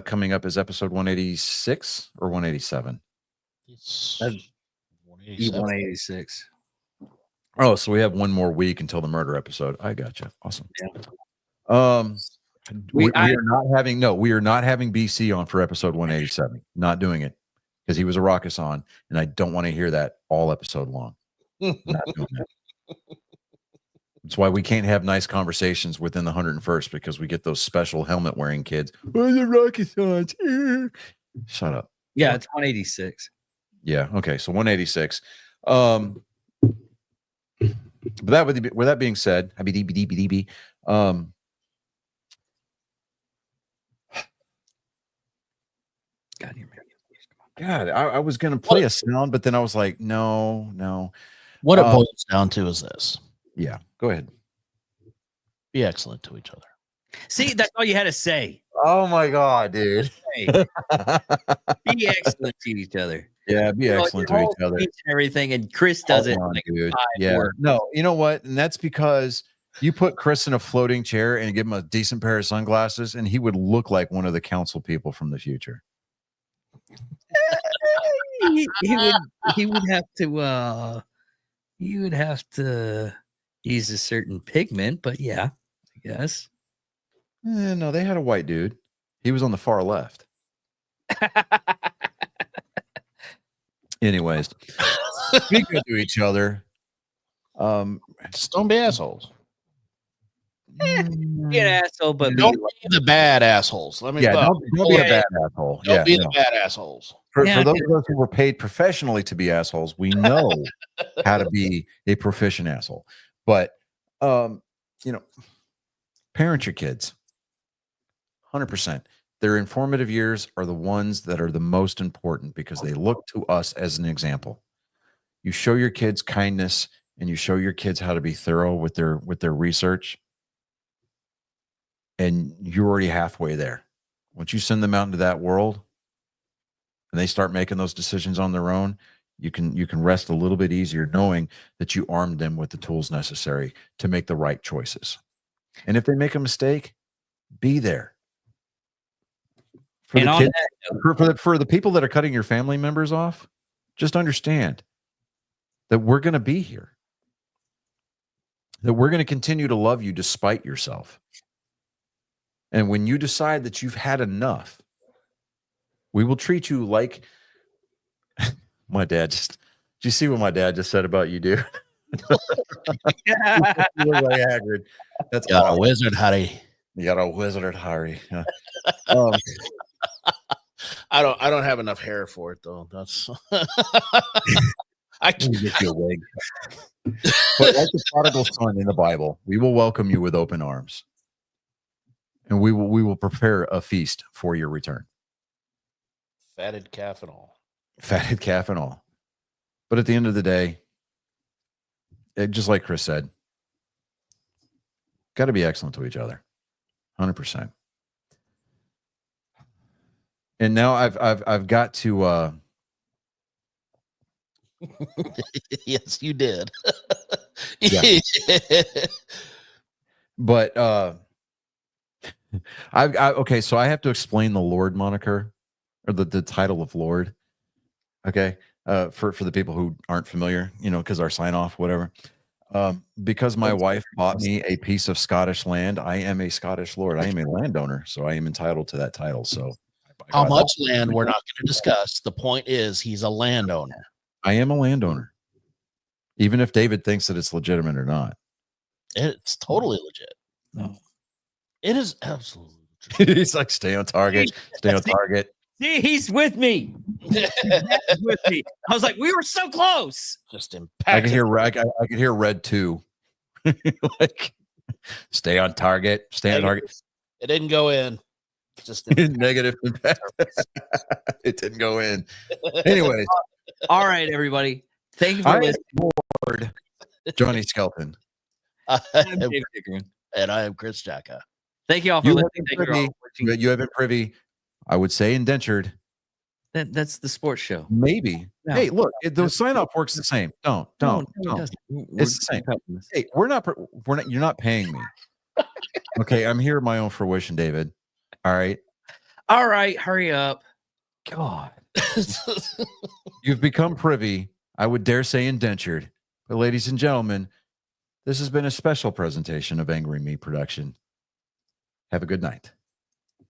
Speaker 4: coming up is episode 186 or 187.
Speaker 3: It's
Speaker 2: That's
Speaker 3: 187.
Speaker 2: 186.
Speaker 4: Oh, so we have one more week until the murder episode. I gotcha. Awesome.
Speaker 2: Yeah.
Speaker 4: We are not having BC on for episode 187. Not doing it because he was a raucous on, and I don't want to hear that all episode long. Not doing that. That's why we can't have nice conversations within the 101st because we get those special helmet wearing kids. Where's the raucous on? Shut up.
Speaker 2: Yeah, it's 186.
Speaker 4: Yeah. Okay. So 186. But with that being said, God, I was going to play a sound, but then I was like, no.
Speaker 3: What it boils down to is this:
Speaker 4: Yeah. Go ahead.
Speaker 3: be excellent to each other.
Speaker 2: See, that's all you had to say.
Speaker 4: Oh my God, dude.
Speaker 2: Hey, be excellent to each other.
Speaker 4: Yeah, be excellent to each other.
Speaker 2: And everything, and Chris does it.
Speaker 4: On,
Speaker 2: Like
Speaker 4: dude.
Speaker 2: 5
Speaker 4: Yeah.
Speaker 2: words.
Speaker 4: No, you know what? And that's because you put Chris in a floating chair and give him a decent pair of sunglasses, and he would look like one of the council people from the future.
Speaker 2: he would have to use a certain pigment, but yeah, I guess.
Speaker 4: No, they had a white dude. He was on the far left. Anyways, be good to each other.
Speaker 3: Just don't be assholes.
Speaker 2: Be an asshole, but
Speaker 3: Don't be the bad assholes. Let me
Speaker 4: don't be a bad asshole.
Speaker 3: Don't be the bad assholes.
Speaker 4: For
Speaker 2: Yeah,
Speaker 4: those of us who were paid professionally to be assholes, we know how to be a proficient asshole. But parent your kids. 100%. Their informative years are the ones that are the most important because they look to us as an example. You show your kids kindness and you show your kids how to be thorough with their research, and you're already halfway there. Once you send them out into that world and they start making those decisions on their own, you can rest a little bit easier knowing that you armed them with the tools necessary to make the right choices. And if they make a mistake, be there. For the kids, for the people that are cutting your family members off, just understand that we're going to be here. That we're going to continue to love you despite yourself. And when you decide that you've had enough, we will treat you like my dad just. Did you see what my dad just said about you, dude? You look like Hagrid. That's
Speaker 3: Got
Speaker 4: awesome.
Speaker 3: a wizard, Harry.
Speaker 4: You got a wizard, Harry. Yeah.
Speaker 3: I don't have enough hair for it though. That's I
Speaker 4: Let me get you a wig. But like the prodigal son in the Bible, we will welcome you with open arms, and we will prepare a feast for your return.
Speaker 3: fatted calf and all.
Speaker 4: Fatted calf and all. But at the end of the day, just like Chris said, got to be excellent to each other, 100%. And now I've got to.
Speaker 3: Yes, you did.
Speaker 4: Yeah. But okay, so I have to explain the Lord moniker or the title of Lord. Okay, for the people who aren't familiar, because our sign off, whatever. Because my wife bought me a piece of Scottish land, I am a Scottish Lord. I am a landowner, so I am entitled to that title. So,
Speaker 3: How much land we're not going to discuss. The point is, he's a landowner.
Speaker 4: I am a landowner, even if David thinks that it's legitimate or not.
Speaker 3: It's totally legit.
Speaker 2: No.
Speaker 3: It is absolutely legit.
Speaker 4: He's like, stay on target, stay on target.
Speaker 2: See, he's with me. He's with me. I was like, we were so close.
Speaker 3: Just
Speaker 4: I
Speaker 3: impacted.
Speaker 4: can hear I can hear red too. Like, stay on target, stay on target.
Speaker 3: It didn't go in. Just
Speaker 4: Negative impact. It didn't go in. Anyways,
Speaker 2: All right, everybody. Thank you for
Speaker 4: I am
Speaker 2: listening.
Speaker 4: Lord Johnny Skelton.
Speaker 2: I'm Dave Dickerman.
Speaker 3: And I am Chris Jacka.
Speaker 2: Thank you all for
Speaker 4: You have
Speaker 2: listening.
Speaker 4: been
Speaker 2: Thank you all for watching.
Speaker 4: You have been privy, I would say, indentured.
Speaker 2: That's the sports show.
Speaker 4: Maybe.
Speaker 2: No.
Speaker 4: Hey, look, the sign off works the same. Don't.
Speaker 2: No, it doesn't.
Speaker 4: It's the same. Hey, we're not. You're not paying me. Okay, I'm here at my own fruition, David. All right.
Speaker 2: All right, hurry up.
Speaker 4: God, you've become privy. I would dare say indentured. But ladies and gentlemen, this has been a special presentation of Angry Me Production. Have a good night.